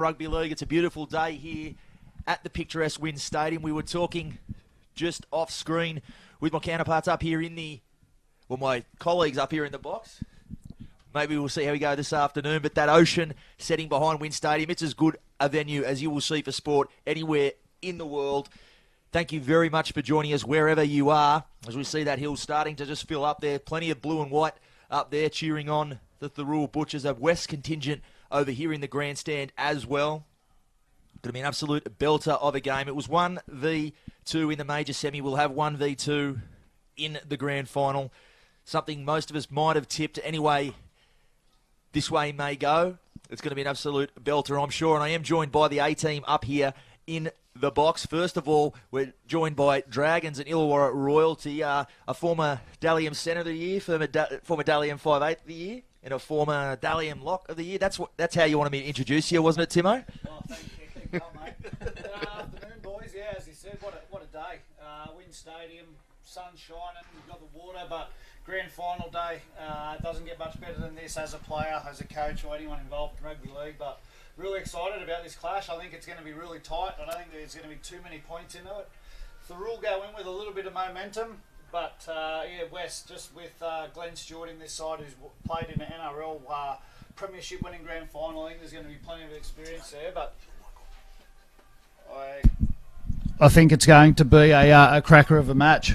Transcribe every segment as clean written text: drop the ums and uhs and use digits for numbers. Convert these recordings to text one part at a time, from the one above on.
Rugby League. It's a beautiful day here at the picturesque Wynn Stadium. We were talking just off screen with my counterparts up here my colleagues up here in the box. Maybe we'll see how we go this afternoon, but that ocean setting behind Wynn Stadium, it's as good a venue as you will see for sport anywhere in the world. Thank you very much for joining us wherever you are, as we see that hill starting to just fill up there. Plenty of blue and white up there cheering on the Thirroul Butchers. A West contingent over here in the grandstand as well. Going to be an absolute belter of a game. It was 1v2 in the major semi. We'll have 1v2 in the grand final. Something most of us might have tipped. Anyway, this way may go. It's going to be an absolute belter, I'm sure. And I am joined by the A-team up here in the box. First of all, we're joined by Dragons and Illawarra royalty. A former Dalian Centre of the Year, former Dalian 5'8" of the year, and a former Dalian Lock of the Year. That's how you wanted me to introduce you, wasn't it, Timo? Oh, thank you. Keep going, mate. Good afternoon, boys. Yeah, as you said, what a day. Wynn Stadium, sun shining, we've got the water, but grand final day doesn't get much better than this as a player, as a coach, or anyone involved in rugby league. But really excited about this clash. I think it's going to be really tight. I don't think there's going to be too many points into it. Thirroul go in with a little bit of momentum. But, West, just with Glenn Stewart in this side, who's played in the NRL Premiership winning grand final, I think there's going to be plenty of experience there. But I think it's going to be a cracker of a match.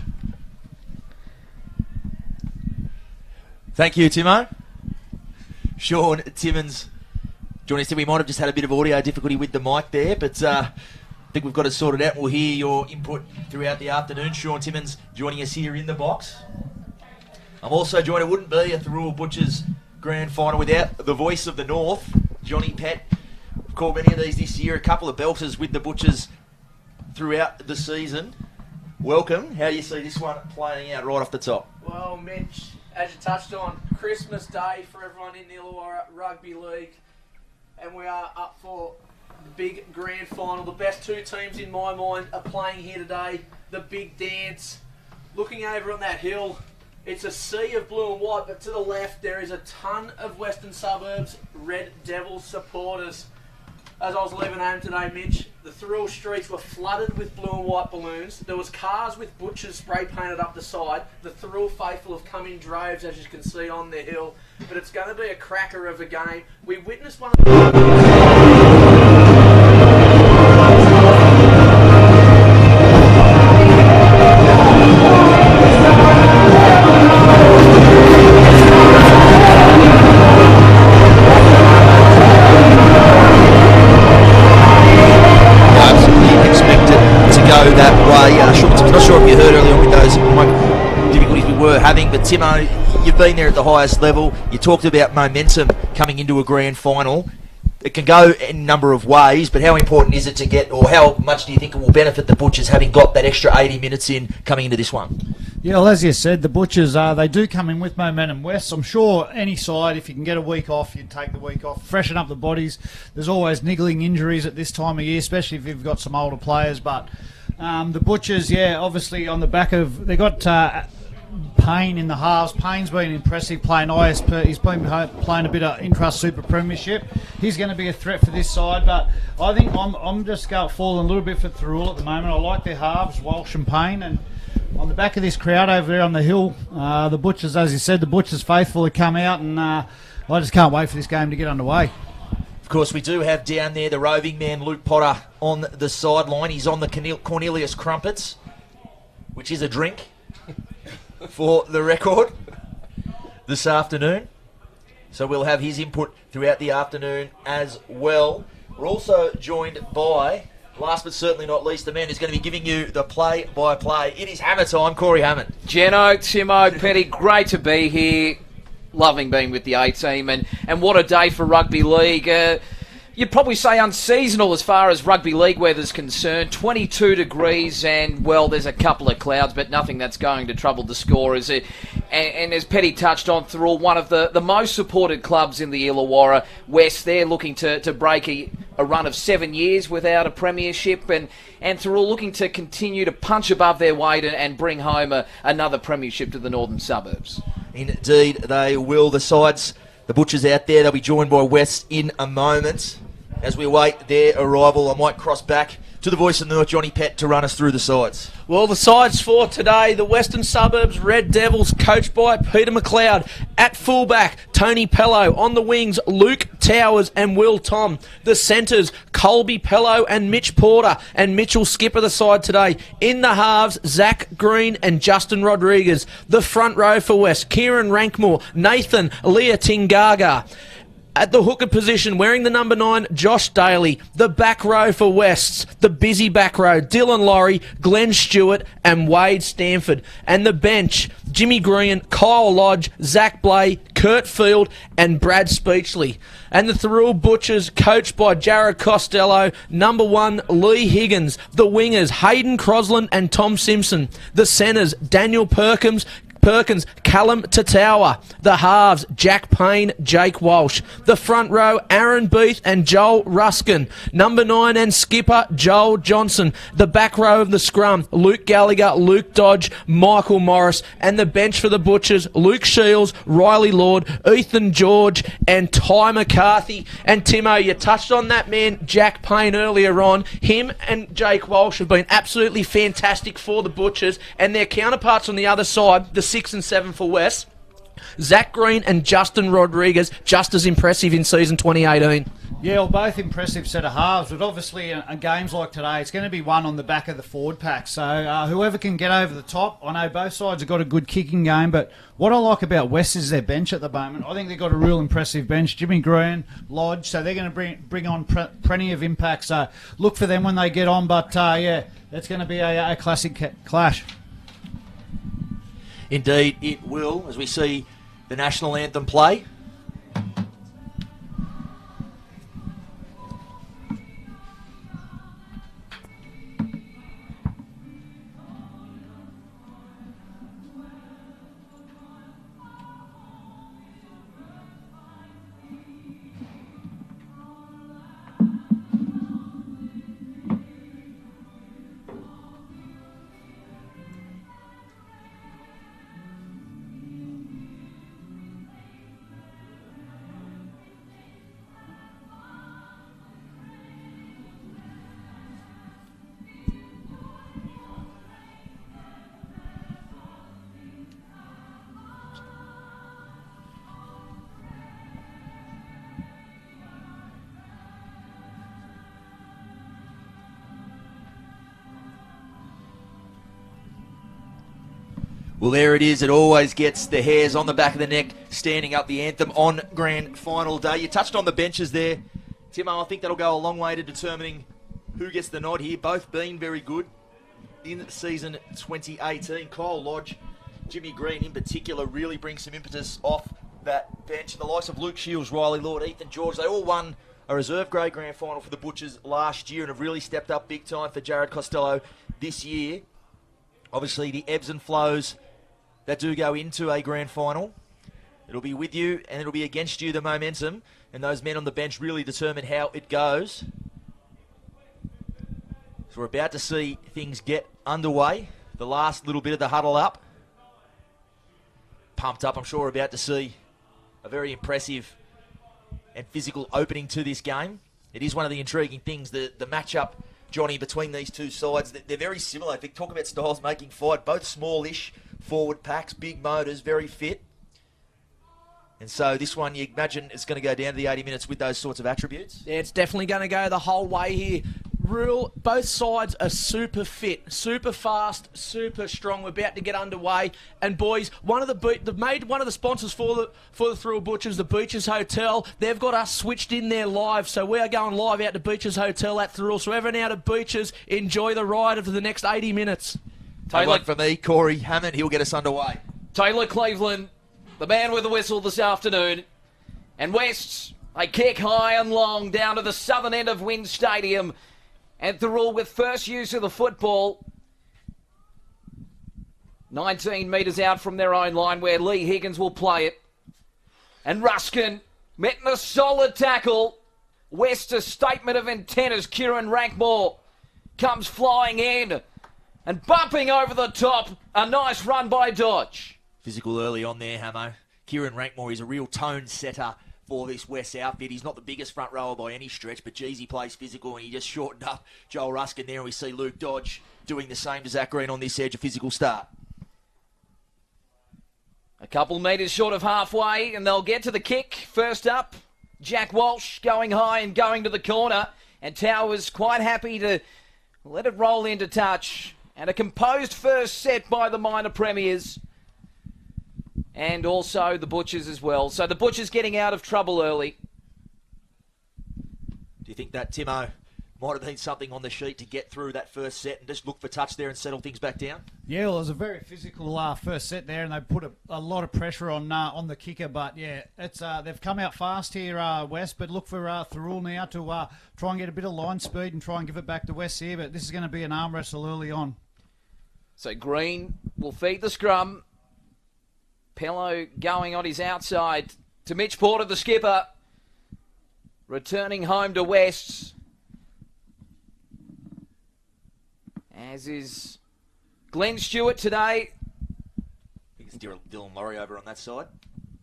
Thank you, Timo. Sean Timmins joining us. We might have just had a bit of audio difficulty with the mic there, but I think we've got it sorted out. We'll hear your input throughout the afternoon. Sean Timmins joining us here in the box. I'm also joined. It wouldn't be a Thirroul Butchers grand final without the voice of the North, Johnny Pett. We've called many of these this year. A couple of belters with the Butchers throughout the season. Welcome. How do you see this one playing out right off the top? Well, Mitch, as you touched on, Christmas Day for everyone in Illawarra Rugby League, and we are up for the big grand final. The best two teams in my mind are playing here today. The big dance. Looking over on that hill, it's a sea of blue and white, but to the left there is a ton of Western Suburbs Red Devils supporters. As I was leaving home today, Mitch, the Thirroul streets were flooded with blue and white balloons. There was cars with Butchers spray painted up the side. The Thirroul faithful have come in droves, as you can see on the hill. But it's going to be a cracker of a game. We witnessed one of the... Not sure if you heard earlier on with those difficulties we were having, but Timo, you've been there at the highest level. You talked about momentum coming into a grand final. It can go in a number of ways, but how important is it to get, or how much do you think it will benefit the Butchers having got that extra 80 minutes in coming into this one? Yeah, well, as you said, the Butchers, they do come in with momentum. West, I'm sure any side, if you can get a week off, you'd take the week off, freshen up the bodies. There's always niggling injuries at this time of year, especially if you've got some older players, but... the Butchers, obviously on the back of... They got Payne in the halves. Payne's been impressive playing ISP. He's been playing a bit of Intrust Super Premiership. He's going to be a threat for this side, but I think I'm just falling a little bit for Thirroul at the moment. I like their halves, Walsh and Payne, and on the back of this crowd over there on the hill, the Butchers, as you said, the Butchers faithful have come out, and I just can't wait for this game to get underway. Of course, we do have down there the roving man, Luke Potter, on the sideline. He's on the Cornelius Crumpets, which is a drink, for the record, this afternoon. So we'll have his input throughout the afternoon as well. We're also joined by, last but certainly not least, the man who's going to be giving you the play-by-play. It is Hammer time, Corey Hammond. Geno, Timo, Petty, great to be here. Loving being with the A-team, and what a day for rugby league. You'd probably say unseasonal as far as rugby league weather's concerned. 22 degrees, and, well, there's a couple of clouds, but nothing that's going to trouble the scorers. And as Petty touched on, Thirroul, one of the most supported clubs in the Illawarra. West, they're looking to break a run of 7 years without a premiership, and Thirroul looking to continue to punch above their weight and bring home another premiership to the northern suburbs. Indeed, they will. The Butchers out there, they'll be joined by West in a moment. as we await their arrival, I might cross back to the voice of the North, Johnny Pett, to run us through the sides. Well, the sides for today, the Western Suburbs Red Devils, coached by Peter McLeod. At fullback, Tony Pello. On the wings, Luke Towers and Will Tom. The centres, Colby Pello and Mitch Porter. And Mitchell skipper the side today. In the halves, Zach Green and Justin Rodriguez. The front row for West, Kieran Rankmore, Nathan Leah Tingaga. At the hooker position, wearing the number 9, Josh Daly. The back row for Wests, the busy back row, Dylan Laurie, Glenn Stewart and Wade Stanford. And the bench, Jimmy Green, Kyle Lodge, Zach Blay, Kurt Field and Brad Speechley. And the Thirroul Butchers, coached by Jared Costello. Number 1, Lee Higgins. The wingers, Hayden Crosland and Tom Simpson. The centres, Daniel Perkins, Callum Tatawa. The halves, Jack Payne, Jake Walsh. The front row, Aaron Beath and Joel Ruskin. Number 9 and skipper, Joel Johnson. The back row of the scrum, Luke Gallagher, Luke Dodge, Michael Morris. And the bench for the Butchers, Luke Shields, Riley Lord, Ethan George and Ty McCarthy. And Timo, you touched on that man, Jack Payne, earlier on. Him and Jake Walsh have been absolutely fantastic for the Butchers, and their counterparts on the other side, the 6 and 7 for West, Zach Green and Justin Rodriguez, just as impressive in season 2018. Yeah, well, both impressive set of halves, but obviously in games like today, it's going to be won on the back of the forward pack. So whoever can get over the top, I know both sides have got a good kicking game, but what I like about West is their bench at the moment. I think they've got a real impressive bench. Jimmy Green, Lodge, so they're going to bring on plenty of impact. So look for them when they get on, but yeah, that's going to be a classic clash. Indeed, it will, as we see the national anthem play. Well, there it is. It always gets the hairs on the back of the neck standing up the anthem on grand final day. You touched on the benches there, Timo. I think that'll go a long way to determining who gets the nod here. Both being very good in season 2018. Kyle Lodge, Jimmy Green in particular really brings some impetus off that bench. The likes of Luke Shields, Riley Lord, Ethan George, they all won a reserve grade grand final for the Butchers last year and have really stepped up big time for Jared Costello this year. Obviously, the ebbs and flows that do go into a grand final, it'll be with you and it'll be against you, the momentum, and those men on the bench really determine how it goes. So we're about to see things get underway. The last little bit of the huddle up. Pumped up, I'm sure we're about to see a very impressive and physical opening to this game. It is one of the intriguing things, the matchup, Johnny, between these two sides. They're very similar. If you talk about styles making fight, both smallish forward packs, big motors, very fit. And so this one, you imagine it's going to go down to the 80 minutes with those sorts of attributes? Yeah, it's definitely going to go the whole way here. Both sides are super fit, super fast, super strong. We're about to get underway. And boys, one of the sponsors for the Thirroul Butchers, the Beaches Hotel, they've got us switched in there live. So we are going live out to Beaches Hotel at Thirroul. So everyone out of Beaches, enjoy the ride for the next 80 minutes. Taylor for me, Corey Hammond, he'll get us underway. Taylor Cleveland, the man with the whistle this afternoon. And Wests, they kick high and long down to the southern end of Wynn Stadium. And Thirroul with first use of the football. 19 metres out from their own line where Lee Higgins will play it. And Ruskin met in a solid tackle. West, a statement of intent as Kieran Rankmore comes flying in. And bumping over the top, a nice run by Dodge. Physical early on there, Hamo. Kieran Rankmore is a real tone setter for this West outfit. He's not the biggest front rower by any stretch, but geez, he plays physical, and he just shortened up Joel Ruskin there, and we see Luke Dodge doing the same to Zach Green on this edge, a physical start. A couple metres short of halfway, and they'll get to the kick. First up, Jack Walsh going high and going to the corner, and Towers quite happy to let it roll into touch. And a composed first set by the minor premiers. And also the Butchers as well. So the Butchers getting out of trouble early. Do you think that, Timo, might have been something on the sheet to get through that first set and just look for touch there and settle things back down? Yeah, well, it was a very physical first set there, and they put a lot of pressure on the kicker. But yeah, it's they've come out fast here, West. But look for Thirroul now to try and get a bit of line speed and try and give it back to West here. But this is going to be an arm wrestle early on. So Green will feed the scrum. Pello going on his outside to Mitch Porter, the skipper. Returning home to West. As is Glenn Stewart today. I think it's Dylan Laurie over on that side.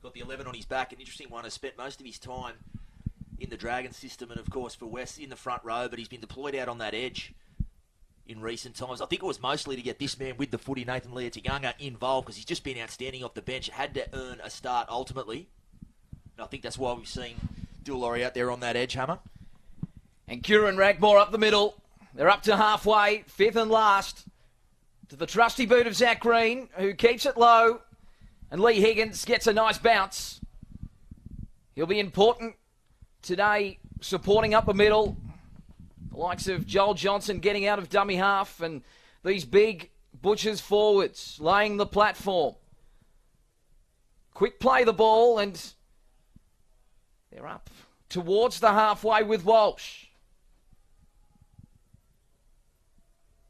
Got the 11 on his back. An interesting one. Has spent most of his time in the Dragon system and, of course, for West in the front row, but he's been deployed out on that edge in recent times. I think it was mostly to get this man with the footy, Nathan Leotigunga, involved, because he's just been outstanding off the bench. Had to earn a start ultimately. And I think that's why we've seen Dylan Laurie out there on that edge, Hammer. And Kieran Ragmore up the middle. They're up to halfway, fifth and last. To the trusty boot of Zach Green, who keeps it low. And Lee Higgins gets a nice bounce. He'll be important today, supporting up the middle. The likes of Joel Johnson getting out of dummy half, and these big Butchers forwards laying the platform. Quick play the ball, and they're up towards the halfway with Walsh.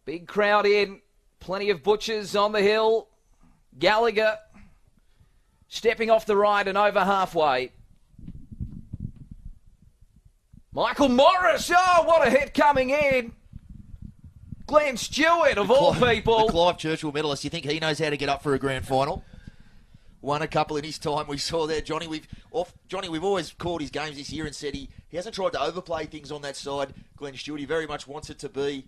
Big crowd in. Plenty of Butchers on the hill. Gallagher stepping off the right and over halfway. Michael Morris. Oh, what a hit coming in. Glenn Stewart, of all people. The Clive Churchill medalist. You think he knows how to get up for a grand final? Won a couple in his time. We saw there, Johnny. We've always called his games this year and said he hasn't tried to overplay things on that side. Glenn Stewart, he very much wants it to be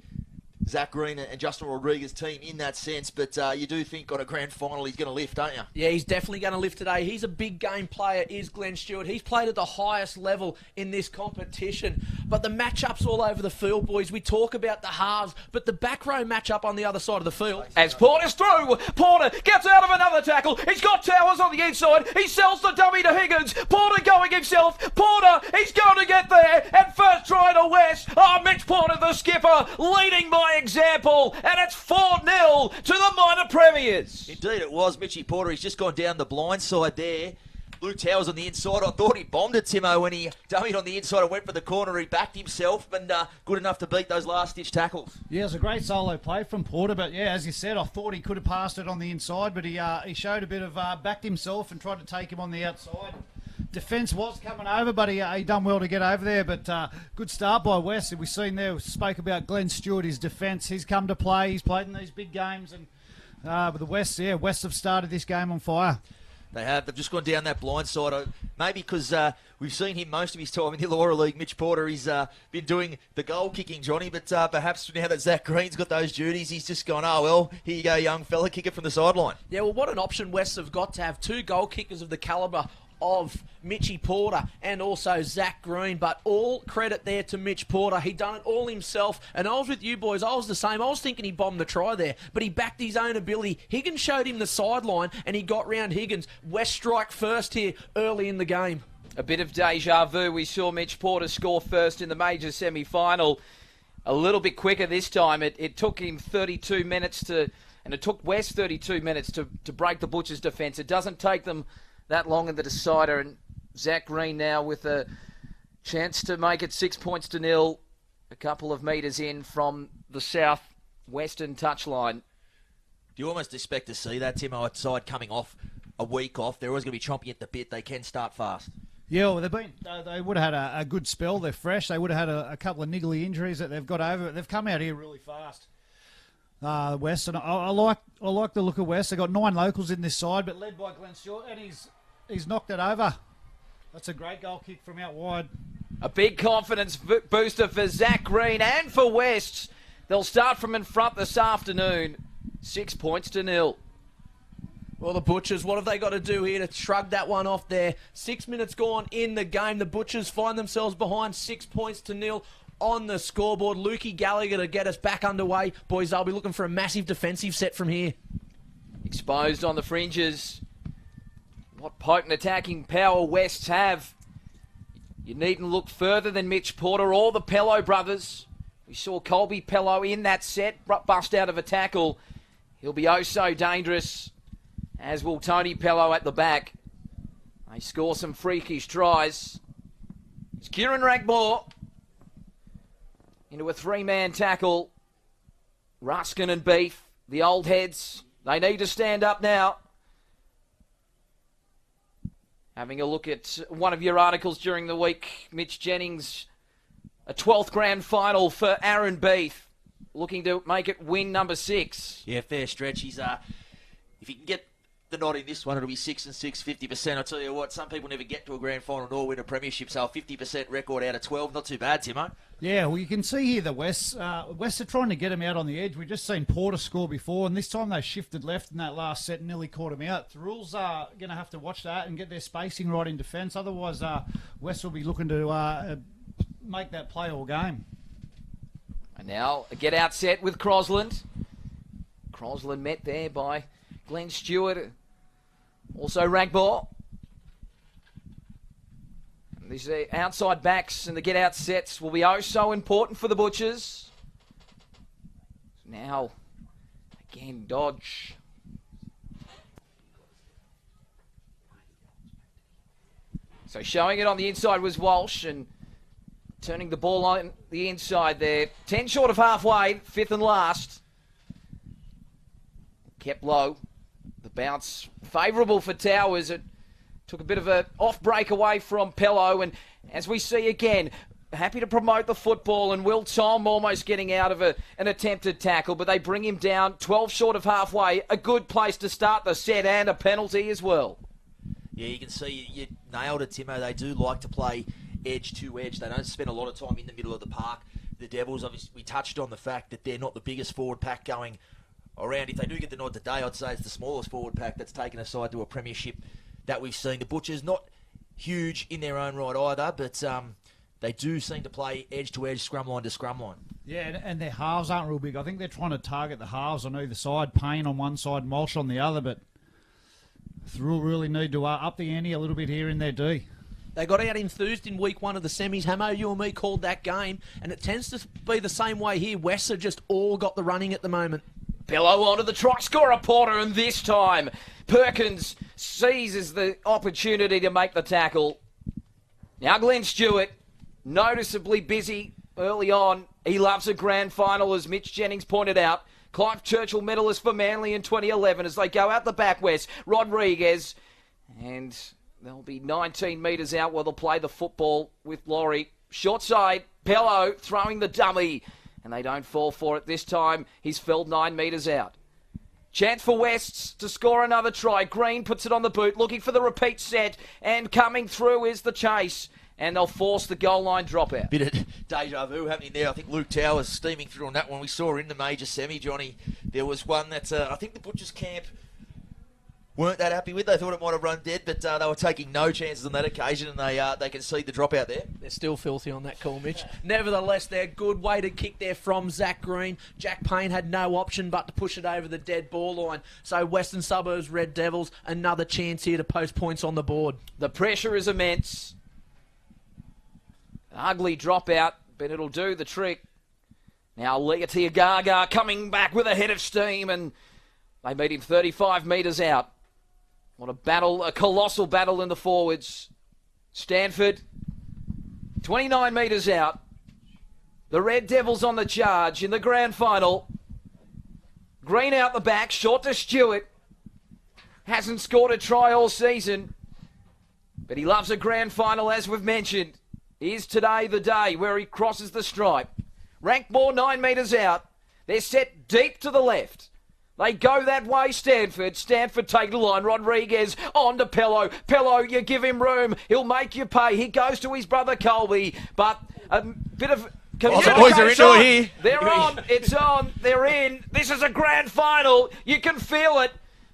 Zach Green and Justin Rodriguez team in that sense, but you do think on a grand final he's going to lift, don't you? Yeah, he's definitely going to lift today. He's a big game player, is Glenn Stewart. He's played at the highest level in this competition. But the matchups all over the field, boys, we talk about the halves, but the back row matchup on the other side of the field. As Porter's through, Porter gets out of another tackle. He's got Towers on the inside. He sells the dummy to Higgins. Porter going himself. Porter, he's going to get there. And first try to West. Oh, Mitch Porter, the skipper, leading by example, and it's 4-0 to the minor premiers. Indeed it was. Mitchy Porter, he's just gone down the blind side there. Luke Towers on the inside. I thought he bombed it, Timo, when he dummied on the inside and went for the corner. He backed himself and good enough to beat those last-ditch tackles. Yeah, it was a great solo play from Porter, but yeah, as you said, I thought he could have passed it on the inside, but he showed a bit of backed himself and tried to take him on the outside. Defence was coming over, but he done well to get over there. But good start by West. We've seen there, we spoke about Glenn Stewart, his defence. He's come to play. He's played in these big games. And but the West, West have started this game on fire. They have. They've just gone down that blind side. Maybe because we've seen him most of his time in the Illawarra League. Mitch Porter, he's been doing the goal kicking, Johnny. But perhaps now that Zach Green's got those duties, he's just gone, oh, well, here you go, young fella, kick it from the sideline. Yeah, well, what an option West have got to have two goal kickers of the calibre of Mitchy Porter and also Zach Green, but all credit there to Mitch Porter. He done it all himself, and I was with you boys. I was the same. I was thinking he bombed the try there, but he backed his own ability. Higgins showed him the sideline, and he got round Higgins. West strike first here early in the game. A bit of deja vu. We saw Mitch Porter score first in the major semi-final. A little bit quicker this time. It took him 32 minutes and it took West 32 minutes to break the Butchers' defence. It doesn't take them that long in the decider, and Zach Green now with a chance to make it 6-0, a couple of metres in from the south-western touchline. Do you almost expect to see that, Tim, outside coming off a week off? They're always going to be chomping at the bit. They can start fast. Yeah, well, they would have had a good spell. They're fresh. They would have had a couple of niggly injuries that they've got over. They've come out here really fast. West, and I like the look of West. They've got 9 locals in this side, but led by Glenn Stewart, and he's knocked it over. That's a great goal kick from out wide. A big confidence booster for Zach Green and for Wests. They'll start from in front this afternoon. 6 points to 0. Well, the Butchers, what have they got to do here to shrug that one off there? 6 minutes gone in the game. The Butchers find themselves behind 6 points to 0 on the scoreboard. Lukey Gallagher to get us back underway. Boys, they'll be looking for a massive defensive set from here. Exposed on the fringes. What potent attacking power Wests have. You needn't look further than Mitch Porter or the Pello brothers. We saw Colby Pello in that set, bust out of a tackle. He'll be oh so dangerous, as will Tony Pello at the back. They score some freakish tries. It's Kieran Ragbor into a three-man tackle. Ruskin and Beef, the old heads, they need to stand up now. Having a look at one of your articles during the week, Mitch Jennings, a 12th grand final for Aaron Beef, looking to make it win number 6. Yeah, fair stretch. He's if he can get the nod in this one, it'll be 6 and 6, 50%. I tell you what, some people never get to a grand final nor win a premiership, so a 50% record out of 12, not too bad, Timo. Yeah, well, you can see here the West are trying to get him out on the edge. We've just seen Porter score before, and this time they shifted left in that last set and nearly caught him out. Thirroul's going to have to watch that and get their spacing right in defence. Otherwise, West will be looking to make that play all game. And now a get-out set with Crosland. Crosland met there by Glenn Stewart. Also Ragbor. These outside backs and the get-out sets will be oh so important for the Butchers. Now, again, Dodge. So showing it on the inside was Walsh and turning the ball on the inside there. 10 short of halfway, 5th and last. Kept low. The bounce favourable for Towers. It took a bit of an off break away from Pello, and as we see again, happy to promote the football, and Will Tom almost getting out of an attempted tackle, but they bring him down 12 short of halfway. A good place to start the set and a penalty as well. Yeah, you can see you nailed it, Timo. They do like to play edge to edge. They don't spend a lot of time in the middle of the park. The Devils, obviously, we touched on the fact that they're not the biggest forward pack going around. If they do get the nod today, I'd say it's the smallest forward pack that's taken a side to a premiership that we've seen. The Butchers, not huge in their own right either, but they do seem to play edge to edge, scrum line to scrum line. Yeah, and their halves aren't real big. I think they're trying to target the halves on either side, Payne on one side, Walsh on the other, but Thirroul really need to up the ante a little bit here in their D. They got out enthused in week 1 of the semis. Hamo, you and me called that game, and it tends to be the same way here. Wests have just all got the running at the moment. Pello onto the try scorer Porter, and this time Perkins seizes the opportunity to make the tackle. Now Glenn Stewart, noticeably busy early on. He loves a grand final, as Mitch Jennings pointed out. Clive Churchill medalist for Manly in 2011 as they go out the back west. Rodriguez, and they'll be 19 metres out where they'll play the football with Laurie. Short side, Pello throwing the dummy, and they don't fall for it this time. He's felled 9 metres out. Chance for Wests to score another try. Green puts it on the boot, looking for the repeat set, and coming through is the chase, and they'll force the goal line dropout. Bit of deja vu happening there. I think Luke Towers steaming through on that one. We saw in the major semi, Johnny. There was one that I think the Butchers camp weren't that happy with. They thought it might have run dead, but they were taking no chances on that occasion, and they concede the dropout there. They're still filthy on that call, Mitch. Nevertheless, they're good way to kick there from Zach Green. Jack Payne had no option but to push it over the dead ball line. So Western Suburbs Red Devils, another chance here to post points on the board. The pressure is immense. An ugly dropout, but it'll do the trick. Now Leatia Gaga coming back with a head of steam, and they meet him 35 metres out. What a battle, a colossal battle in the forwards. Stanford, 29 metres out. The Red Devils on the charge in the grand final. Green out the back, short to Stewart. Hasn't scored a try all season, but he loves a grand final, as we've mentioned. Is today the day where he crosses the stripe? Rankmore 9 metres out. They're set deep to the left. They go that way, Stanford. Stanford take the line. Rodriguez on to Pello. Pello, you give him room. He'll make you pay. He goes to his brother Colby. But a bit of communication. The boys are into it here. They're on. It's on. They're in. This is a grand final. You can feel it.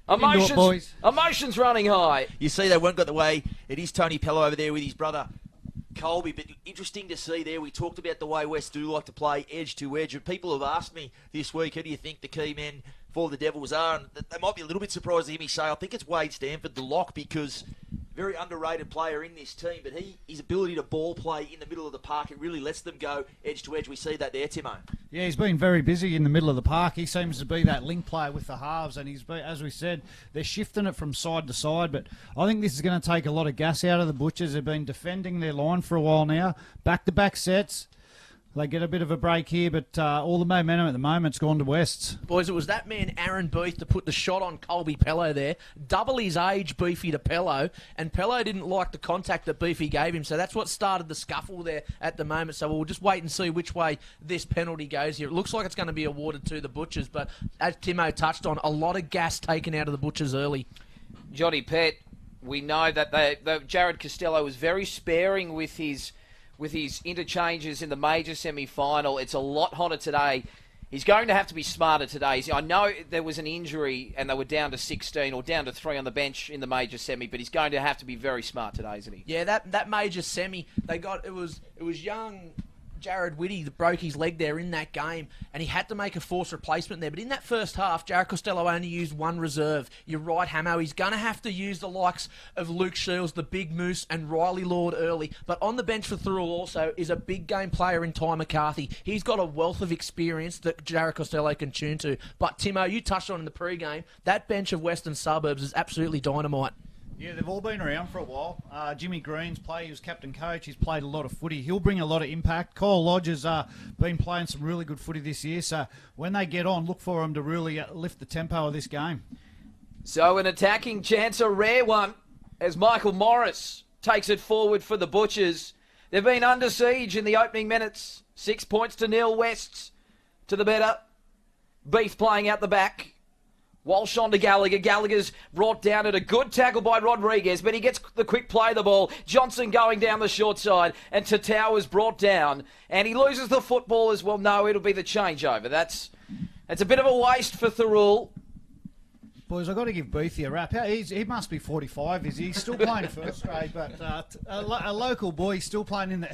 Emotions running high. You see they weren't got the way. It is Tony Pello over there with his brother Colby, but interesting to see there. We talked about the way West do like to play edge to edge, and people have asked me this week, who do you think the key men for the Devils are? And they might be a little bit surprised to hear me say, I think it's Wade Stanford, the lock, because very underrated player in this team, but his ability to ball play in the middle of the park, it really lets them go edge to edge. We see that there, Timo. Yeah, he's been very busy in the middle of the park. He seems to be that link player with the halves, and he's been, as we said, they're shifting it from side to side, but I think this is going to take a lot of gas out of the Butchers. They've been defending their line for a while now. Back-to-back sets. They get a bit of a break here, but all the momentum at the moment's gone to Wests. Boys, it was that man, Aaron Beef, to put the shot on Colby Pello there. Double his age, Beefy, to Pello. And Pello didn't like the contact that Beefy gave him, so that's what started the scuffle there at the moment. So we'll just wait and see which way this penalty goes here. It looks like it's going to be awarded to the Butchers, but as Timo touched on, a lot of gas taken out of the Butchers early. Johnny Pett, we know that Jared Costello was very sparing with his interchanges in the major semi-final. It's a lot hotter today. He's going to have to be smarter today. I know there was an injury and they were down to 16 or down to 3 on the bench in the major semi, but he's going to have to be very smart today, isn't he? Yeah, that major semi, it was young Jared Whitty that broke his leg there in that game, and he had to make a forced replacement there. But in that first half, Jared Costello only used one reserve. You're right, Hamo. He's going to have to use the likes of Luke Shields, the Big Moose, and Riley Lord early. But on the bench for Thirroul also is a big game player in Ty McCarthy. He's got a wealth of experience that Jared Costello can tune to. But, Timo, you touched on in the pre-game, that bench of Western Suburbs is absolutely dynamite. Yeah, they've all been around for a while. Jimmy Green's play, he was captain coach. He's played a lot of footy. He'll bring a lot of impact. Kyle Lodge has been playing some really good footy this year. So when they get on, look for them to really lift the tempo of this game. So an attacking chance, a rare one, as Michael Morris takes it forward for the Butchers. They've been under siege in the opening minutes. 6 points to nil, Wests to the better. Beef playing out the back. Walsh on to Gallagher. Gallagher's brought down at a good tackle by Rodriguez, but he gets the quick play of the ball. Johnson going down the short side, and Tatau's brought down, and he loses the football as well. No, it'll be the changeover. That's a bit of a waste for Thirroul. Boys, I've got to give Beefy a rap. He must be 45, is he? He's still playing first grade, but a local boy, he's still playing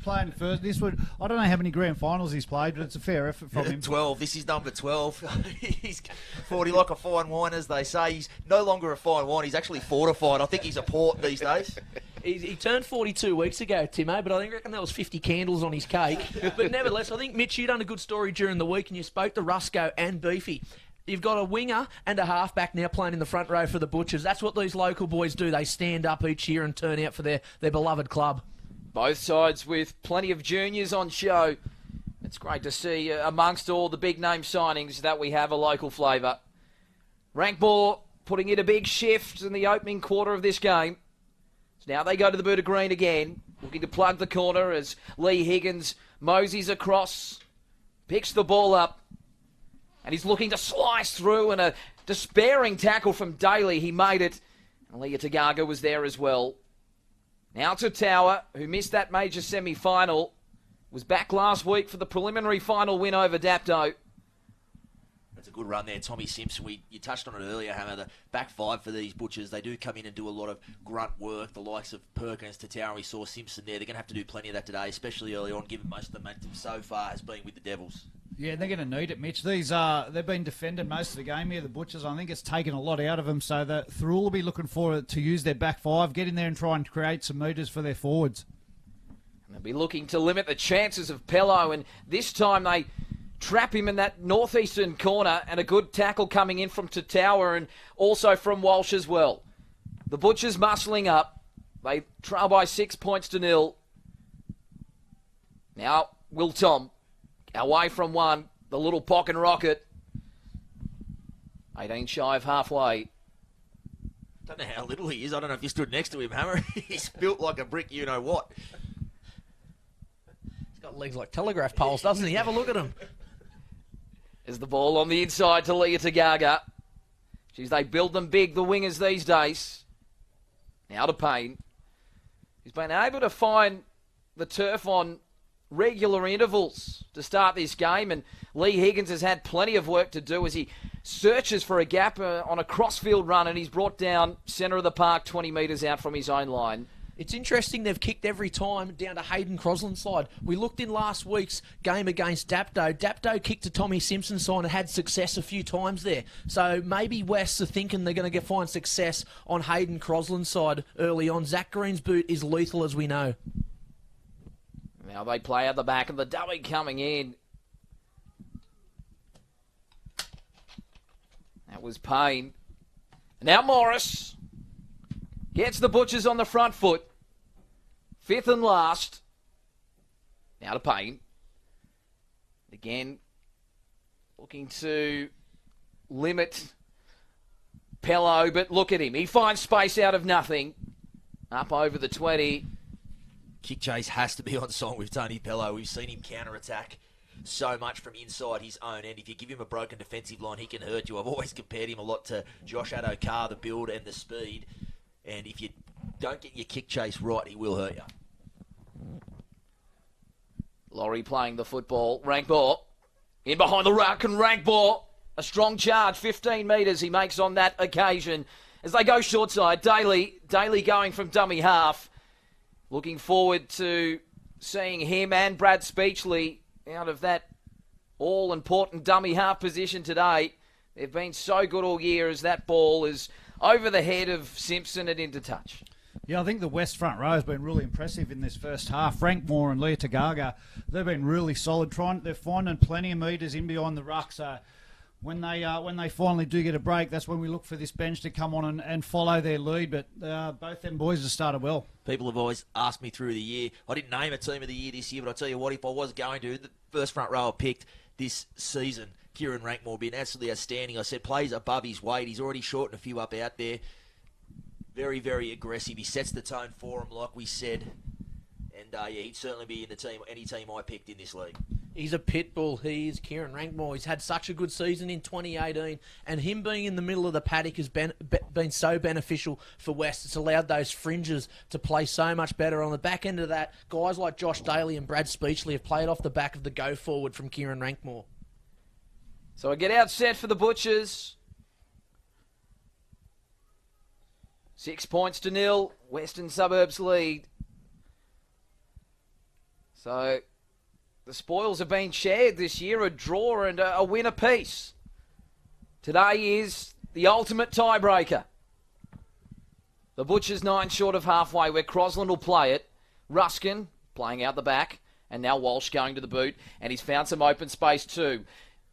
playing first. I don't know how many grand finals he's played, but it's a fair effort from him. 12. This is number 12. He's 40 like a fine wine, as they say. He's no longer a fine wine. He's actually fortified. I think he's a port these days. He turned 42 weeks ago, Timo, but I reckon there was 50 candles on his cake. But nevertheless, I think, Mitch, you done a good story during the week, and you spoke to Rusco and Beefy. You've got a winger and a halfback now playing in the front row for the Butchers. That's what these local boys do. They stand up each year and turn out for their beloved club. Both sides with plenty of juniors on show. It's great to see amongst all the big-name signings that we have a local flavour. Rankmore putting in a big shift in the opening quarter of this game. So now they go to the boot of green again, looking to plug the corner as Lee Higgins moseys across, picks the ball up, and he's looking to slice through, and a despairing tackle from Daly. He made it. And Leah Tagaga was there as well. Now to Tower, who missed that major semi-final. Was back last week for the preliminary final win over Dapto. That's a good run there, Tommy Simpson. You touched on it earlier, Hammer. The back five for these Butchers, they do come in and do a lot of grunt work. The likes of Perkins, Tatau, we saw Simpson there. They're going to have to do plenty of that today, especially early on, given most of the momentum so far has been with the Devils. Yeah, they're going to need it, Mitch. They've been defended most of the game here, the Butchers. I think it's taken a lot out of them, so that Thirroul will be looking for to use their back five, get in there and try and create some metres for their forwards. And they'll be looking to limit the chances of Pello, and this time they trap him in that northeastern corner, and a good tackle coming in from Tatauer and also from Walsh as well. The Butchers muscling up. They trail by 6 points to nil. Now, Will Tom. Away from one, the little pocket rocket. 18 shy of halfway. Don't know how little he is. I don't know if you stood next to him, Hammer. He's built like a brick, you know what. He's got legs like telegraph poles, doesn't he? Have a look at him. Is the ball on the inside to Leah Tagaga. They build them big, the wingers these days. Now to Payne. He's been able to find the turf on regular intervals to start this game, and Lee Higgins has had plenty of work to do as he searches for a gap on a crossfield run, and he's brought down centre of the park 20 metres out from his own line. It's interesting they've kicked every time down to Hayden Crosland's side. We looked in last week's game against Dapto. Dapto kicked to Tommy Simpson's side and had success a few times there. So maybe Wests are thinking they're going to find success on Hayden Crosland's side early on. Zach Green's boot is lethal, as we know. Now they play out the back and the dummy coming in. That was Payne. Now Morris gets the Butchers on the front foot. Fifth and last. Now to Payne. Again, looking to limit Pello, but look at him. He finds space out of nothing. Up over the 20. Kick chase has to be on song with Tony Pello. We've seen him counter-attack so much from inside his own end. If you give him a broken defensive line, he can hurt you. I've always compared him a lot to Josh Adokar, the build and the speed. And if you don't get your kick chase right, he will hurt you. Laurie playing the football. Rankbaugh in behind the ruck, and Rankbaugh, a strong charge, 15 metres he makes on that occasion. As they go short side, Daly going from dummy half. Looking forward to seeing him and Brad Speechley out of that all-important dummy half position today. They've been so good all year as that ball is over the head of Simpson and into touch. Yeah, I think the West front row has been really impressive in this first half. Frank Moore and Leah Tagaga, they've been really solid. They're finding plenty of metres in behind the ruck. So when they finally do get a break, that's when we look for this bench to come on and follow their lead. But both them boys have started well. People have always asked me through the year. I didn't name a team of the year this year, but I'll tell you what, if I was going to, the first front row I picked this season, Kieran Rankmore, been absolutely outstanding. I said plays above his weight. He's already shortened a few up out there. Very, very aggressive. He sets the tone for him, like we said. And he'd certainly be in the team, any team I picked in this league. He's a pit bull. He is Kieran Rankmore. He's had such a good season in 2018, and him being in the middle of the paddock has been so beneficial for West. It's allowed those fringes to play so much better. On the back end of that, guys like Josh Daly and Brad Speechley have played off the back of the go forward from Kieran Rankmore. So a get out set for the Butchers. 6 points to 0. Western Suburbs lead. So the spoils have been shared this year, a draw and a win apiece. Today is the ultimate tiebreaker. The Butchers 9 short of halfway, where Crosland will play it. Ruskin playing out the back, and now Walsh going to the boot, and he's found some open space too.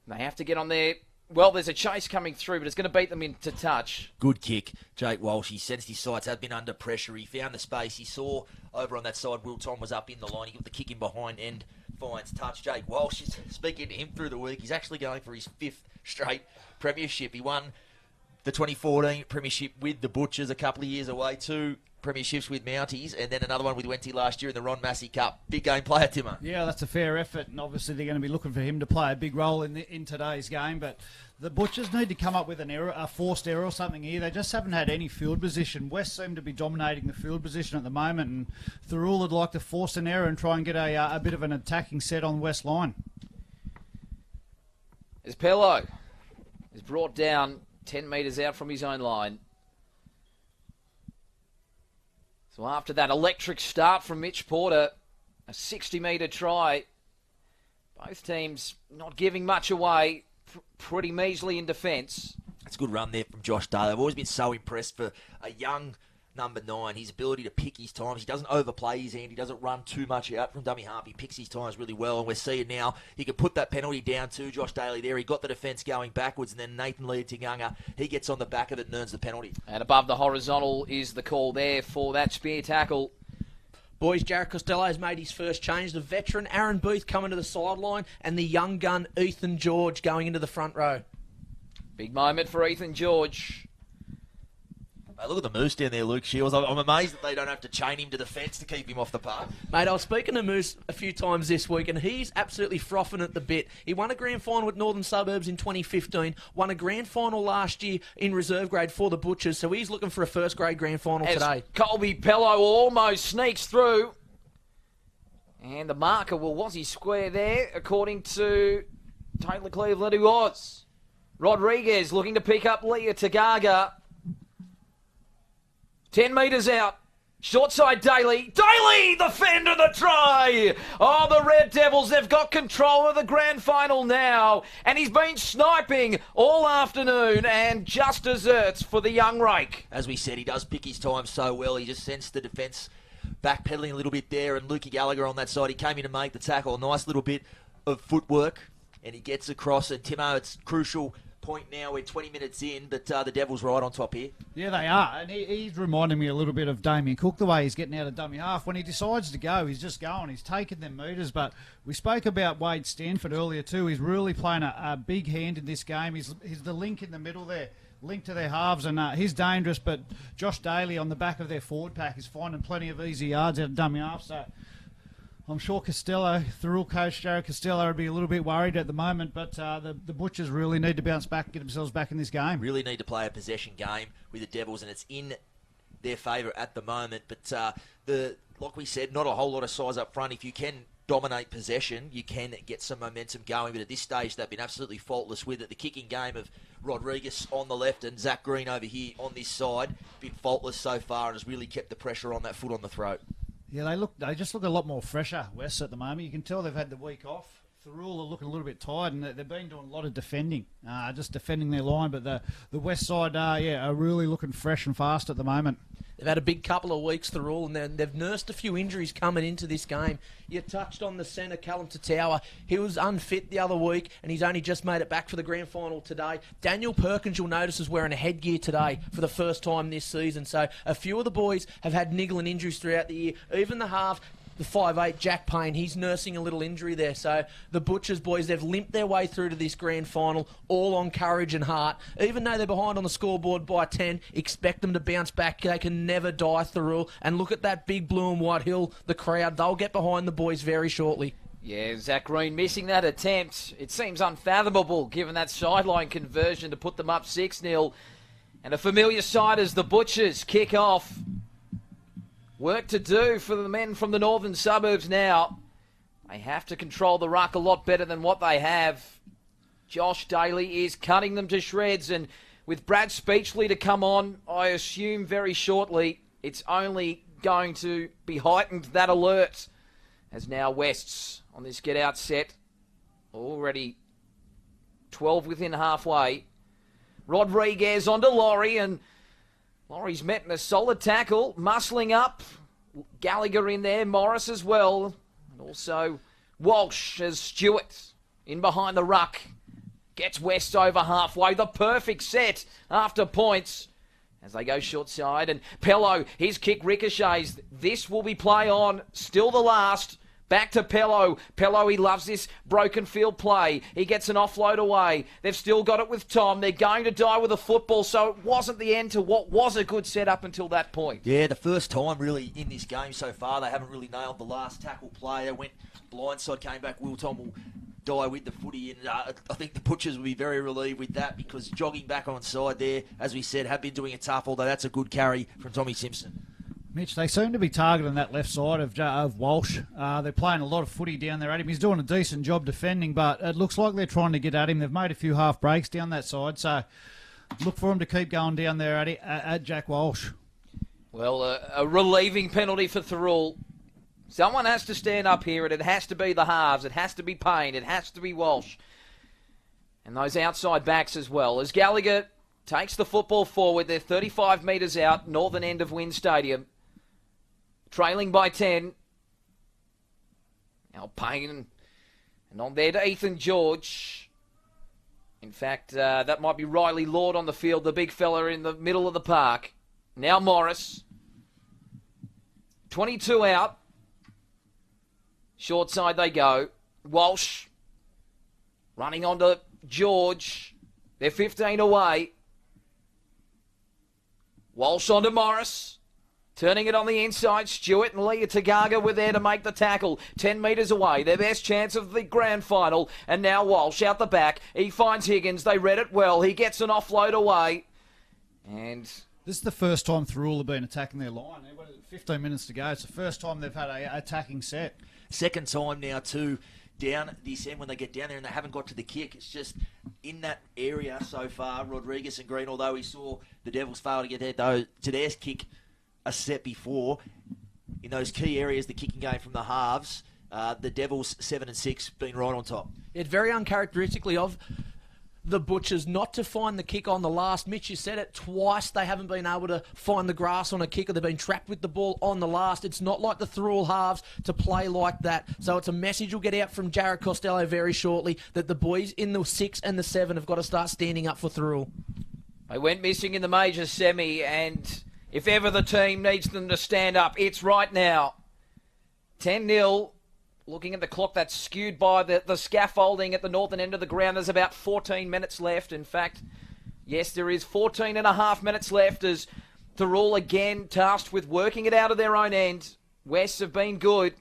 They have to get on there. Well, there's a chase coming through, but it's going to beat them into touch. Good kick, Jake Walsh. He sensed his sights had been under pressure. He found the space. He saw over on that side Will Tom was up in the line. He got the kick in behind and finds touch. Jake Walsh is speaking to him through the week. He's actually going for his 5th straight premiership. He won the 2014 premiership with the Butchers a couple of years away. 2 premierships with Mounties, and then another one with Wenty last year in the Ron Massey Cup. Big game player, Timmer. Yeah, that's a fair effort, and obviously they're going to be looking for him to play a big role in today's game. But the Butchers need to come up with a forced error or something here. They just haven't had any field position. West seem to be dominating the field position at the moment, and Thirroul would like to force an error and try and get a bit of an attacking set on West line. As Pello is brought down 10 metres out from his own line. So after that electric start from Mitch Porter, a 60-metre try, both teams not giving much away, pretty measly in defence. That's a good run there from Josh Daly. I've always been so impressed for a young number 9, his ability to pick his times. He doesn't overplay his hand. He doesn't run too much out from dummy half. He picks his times really well, and we're seeing now he can put that penalty down to Josh Daly there. He got the defence going backwards, and then Nathan Lee Tiganga, he gets on the back of it and earns the penalty. And above the horizontal is the call there for that spear tackle. Boys, Jared Costello's made his first change. The veteran Aaron Booth coming to the sideline, and the young gun Ethan George going into the front row. Big moment for Ethan George. Look at the Moose down there, Luke Shields. I'm amazed that they don't have to chain him to the fence to keep him off the park. Mate, I was speaking to Moose a few times this week, and he's absolutely frothing at the bit. He won a grand final with Northern Suburbs in 2015, won a grand final last year in reserve grade for the Butchers, so he's looking for a first grade grand final today. Colby Pello almost sneaks through. And the marker, well, was he square there? According to Taylor Cleveland, he was. Rodriguez looking to pick up Leah Tagaga. 10 metres out. Short side, Daly. Daly, the fend of the try. Oh, the Red Devils, they've got control of the grand final now. And he's been sniping all afternoon and just desserts for the young rake. As we said, he does pick his time so well. He just sensed the defence backpedaling a little bit there, and Lukey Gallagher on that side, he came in to make the tackle. A nice little bit of footwork, and he gets across. And Timo, it's crucial point now. We're 20 minutes in, but the Devils right on top here. Yeah, they are. And he's reminding me a little bit of Damien Cook, the way he's getting out of dummy half. When he decides to go, he's just going. He's taking them metres. But we spoke about Wade Stanford earlier too. He's really playing a big hand in this game. He's the link in the middle there, linked to their halves, and he's dangerous. But Josh Daly on the back of their forward pack is finding plenty of easy yards out of dummy half. So I'm sure Thirroul coach Jared Costello would be a little bit worried at the moment, but the Butchers really need to bounce back and get themselves back in this game. Really need to play a possession game with the Devils, and it's in their favour at the moment. But like we said, not a whole lot of size up front. If you can dominate possession, you can get some momentum going. But at this stage, they've been absolutely faultless with it. The kicking game of Rodriguez on the left and Zach Green over here on this side been faultless so far, and has really kept the pressure on that foot on the throat. Yeah, they just look a lot more fresher, West, at the moment. You can tell they've had the week off. Thirroul are looking a little bit tired, and they've been doing a lot of defending, just defending their line. But the West side, are really looking fresh and fast at the moment. They've had a big couple of weeks, Thirroul, and they've nursed a few injuries coming into this game. You touched on the centre, Callum Tatawa. He was unfit the other week, and he's only just made it back for the grand final today. Daniel Perkins, you'll notice, is wearing a headgear today for the first time this season. So a few of the boys have had niggling injuries throughout the year. Even the half, the 5'8", Jack Payne, he's nursing a little injury there. So the Butchers boys, they've limped their way through to this grand final, all on courage and heart. Even though they're behind on the scoreboard by 10, expect them to bounce back. They can never die, Thirroul. And look at that big blue and white hill, the crowd. They'll get behind the boys very shortly. Yeah, Zach Green missing that attempt. It seems unfathomable given that sideline conversion to put them up 6-0. And a familiar side as the Butchers kick off. Work to do for the men from the northern suburbs now. They have to control the ruck a lot better than what they have. Josh Daly is cutting them to shreds, and with Brad Speechley to come on, I assume very shortly, it's only going to be heightened, that alert, as now Wests on this get-out set. Already 12 within halfway. Rodriguez onto Laurie, and Laurie's met in a solid tackle, muscling up. Gallagher in there, Morris as well. And also Walsh as Stewart in behind the ruck. Gets West over halfway. The perfect set after points as they go short side. And Pello, his kick ricochets. This will be play on. Still the last. Back to Pello. Pello, he loves this broken field play. He gets an offload away. They've still got it with Tom. They're going to die with a football, so it wasn't the end to what was a good set up until that point. Yeah, the first time really in this game so far, they haven't really nailed the last tackle play. They went blindside, came back. Will Tom will die with the footy, and I think the Butchers will be very relieved with that, because jogging back on side there, as we said, have been doing it tough, although that's a good carry from Tommy Simpson. Mitch, they seem to be targeting that left side of Walsh. They're playing a lot of footy down there at him. He's doing a decent job defending, but it looks like they're trying to get at him. They've made a few half breaks down that side, so look for him to keep going down there at Jack Walsh. Well, a relieving penalty for Thirroul. Someone has to stand up here, and it has to be the halves. It has to be Payne. It has to be Walsh. And those outside backs as well. As Gallagher takes the football forward, they're 35 metres out, northern end of Wynn Stadium. Trailing by 10. Now Payne, and on there to Ethan George. In fact, that might be Riley Lord on the field, the big fella in the middle of the park. Now Morris. 22 out. Short side they go. Walsh running onto George. They're 15 away. Walsh onto Morris. Turning it on the inside, Stewart and Leah Tagaga were there to make the tackle. 10 metres away, their best chance of the grand final. And now Walsh out the back. He finds Higgins. They read it well. He gets an offload away. And this is the first time Thirroul have been attacking their line. 15 minutes to go. It's the first time they've had a attacking set. Second time now too down this end when they get down there and they haven't got to the kick. It's just in that area so far. Rodriguez and Green, although we saw the Devils fail to get to their kick a set before, in those key areas, the kicking game from the halves, the Devils 7 and 6 been right on top. It's very uncharacteristically of the Butchers not to find the kick on the last. Mitch, you said it twice. They haven't been able to find the grass on a kick, or they've been trapped with the ball on the last. It's not like the Thirroul halves to play like that. So it's a message will get out from Jared Costello very shortly that the boys in the 6 and the 7 have got to start standing up for Thirroul. they went missing in the major semi, and if ever the team needs them to stand up, it's right now. 10-0. Looking at the clock, that's skewed by the scaffolding at the northern end of the ground. There's about 14 minutes left. In fact, yes, there is 14 and a half minutes left as Thirroul again tasked with working it out of their own end. Wests have been good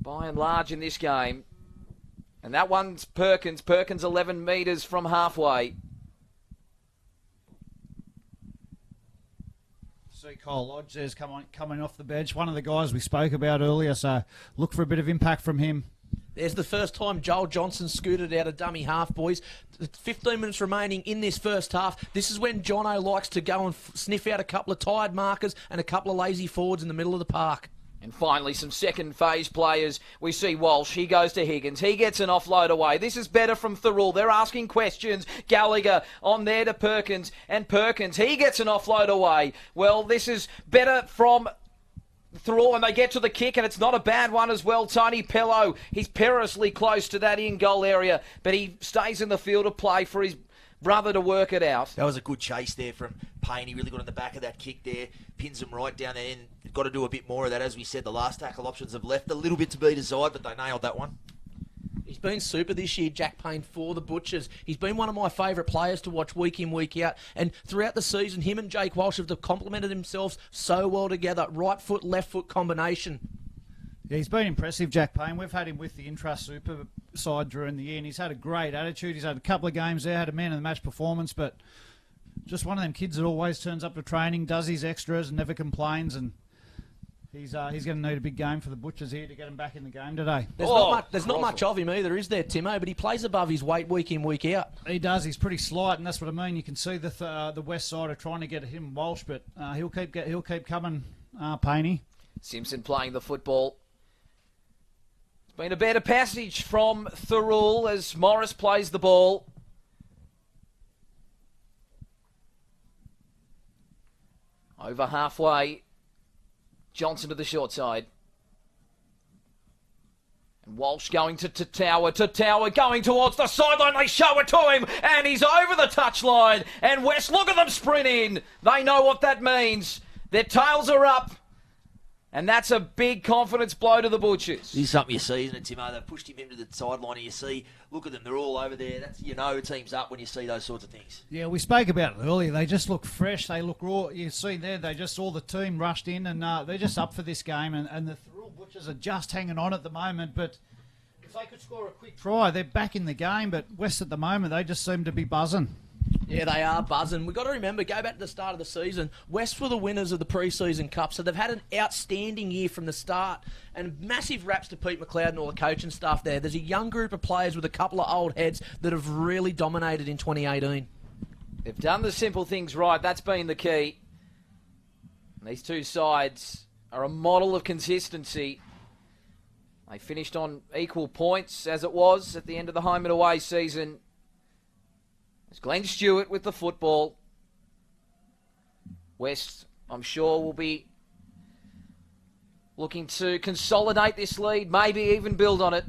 by and large in this game. And that one's Perkins. Perkins 11 metres from halfway. See Kyle Lodge there's coming off the bench. One of the guys we spoke about earlier, so look for a bit of impact from him. There's the first time Joel Johnson scooted out a dummy half, boys. 15 minutes remaining in this first half. This is when Jono likes to go and sniff out a couple of tired markers and a couple of lazy forwards in the middle of the park. And finally, some second phase players. We see Walsh. He goes to Higgins. He gets an offload away. This is better from Thirroul. They're asking questions. Gallagher on there to Perkins. And Perkins, he gets an offload away. Well, this is better from Thirroul, and they get to the kick, and it's not a bad one as well. Tony Pello, he's perilously close to that in-goal area, but he stays in the field of play for his brother to work it out. That was a good chase there from Payne. He really got in the back of that kick there, pins him right down there, and they've got to do a bit more of that. As we said, the last tackle options have left a little bit to be desired, but they nailed that one. He's been super this year, Jack Payne, for the Butchers. He's been one of my favourite players to watch week in, week out. And throughout the season, him and Jake Walsh have complemented themselves so well together. Right foot, left foot combination. Yeah, he's been impressive, Jack Payne. We've had him with the Intra-Super side during the year, and he's had a great attitude. He's had a couple of games there, had a man-of-the-match performance, but just one of them kids that always turns up to training, does his extras, and never complains, and he's going to need a big game for the Butchers here to get him back in the game today. There's not much of him either, is there, Timo? But he plays above his weight week in, week out. He does. He's pretty slight, and that's what I mean. You can see the west side are trying to get him Walsh, but he'll keep coming, Paney. Simpson playing the football. It's been a better passage from Thirroul as Morris plays the ball. Over halfway. Johnson to the short side. And Walsh going to Tower going towards the sideline. They show it to him, and he's over the touchline. And West, look at them sprint in. They know what that means. Their tails are up. And that's a big confidence blow to the Butchers. This is something you see, isn't it, Timo? They've pushed him into the sideline, and you see, look at them, they're all over there. That's, team's up when you see those sorts of things. Yeah, we spoke about it earlier. They just look fresh. They look raw. You see there, all the team rushed in, and they're just up for this game. And the Thirroul Butchers are just hanging on at the moment. But if they could score a quick try, they're back in the game. But West at the moment, they just seem to be buzzing. Yeah, they are buzzing. We've got to remember, go back to the start of the season, West were the winners of the pre-season cup, so they've had an outstanding year from the start. And massive raps to Pete McLeod and all the coaching staff there. There's a young group of players with a couple of old heads that have really dominated in 2018. They've done the simple things right. That's been the key. And these two sides are a model of consistency. They finished on equal points as it was at the end of the home and away season. It's Glenn Stewart with the football. West, I'm sure, will be looking to consolidate this lead, maybe even build on it.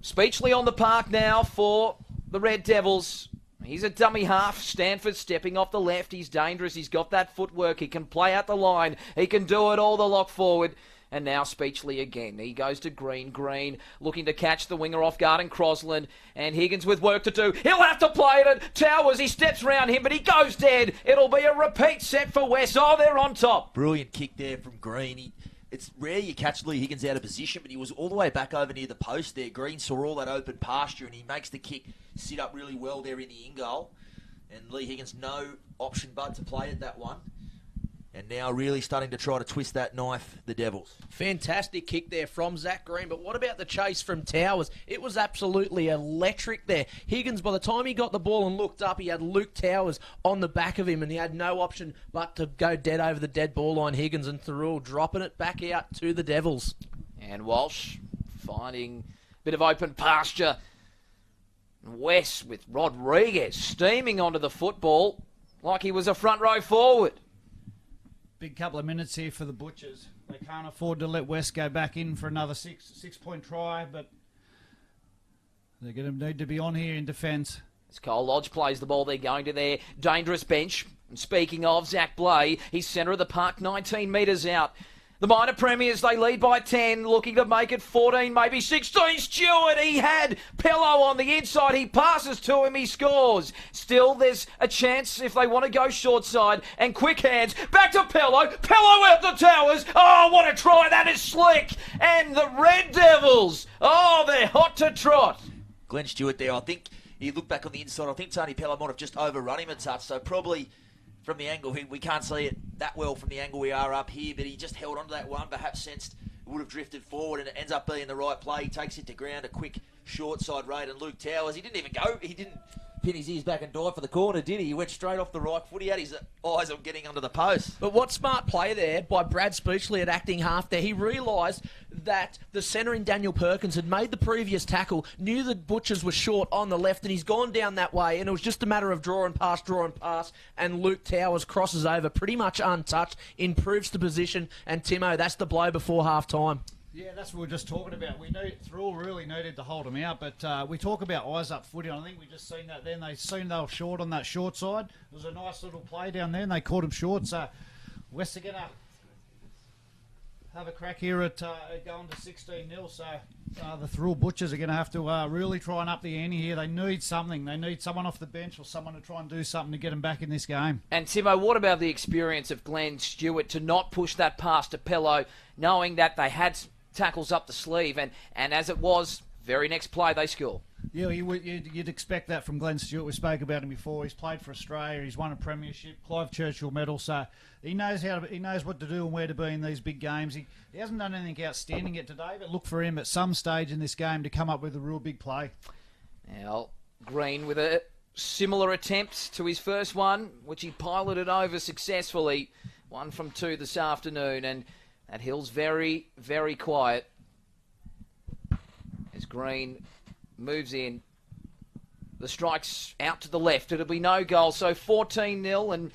Speechley on the park now for the Red Devils. He's a dummy half. Stanford stepping off the left. He's dangerous. He's got that footwork. He can play out the line. He can do it all the lock forward. And now Speechley again. He goes to Green. Green looking to catch the winger off guard and Crosland. And Higgins with work to do. He'll have to play it at Towers. He steps round him, but he goes dead. It'll be a repeat set for West. Oh, they're on top. Brilliant kick there from Green. It's rare you catch Lee Higgins out of position, but he was all the way back over near the post there. Green saw all that open pasture, and he makes the kick sit up really well there in the in-goal. And Lee Higgins, no option but to play at that one. And now really starting to try to twist that knife, the Devils. Fantastic kick there from Zach Green, but what about the chase from Towers? It was absolutely electric there. Higgins, by the time he got the ball and looked up, he had Luke Towers on the back of him, and he had no option but to go dead over the dead ball line. Higgins and Thirroul dropping it back out to the Devils. And Walsh finding a bit of open pasture. West with Rodriguez steaming onto the football like he was a front row forward. Big couple of minutes here for the Butchers. They can't afford to let West go back in for another six-point try, but they're going to need to be on here in defence. As Cole Lodge plays the ball, they're going to their dangerous bench. And speaking of Zach Blay, he's centre of the park, 19 metres out. The minor premiers, they lead by 10, looking to make it 14, maybe 16. Stewart, he had Pello on the inside. He passes to him, he scores. Still, there's a chance if they want to go short side. And quick hands, back to Pello. Pello out the Towers. Oh, what a try. That is slick. And the Red Devils, oh, they're hot to trot. Glenn Stewart there, I think he looked back on the inside. I think Tony Pello might have just overrun him a touch, so probably from the angle, we can't see it that well from the angle we are up here, but he just held on to that one, perhaps sensed it would have drifted forward, and it ends up being the right play. He takes it to ground, a quick short side raid, and Luke Towers, he didn't even go, he didn't pin his ears back and dive for the corner, did he? He went straight off the right foot. He had his eyes on getting under the post. But what smart play there by Brad Speechley at acting half there. He realised that the centre in Daniel Perkins had made the previous tackle, knew the Butchers were short on the left, and he's gone down that way, and it was just a matter of draw and pass, and Luke Towers crosses over pretty much untouched, improves the position, and Timo, that's the blow before half-time. Yeah, that's what we were just talking about. We knew Thirroul really needed to hold him out, but we talk about eyes up footy. I think we just seen that then. They seen they were short on that short side. It was a nice little play down there, and they caught him short. So West are going to have a crack here at going to 16-0. So the Thirroul Butchers are going to have to really try and up the ante here. They need something. They need someone off the bench or someone to try and do something to get them back in this game. And Timo, what about the experience of Glenn Stewart to not push that pass to Pello, knowing that they had tackles up the sleeve, and as it was, very next play they score? Yeah, you'd expect that from Glenn Stewart. We spoke about him before. He's played for Australia. He's won a premiership, Clive Churchill medal. So he knows what to do and where to be in these big games. He hasn't done anything outstanding yet today, but look for him at some stage in this game to come up with a real big play. Now Green with a similar attempt to his first one, which he piloted over successfully. 1 from 2 this afternoon, and that hill's very, very quiet as Green moves in. The strike's out to the left. It'll be no goal. So 14-0 and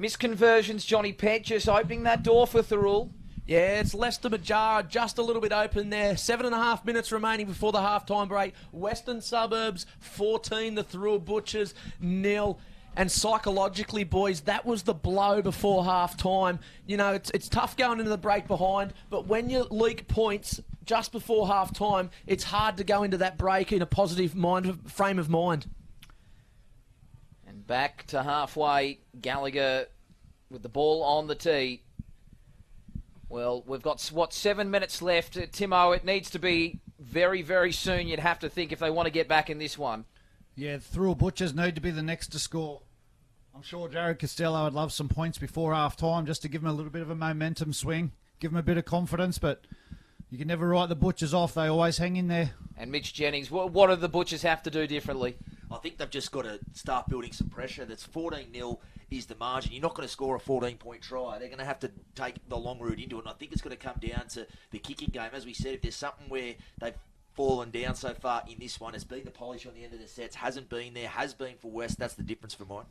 misconversions. Johnny Pett just opening that door for Thirroul. Yeah, it's Leicester Majar just a little bit open there. 7.5 minutes remaining before the half-time break. Western Suburbs 14, the Thirroul Butchers 0. And psychologically, boys, that was the blow before half-time. You know, it's tough going into the break behind, but when you leak points just before half-time, it's hard to go into that break in a positive frame of mind. And back to halfway, Gallagher with the ball on the tee. Well, we've got, 7 minutes left. Timo, it needs to be very, very soon, you'd have to think, if they want to get back in this one. Yeah, the Thirroul Butchers need to be the next to score. I'm sure Jared Costello would love some points before half-time just to give him a little bit of a momentum swing, give him a bit of confidence, but you can never write the Butchers off. They always hang in there. And Mitch Jennings, what do the Butchers have to do differently? I think they've just got to start building some pressure. That's 14-0 is the margin. You're not going to score a 14-point try. They're going to have to take the long route into it, and I think it's going to come down to the kicking game. As we said, if there's something where they've fallen down so far in this one, it's been the polish on the end of the sets. Hasn't been there, has been for West. That's the difference for mine.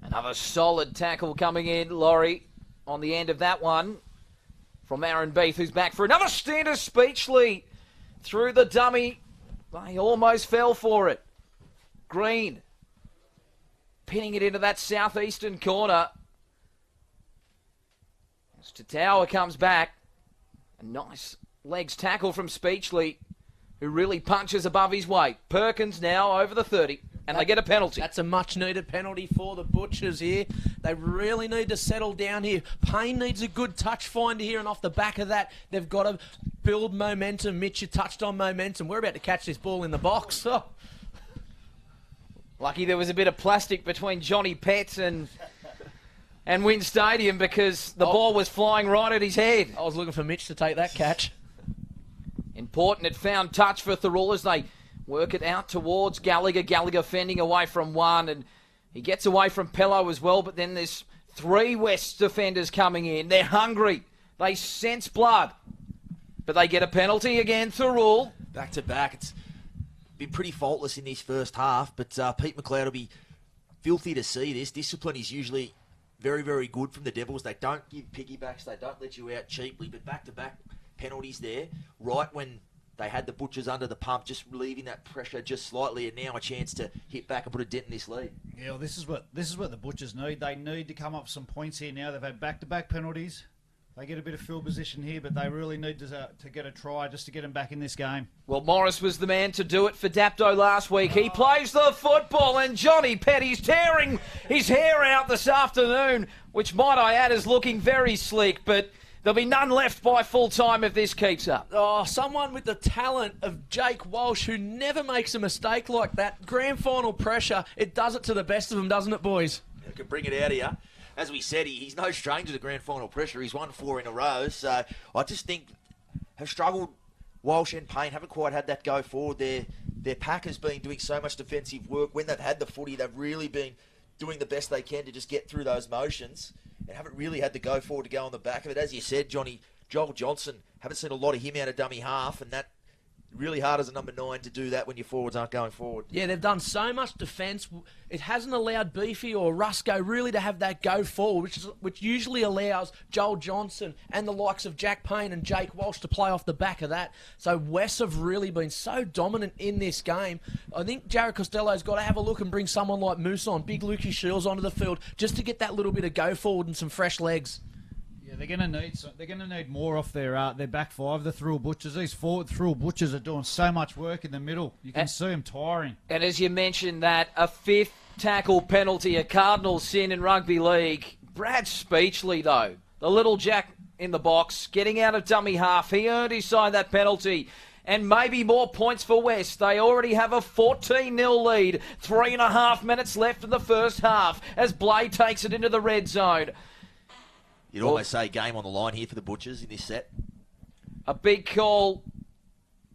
Another solid tackle coming in, Laurie, on the end of that one from Aaron Beath, who's back for another stint of Speechley through the dummy. They almost fell for it. Green pinning it into that southeastern corner. As Tower comes back. A nice legs tackle from Speechley, who really punches above his weight. Perkins now over the 30, and they get a penalty. That's a much-needed penalty for the Butchers here. They really need to settle down here. Payne needs a good touch finder here, and off the back of that, they've got to build momentum. Mitch, you touched on momentum. We're about to catch this ball in the box. Oh. Lucky there was a bit of plastic between Johnny Pett and Wynn Stadium, because the ball was flying right at his head. I was looking for Mitch to take that catch. Important, it found touch for Thirroul as they work it out towards Gallagher. Gallagher fending away from one, and he gets away from Pello as well, but then there's 3 West defenders coming in. They're hungry. They sense blood. But they get a penalty again, Thirroul. Back to back. It's been pretty faultless in this first half, but Pete McLeod will be filthy to see this. Discipline is usually very, very good from the Devils. They don't give piggybacks. They don't let you out cheaply, but back-to-back penalties there, right when they had the Butchers under the pump, just relieving that pressure just slightly, and now a chance to hit back and put a dent in this lead. Yeah, well, this is what the Butchers need. They need to come up with some points here now. They've had back-to-back penalties. They get a bit of field position here, but they really need to get a try just to get them back in this game. Well, Morris was the man to do it for Dapto last week. He plays the football, and Johnny Petty's tearing his hair out this afternoon, which, might I add, is looking very sleek, but there'll be none left by full time if this keeps up. Oh, someone with the talent of Jake Walsh, who never makes a mistake like that. Grand final pressure, it does it to the best of them, doesn't it, boys? You can bring it out of you. As we said, he's no stranger to grand final pressure. He's won 4 in a row. So I just think have struggled. Walsh and Payne haven't quite had that go forward. Their pack has been doing so much defensive work. When they've had the footy, they've really been doing the best they can to just get through those motions and haven't really had to go forward to go on the back of it. As you said, Joel Johnson, haven't seen a lot of him out of dummy half, and that really hard as a number 9 to do that when your forwards aren't going forward. Yeah, they've done so much defence. It hasn't allowed Beefy or Rusco really to have that go forward, which usually allows Joel Johnson and the likes of Jack Payne and Jake Walsh to play off the back of that. So West have really been so dominant in this game. I think Jared Costello's got to have a look and bring someone like Moose on, Big Lukey Shields onto the field, just to get that little bit of go forward and some fresh legs. Yeah, they're going to need more off their back 5. The Thirroul Butchers. These Thirroul Butchers are doing so much work in the middle. You can see them tiring. And as you mentioned, that a 5th tackle penalty, a cardinal sin in rugby league. Brad Speechley, though, the little jack in the box, getting out of dummy half. He earned his side that penalty. And maybe more points for West. They already have a 14-0 lead. 3.5 minutes left in the first half as Blade takes it into the red zone. You'd almost say game on the line here for the Butchers in this set. A big call,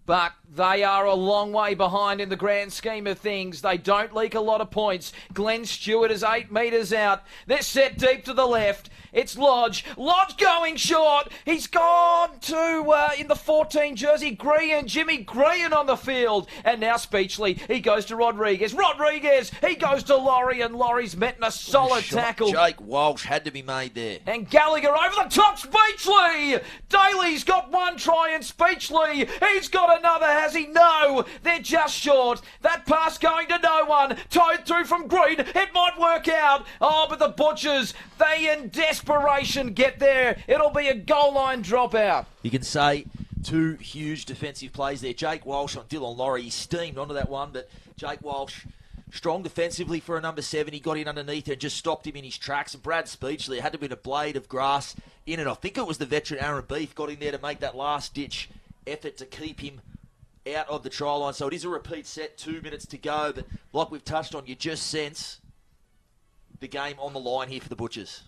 but they are a long way behind in the grand scheme of things. They don't leak a lot of points. Glenn Stewart is 8 metres out. They're set deep to the left. It's Lodge. Lodge going short. He's gone to, in the 14 jersey, Green. Jimmy Green on the field. And now Speechley. He goes to Rodriguez. Rodriguez. He goes to Laurie, and Laurie's met in a solid tackle. Jake Walsh had to be made there. And Gallagher over the top. Speechley. Daly's got 1 try, and Speechley, he's got another, has he? No. They're just short. That pass going to no one. Towed through from Green. It might work out. Oh, but the Butchers, they in desperation get there. It'll be a goal line dropout. You can say 2 huge defensive plays there. Jake Walsh on Dylan Laurie. He steamed onto that one, but Jake Walsh, strong defensively for a number 7. He got in underneath and just stopped him in his tracks. And Brad Speechley, it had to have been a blade of grass in, and I think it was the veteran Aaron Beef got in there to make that last-ditch effort to keep him out of the try line. So it is a repeat set, 2 minutes to go, but like we've touched on, you just sense the game on the line here for the Butchers.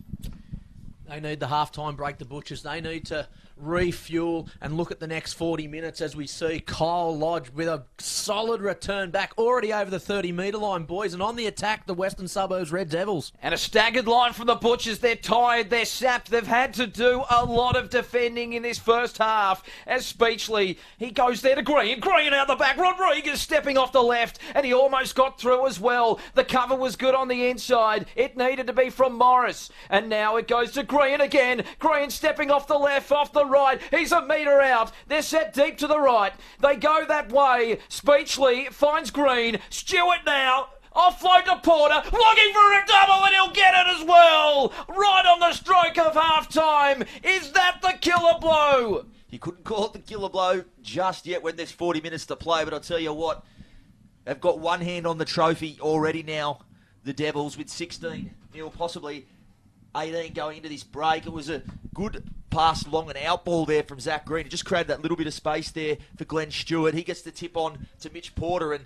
They need the halftime break, the Butchers. They need to refuel and look at the next 40 minutes as we see Kyle Lodge with a solid return back, already over the 30-metre line, boys. And on the attack, the Western Suburbs Red Devils. And a staggered line from the Butchers. They're tired, they're sapped. They've had to do a lot of defending in this first half. As Speechley, he goes there to Green. Green out the back. Rodriguez stepping off the left, and he almost got through as well. The cover was good on the inside. It needed to be from Morris. And now it goes to Green again. Green stepping off the left, off the right. He's a metre out. They're set deep to the right. They go that way. Speechley finds Green. Stewart now. Offload to Porter. Looking for a double, and he'll get it as well. Right on the stroke of half-time. Is that the killer blow? You couldn't call it the killer blow just yet when there's 40 minutes to play, but I'll tell you what, they've got one hand on the trophy already now, the Devils, with 16-0, possibly 18 going into this break. It was a good pass long and out ball there from Zach Green. It just created that little bit of space there for Glenn Stewart. He gets the tip on to Mitch Porter, and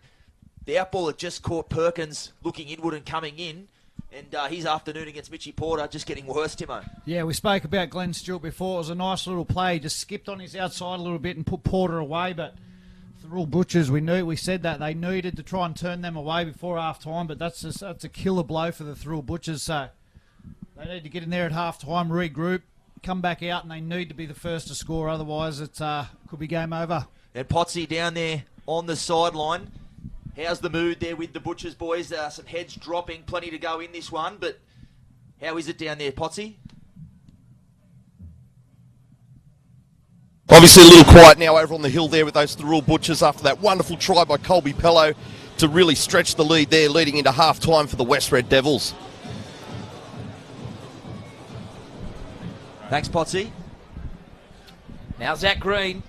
the out ball had just caught Perkins looking inward and coming in. And his afternoon against Mitchy Porter just getting worse, Timo. Yeah, we spoke about Glenn Stewart before. It was a nice little play. He just skipped on his outside a little bit and put Porter away. But Thirroul Butchers, we said that they needed to try and turn them away before half time. But that's a killer blow for the Thirroul Butchers. So they need to get in there at half time, regroup, come back out, and they need to be the first to score. Otherwise, it could be game over. And Potsy down there on the sideline. How's the mood there with the Butchers boys? Some heads dropping, plenty to go in this one, but how is it down there, Potsy? Obviously a little quiet now over on the hill there with those Thirroul Butchers after that wonderful try by Colby Pello to really stretch the lead there leading into half-time for the West Red Devils. Thanks, Potsy. Now Zach Green.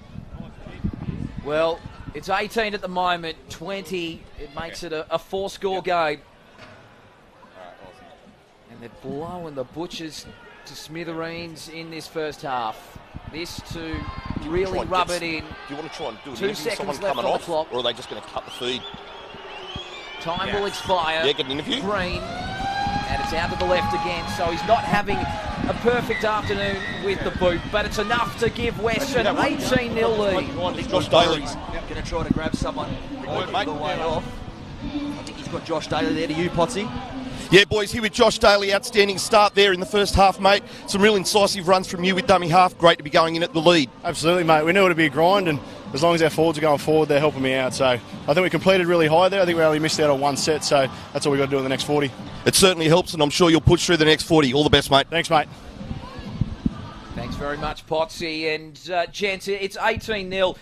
Well, it's 18 at the moment, 20. It makes it a four-score game. And they're blowing the Butchers to smithereens in this first half. This to really rub it in. Do you want to try and do an 2 interview with seconds someone left coming on off, the clock. or are they just going to cut the feed? Time will expire. Yeah, get an interview. Green. And it's out to the left again, so he's not having a perfect afternoon with the boot, but it's enough to give West an 18-0 lead. I think Josh Daly's going to try to grab someone the way off. I think he's got Josh Daly there. To you, Potsy. Yeah, boys, here with Josh Daly. Outstanding start there in the first half, mate. Some real incisive runs from you with dummy half. Great to be going in at the lead. Absolutely, mate. We knew it would be a grind, and as long as our forwards are going forward, they're helping me out. So I think we completed really high there. I think we only missed out on one set, so that's all we've got to do in the next 40. It certainly helps, and I'm sure you'll push through the next 40. All the best, mate. Thanks, mate. Thanks very much, Potsy. And, gents, it's 18-0.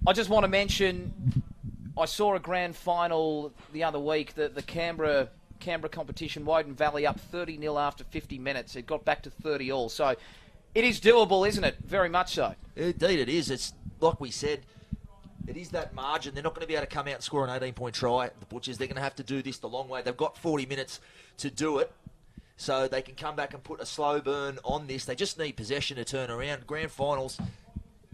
I just want to mention, I saw a grand final the other week, the Canberra competition, Woden Valley up 30-0 after 50 minutes. It got back to 30 all. So it is doable, isn't it? Very much so. Indeed it is. It's like we said, it is that margin. They're not going to be able to come out and score an 18-point try, the Butchers. They're going to have to do this the long way. They've got 40 minutes to do it, so they can come back and put a slow burn on this. They just need possession to turn around. Grand finals,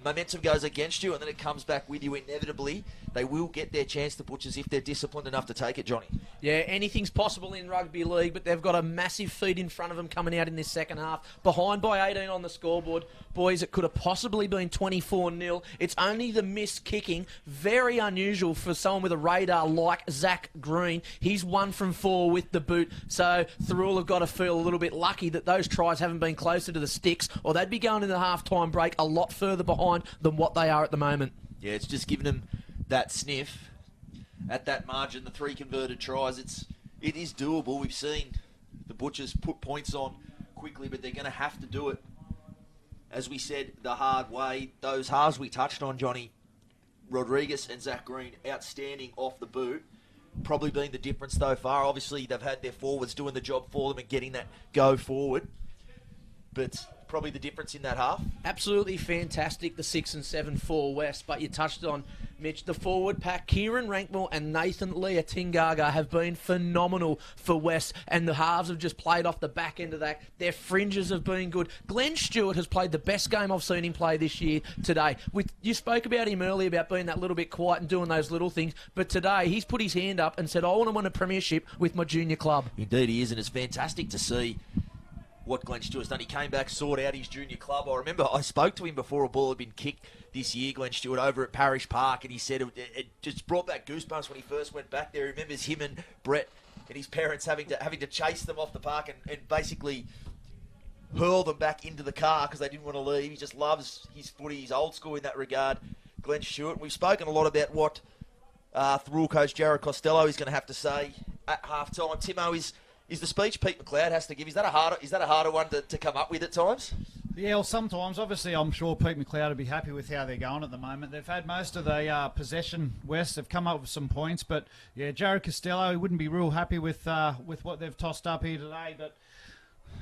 momentum goes against you, and then it comes back with you inevitably. They will get their chance, the Butchers, if they're disciplined enough to take it, Johnny. Yeah, anything's possible in rugby league, but they've got a massive feed in front of them coming out in this second half. Behind by 18 on the scoreboard. Boys, it could have possibly been 24-0. It's only the missed kicking. Very unusual for someone with a radar like Zach Green. He's 1 from 4 with the boot. So Thirroul have got to feel a little bit lucky that those tries haven't been closer to the sticks, or they'd be going in the half-time break a lot further behind than what they are at the moment. Yeah, it's just giving them that sniff at that margin. The 3 converted tries, it is doable. We've seen the Butchers put points on quickly, but they're going to have to do it, as we said, the hard way. Those halves we touched on, Johnny, Rodriguez and Zach Green, outstanding off the boot, probably been the difference so far. Obviously they've had their forwards doing the job for them and getting that go forward, but probably the difference in that half. Absolutely fantastic, the 6 and 7 for West, but you touched on, Mitch, the forward pack. Kieran Rankmore and Nathan Leah-Tingaga have been phenomenal for West, and the halves have just played off the back end of that. Their fringes have been good. Glenn Stewart has played the best game I've seen him play this year today. You spoke about him earlier about being that little bit quiet and doing those little things, but today he's put his hand up and said, I want to win a premiership with my junior club. Indeed he is, and it's fantastic to see what Glenn Stewart's done. He came back, sorted out his junior club. I remember I spoke to him before a ball had been kicked this year, Glenn Stewart, over at Parish Park, and he said it just brought back goosebumps when he first went back there. He remembers him and Brett and his parents having to chase them off the park and basically hurl them back into the car because they didn't want to leave. He just loves his footy. He's old school in that regard, Glenn Stewart. And we've spoken a lot about what Thirroul coach Jared Costello is going to have to say at half-time. Timo, is the speech Pete McLeod has to give, is that a harder one to come up with at times? Yeah, well, sometimes. Obviously, I'm sure Pete McLeod will be happy with how they're going at the moment. They've had most of the possession, West. They've come up with some points, but yeah, Jared Costello, he wouldn't be real happy with what they've tossed up here today. But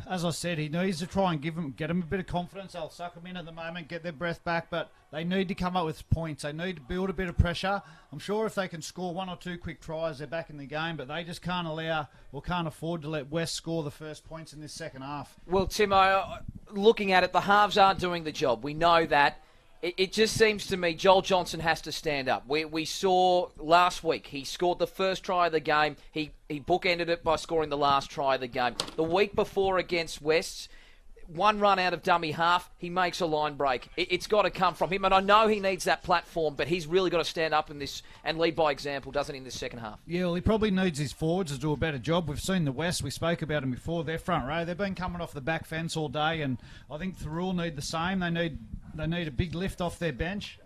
As I said, he needs to try and get them a bit of confidence. They'll suck them in at the moment, get their breath back, but they need to come up with points. They need to build a bit of pressure. I'm sure if they can score 1 or 2 quick tries, they're back in the game, but they just can't allow or can't afford to let West score the first points in this second half. Well, Timo, looking at it, the halves aren't doing the job. We know that. It just seems to me Joel Johnson has to stand up. We saw last week he scored the first try of the game. He bookended it by scoring the last try of the game. The week before against West, 1 run out of dummy half, he makes a line break. It's got to come from him, and I know he needs that platform, but he's really got to stand up in this and lead by example, doesn't he, in this second half? Yeah, well, he probably needs his forwards to do a better job. We've seen the West, we spoke about them before, their front row, they've been coming off the back fence all day, and I think Thirroul need the same. They need a big lift off their bench.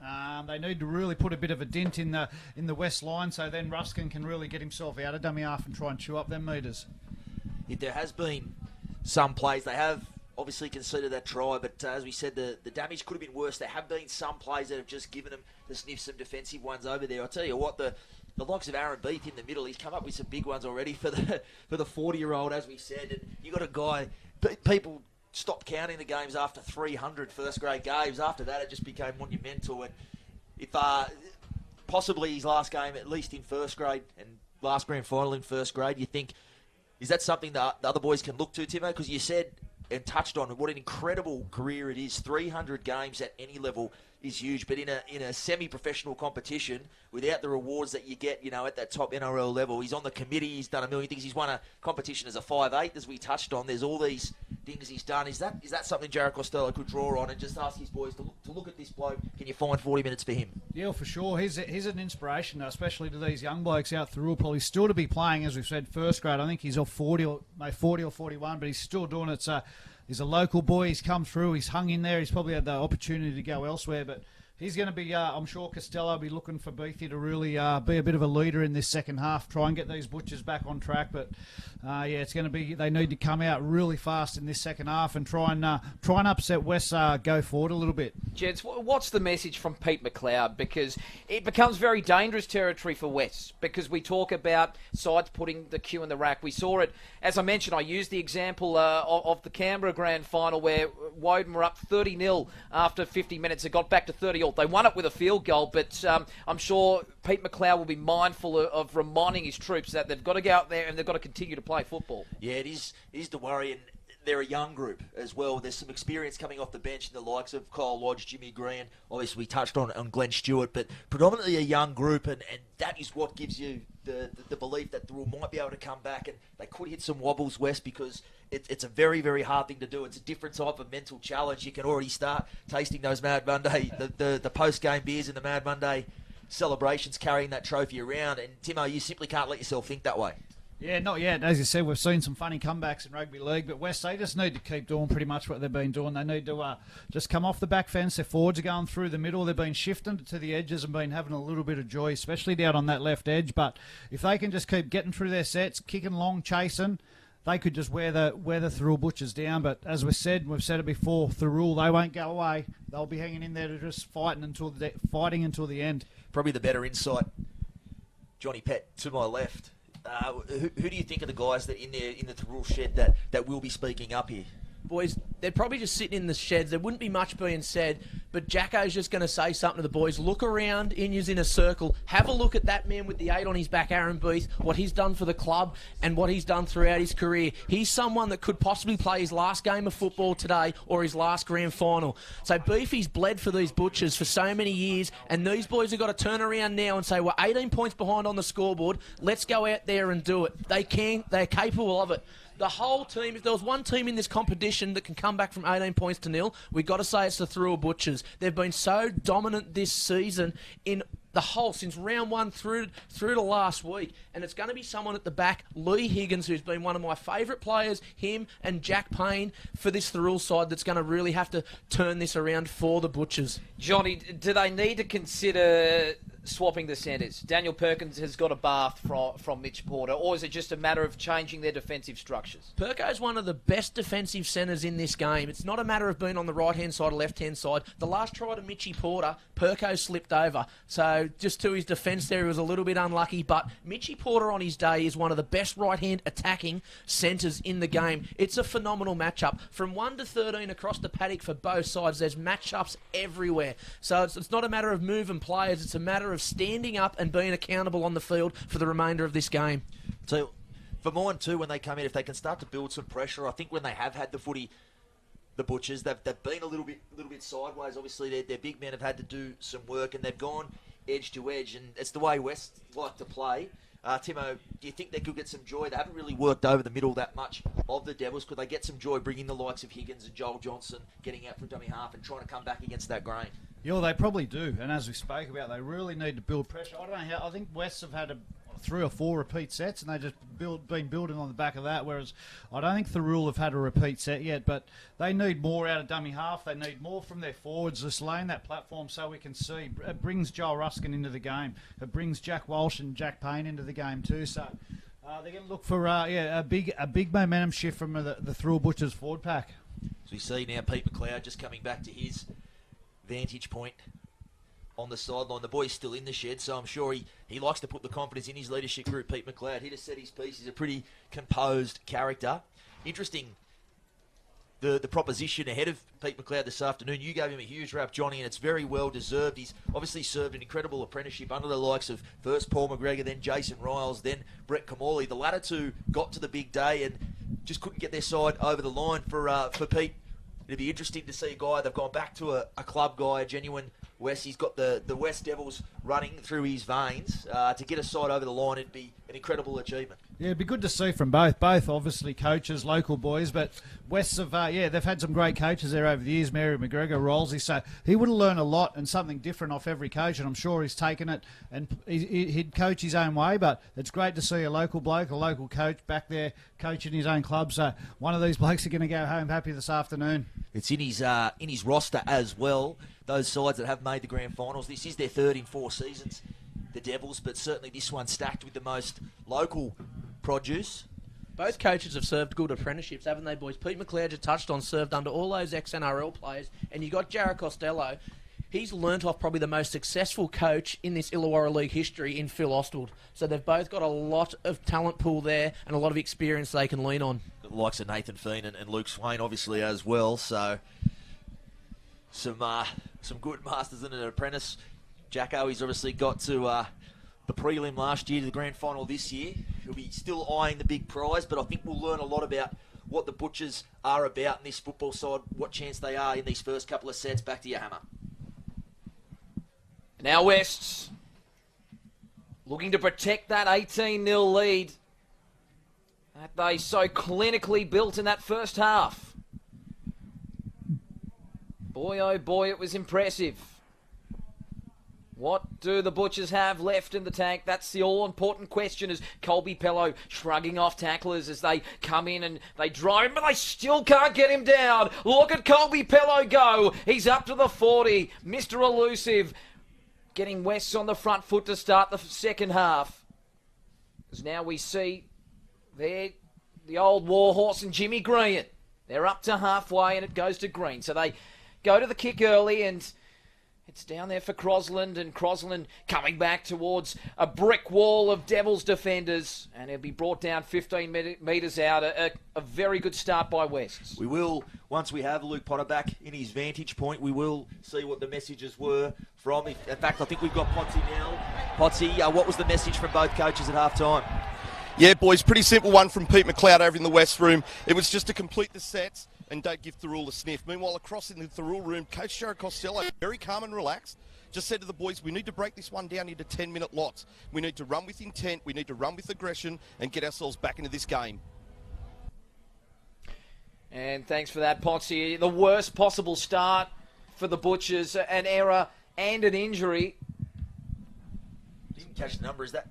They need to really put a bit of a dent in the West line, so then Ruskin can really get himself out of dummy half and try and chew up them metres. If there has been some plays, they have obviously conceded that try, but as we said, the damage could have been worse. There have been some plays that have just given them to sniff some defensive ones over there. I'll tell you what, the likes of Aaron Beath in the middle, he's come up with some big ones already for the 40-year-old, as we said. And you got a guy, people stopped counting the games after 300 first-grade games. After that, it just became monumental. And if possibly his last game, at least in first grade, and last grand final in first grade, you think, is that something that the other boys can look to, Timo? Because you said and touched on what an incredible career it is. 300 games at any level is huge, but in a semi-professional competition, without the rewards that you get, at that top NRL level, he's on the committee, he's done a million things, he's won a competition as a 5'8", as we touched on. There's all these things he's done. Is that something Jared Costello could draw on and just ask his boys to look at this bloke? Can you find 40 minutes for him? Yeah, for sure. He's an inspiration, especially to these young blokes out Thirroul. Probably still to be playing, as we've said, first grade. I think he's off 40 or 41, but he's still doing it. So he's a local boy. He's come through. He's hung in there. He's probably had the opportunity to go elsewhere, but he's going to be, I'm sure Costello will be looking for Beathy to really be a bit of a leader in this second half, try and get these Butchers back on track. But, it's going to be, they need to come out really fast in this second half and try and upset West go forward a little bit. Jeds, what's the message from Pete McLeod? Because it becomes very dangerous territory for West, because we talk about sides putting the cue in the rack. We saw it, as I mentioned, I used the example of the Canberra grand final where Woden were up 30-0 after 50 minutes. It got back to 30-all. They won it with a field goal, but I'm sure Pete McLeod will be mindful of reminding his troops that they've got to go out there and they've got to continue to play football. Yeah, it is the worry, and they're a young group as well. There's some experience coming off the bench in the likes of Kyle Lodge, Jimmy Green. Obviously, we touched on Glenn Stewart, but predominantly a young group, and that is what gives you the belief that Thirroul might be able to come back, and they could hit some wobbles, West, because it's a very, very hard thing to do. It's a different type of mental challenge. You can already start tasting those Mad Monday, the post-game beers in the Mad Monday celebrations, carrying that trophy around. And, Timo, you simply can't let yourself think that way. Yeah, not yet. As you said, we've seen some funny comebacks in rugby league, but West, they just need to keep doing pretty much what they've been doing. They need to just come off the back fence. Their forwards are going through the middle. They've been shifting to the edges and been having a little bit of joy, especially down on that left edge. But if they can just keep getting through their sets, kicking long, chasing, they could just wear the Thirroul Butchers down. But as we've said it before, Thirroul, they won't go away. They'll be hanging in there to just fighting until the end. Probably the better insight, Johnny Pett, to my left. Who do you think are the guys that in the Thirroul shed that will be speaking up here? Boys, they're probably just sitting in the sheds. There wouldn't be much being said, but Jacko's just going to say something to the boys. Look around, in a circle. Have a look at that man with the 8 on his back, Aaron Beath, what he's done for the club and what he's done throughout his career. He's someone that could possibly play his last game of football today or his last grand final. So Beefy's bled for these Butchers for so many years, and these boys have got to turn around now and say, we're 18 points behind on the scoreboard. Let's go out there and do it. They're capable of it. The whole team, if there was one team in this competition that can come back from 18 points to 0, we've got to say it's the Thirroul Butchers. They've been so dominant this season in the whole, since round 1 through to last week. And it's going to be someone at the back, Lee Higgins, who's been one of my favourite players, him and Jack Payne, for this Thirroul side that's going to really have to turn this around for the Butchers. Johnny, do they need to consider swapping the centres? Daniel Perkins has got a bath from Mitch Porter, or is it just a matter of changing their defensive structures? Perko's one of the best defensive centres in this game. It's not a matter of being on the right-hand side or left-hand side. The last try to Mitchy Porter, Perko slipped over. So just to his defence there, he was a little bit unlucky. But Mitchy Porter on his day is one of the best right-hand attacking centres in the game. It's a phenomenal matchup. From 1 to 13 across the paddock for both sides, there's matchups everywhere. So it's not a matter of moving players, it's a matter of standing up and being accountable on the field for the remainder of this game. So for mine too, when they come in, if they can start to build some pressure, I think when they have had the footy, the Butchers, they've been a little bit sideways. Obviously, their big men have had to do some work, and they've gone edge to edge, and it's the way West like to play. Timo, do you think they could get some joy? They haven't really worked over the middle that much of the Devils. Could they get some joy bringing the likes of Higgins and Joel Johnson, getting out from dummy half and trying to come back against that grain? Yeah, they probably do. And as we spoke about, they really need to build pressure. I don't know how. I think Wests have had 3 or 4 repeat sets, and they just been building on the back of that. Whereas I don't think Thirroul have had a repeat set yet, but they need more out of dummy half. They need more from their forwards, just laying that platform so we can see. It brings Joel Ruskin into the game. It brings Jack Walsh and Jack Payne into the game too. So they're going to look for a big momentum shift from the Thirroul Butchers forward pack. So we see now Pete McLeod just coming back to his vantage point on the sideline. The boy's still in the shed, so I'm sure he likes to put the confidence in his leadership group, Pete McLeod. He just said his piece. He's a pretty composed character. Interesting, the proposition ahead of Pete McLeod this afternoon. You gave him a huge rap, Johnny, and it's very well deserved. He's obviously served an incredible apprenticeship under the likes of first Paul McGregor, then Jason Riles, then Brett Kamali. The latter two got to the big day and just couldn't get their side over the line for Pete. It'd be interesting to see a guy, they've gone back to a club guy, a genuine West. He's got the West Devils running through his veins. To get a side over the line, it'd be an incredible achievement. Yeah, it'd be good to see from both. Both, obviously, coaches, local boys, but Wests have, they've had some great coaches there over the years, Mary McGregor, Rolsey, so he would have learned a lot and something different off every coach, and I'm sure he's taken it, and he'd coach his own way, but it's great to see a local bloke, a local coach back there coaching his own club, so one of these blokes are going to go home happy this afternoon. It's in his roster as well, those sides that have made the grand finals. This is their third in 4 seasons, the Devils, but certainly this one stacked with the most local produce. Both coaches have served good apprenticeships, haven't they, boys? Pete McLeod, you touched on, served under all those ex-NRL players, and you got Jared Costello. He's learnt off probably the most successful coach in this Illawarra League history in Phil Ostwald. So they've both got a lot of talent pool there and a lot of experience they can lean on. The likes of Nathan Feen and Luke Swain, obviously, as well. So some good masters and an apprentice. Jacko, he's obviously got to the prelim last year to the grand final this year. He'll be still eyeing the big prize, but I think we'll learn a lot about what the Butchers are about in this football side, what chance they are in these first couple of sets. Back to you, Hammer. Now Wests looking to protect that 18-0 lead that they so clinically built in that first half. Boy, oh boy, it was impressive. What do the Butchers have left in the tank? That's the all-important question, as Colby Pello shrugging off tacklers as they come in and they drive him, but they still can't get him down. Look at Colby Pello go. He's up to the 40. Mr. Elusive getting Wests on the front foot to start the second half. As now we see there the old warhorse and Jimmy Green. They're up to halfway and it goes to Green. So they go to the kick early and it's down there for Crosland, and Crosland coming back towards a brick wall of Devils defenders, and he'll be brought down 15 metres out. A very good start by West. We will, once we have Luke Potter back in his vantage point, we will see what the messages were from. In fact, I think we've got Potsy now. Potsy, what was the message from both coaches at half-time? Yeah, boys, pretty simple one from Pete McLeod over in the West room. It was just to complete the sets and don't give Thirroul a sniff. Meanwhile, across in the Thirroul room, Coach Jared Costello, very calm and relaxed, just said to the boys, we need to break this one down into 10-minute lots. We need to run with intent, we need to run with aggression and get ourselves back into this game. And thanks for that, Potsy. The worst possible start for the Butchers, an error and an injury. Didn't catch the number, is that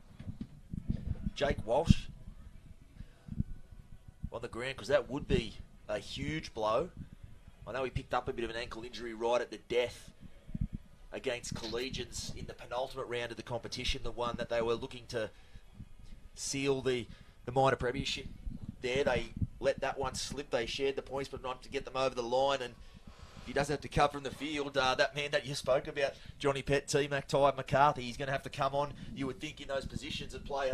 Jake Walsh on the ground? Because that would be a huge blow. I know he picked up a bit of an ankle injury right at the death against Collegians in the penultimate round of the competition, the one that they were looking to seal the minor premiership there. They let that one slip. They shared the points, but not to get them over the line. And If he doesn't have to come from the field, that man that you spoke about, Johnny Pett, T-Mac, Ty McCarthy, he's going to have to come on, you would think, in those positions and play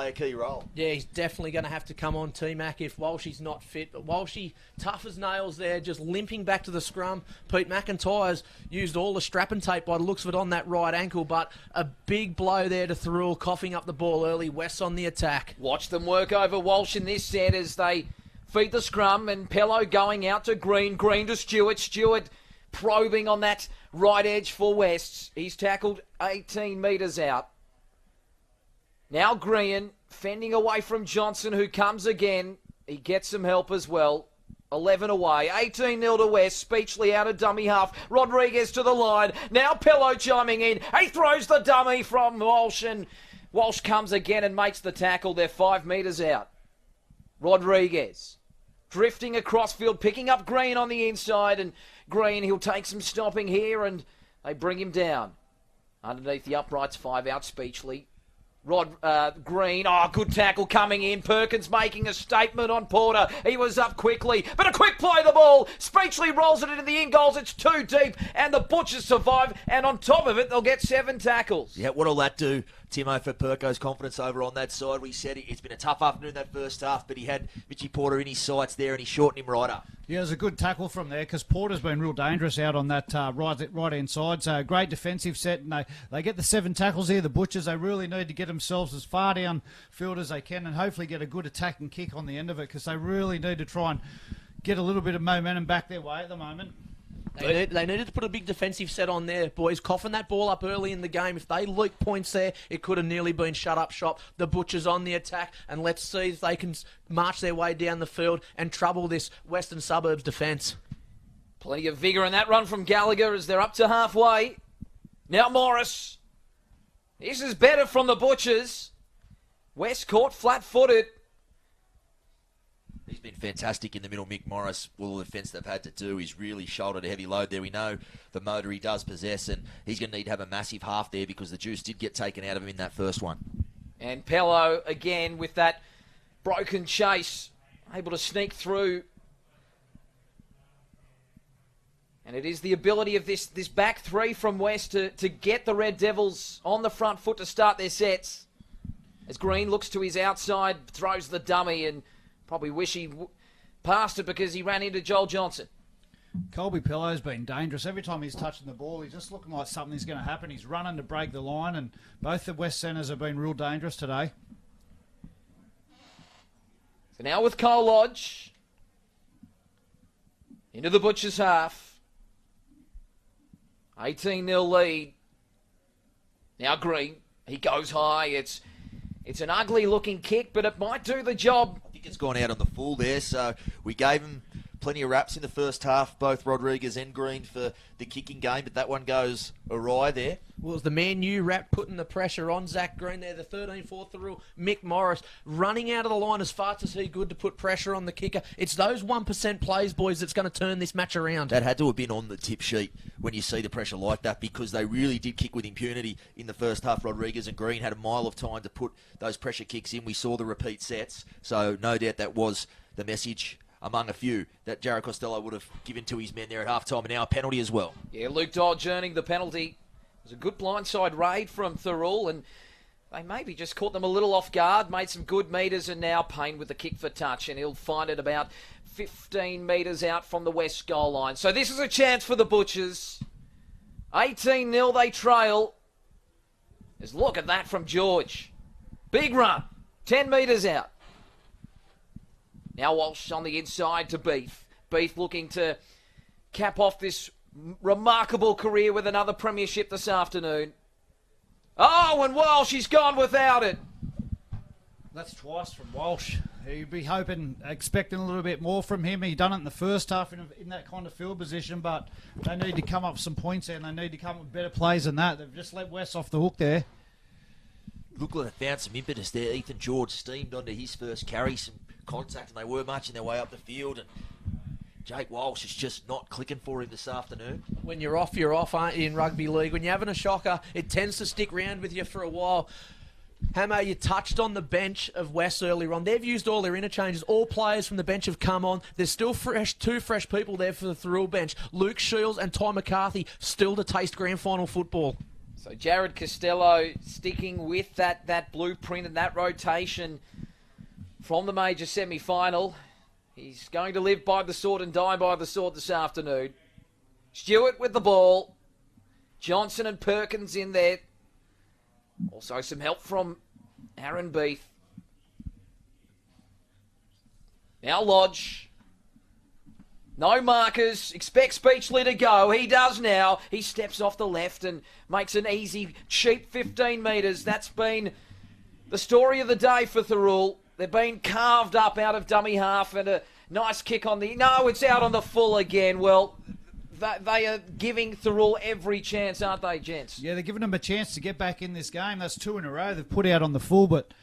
a key role. Yeah, he's definitely going to have to come on, T-Mac, if Walshy's not fit. But Walshy, tough as nails there, just limping back to the scrum. Pete McIntyre's used all the strap and tape by the looks of it on that right ankle, but a big blow there to Thirroul, coughing up the ball early. West on the attack. Watch them work over Walsh in this set as they feed the scrum, and Pello going out to Green. Green to Stewart. Stewart probing on that right edge for West. He's tackled 18 metres out. Now Green fending away from Johnson, who comes again. He gets some help as well. 11 away. 18-0 to West. Speechley out of dummy half. Rodriguez to the line. Now Pello chiming in. He throws the dummy from Walsh, and Walsh comes again and makes the tackle. They're 5 metres out. Rodriguez drifting across field, picking up Green on the inside, and Green, he'll take some stopping here, and they bring him down. Underneath the uprights, 5 out, Speechley. Green, good tackle coming in. Perkins making a statement on Porter. He was up quickly, but a quick play of the ball. Speechley rolls it into the in goals. It's too deep, and the Butchers survive, and on top of it, they'll get 7 tackles. Yeah, what'll that do, Timo, for Perko's confidence over on that side? We said it's been a tough afternoon that first half, but he had Mitchy Porter in his sights there, and he shortened him right up. Yeah, it was a good tackle from there because Porter's been real dangerous out on that right-hand side. So great defensive set, and they get the 7 tackles here. The Butchers, they really need to get themselves as far downfield as they can and hopefully get a good attack and kick on the end of it because they really need to try and get a little bit of momentum back their way at the moment. They needed to put a big defensive set on there, boys. Coughing that ball up early in the game. If they leak points there, it could have nearly been shut up shop. The Butchers on the attack, and let's see if they can march their way down the field and trouble this Western Suburbs defence. Plenty of vigour in that run from Gallagher as they're up to halfway. Now Morris. This is better from the Butchers. West caught flat-footed. He's been fantastic in the middle, Mick Morris. All the defence they've had to do, he's really shouldered a heavy load there. We know the motor he does possess, and he's going to need to have a massive half there because the juice did get taken out of him in that first one. And Pello, again, with that broken chase, able to sneak through. And it is the ability of this back three from West to get the Red Devils on the front foot to start their sets. As Green looks to his outside, throws the dummy, and probably wish he passed it because he ran into Joel Johnson. Colby Pello's been dangerous. Every time he's touching the ball, he's just looking like something's going to happen. He's running to break the line, and both the West centres have been real dangerous today. So now with Cole Lodge. Into the Butchers' half. 18-0 lead. Now Green. He goes high. It's an ugly-looking kick, but it might do the job. I think it's gone out on the full there, so we gave him plenty of raps in the first half, both Rodriguez and Green, for the kicking game, but that one goes awry there. Well, it was the Man U rap putting the pressure on Zach Green there, the 13-4 Thirroul. Mick Morris running out of the line as fast as he could to put pressure on the kicker. It's those 1% plays, boys, that's going to turn this match around. That had to have been on the tip sheet when you see the pressure like that, because they really did kick with impunity in the first half. Rodriguez and Green had a mile of time to put those pressure kicks in. We saw the repeat sets, so no doubt that was the message among a few that Jared Costello would have given to his men there at halftime, and now a penalty as well. Yeah, Luke Dodge earning the penalty. It was a good blindside raid from Thirroul, and they maybe just caught them a little off guard, made some good metres, and now Payne with the kick for touch, and he'll find it about 15 metres out from the West goal line. So this is a chance for the Butchers. 18-0 they trail. Just look at that from George. Big run. 10 metres out. Now Walsh on the inside to Beef. Beef looking to cap off this remarkable career with another premiership this afternoon. Oh, and Walsh, he's gone without it. That's twice from Walsh. You'd be hoping, expecting a little bit more from him. He done it in the first half in that kind of field position, but they need to come up with some points there, and they need to come up with better plays than that. They've just let West off the hook there. Look like they found some impetus there. Ethan George steamed onto his first carry, some contact, and they were marching their way up the field, and Jake Walsh is just not clicking for him this afternoon. When you're off, aren't you, in rugby league? When you're having a shocker, it tends to stick around with you for a while. Hammer, you touched on the bench of West earlier on. They've used all their interchanges. All players from the bench have come on. There's still two fresh people there for the Thirroul bench. Luke Shields and Ty McCarthy still to taste grand final football. So Jared Costello sticking with that blueprint and that rotation from the major semi-final. He's going to live by the sword and die by the sword this afternoon. Stewart with the ball. Johnson and Perkins in there. Also some help from Aaron Beath. Now Lodge. No markers. Expect Speechley to go. He does now. He steps off the left and makes an easy, cheap 15 metres. That's been the story of the day for Thirroul. They've been carved up out of dummy half and a nice kick on the... No, it's out on the full again. Well, they are giving Thirroul every chance, aren't they, gents? Yeah, they're giving them a chance to get back in this game. That's 2 in a row they've put out on the full, but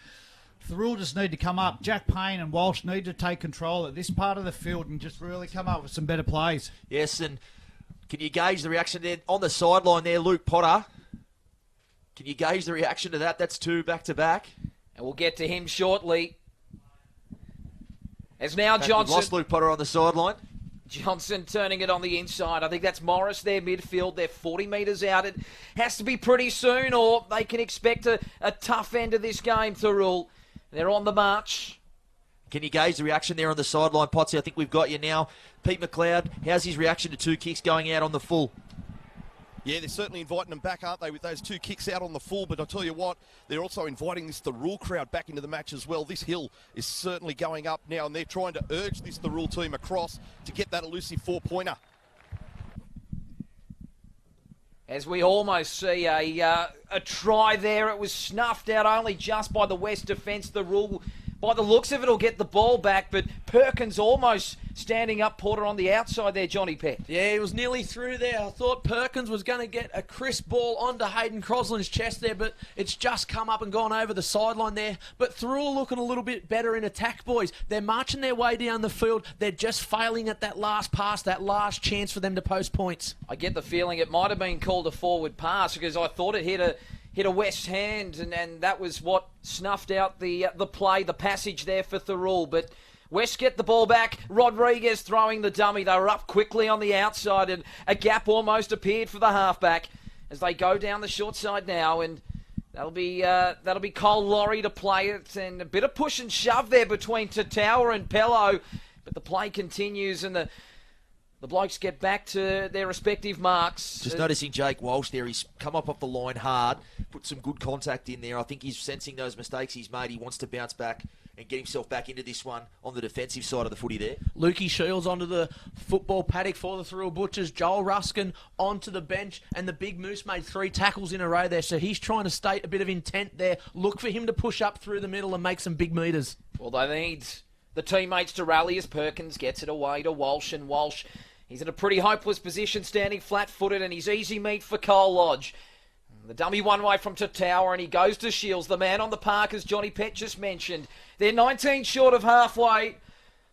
Thirroul just need to come up. Jack Payne and Walsh need to take control at this part of the field and just really come up with some better plays. Yes, and can you gauge the reaction there? On the sideline there, Luke Potter. Can you gauge the reaction to that? That's 2 back-to-back. And we'll get to him shortly. As now We've Johnson... lost Luke Potter on the sideline. Johnson turning it on the inside. I think that's Morris there, midfield. They're 40 metres out. It has to be pretty soon or they can expect a tough end of this game, Thirroul. They're on the march. Can you gauge the reaction there on the sideline, Potsy? I think we've got you now. Pete McLeod, how's his reaction to 2 kicks going out on the full? Yeah, they're certainly inviting them back, aren't they, with those 2 kicks out on the full. But I'll tell you what, they're also inviting this Thirroul crowd back into the match as well. This hill is certainly going up now, and they're trying to urge this Thirroul team across to get that elusive 4-pointer. As we almost see a try there, it was snuffed out only just by the West defence. Thirroul, by the looks of it, will get the ball back, but Perkins almost standing up Porter on the outside there, Johnny Pett. Yeah, he was nearly through there. I thought Perkins was going to get a crisp ball onto Hayden Crosland's chest there, but it's just come up and gone over the sideline there. But Thirroul looking a little bit better in attack, boys. They're marching their way down the field. They're just failing at that last pass, that last chance for them to post points. I get the feeling it might have been called a forward pass because I thought it hit a West hand, and that was what snuffed out the play, the passage there for Thirroul. But West get the ball back. Rodriguez throwing the dummy. They were up quickly on the outside, and a gap almost appeared for the halfback as they go down the short side now, and that'll be Cole Laurie to play it, and a bit of push and shove there between Tatawa and Pello, but the play continues, and the blokes get back to their respective marks. Just noticing Jake Walsh there. He's come up off the line hard, put some good contact in there. I think he's sensing those mistakes he's made. He wants to bounce back and get himself back into this one on the defensive side of the footy there. Lukey Shields onto the football paddock for the Thirroul Butchers. Joel Ruskin onto the bench, and the big moose made 3 tackles in a row there, so he's trying to state a bit of intent there. Look for him to push up through the middle and make some big metres. Well, they need the teammates to rally as Perkins gets it away to Walsh, and Walsh, he's in a pretty hopeless position, standing flat-footed, and he's easy meat for Cole Lodge. The dummy one way from Tatawa, and he goes to Shields, the man on the park, as Johnny Pett just mentioned. They're 19 short of halfway.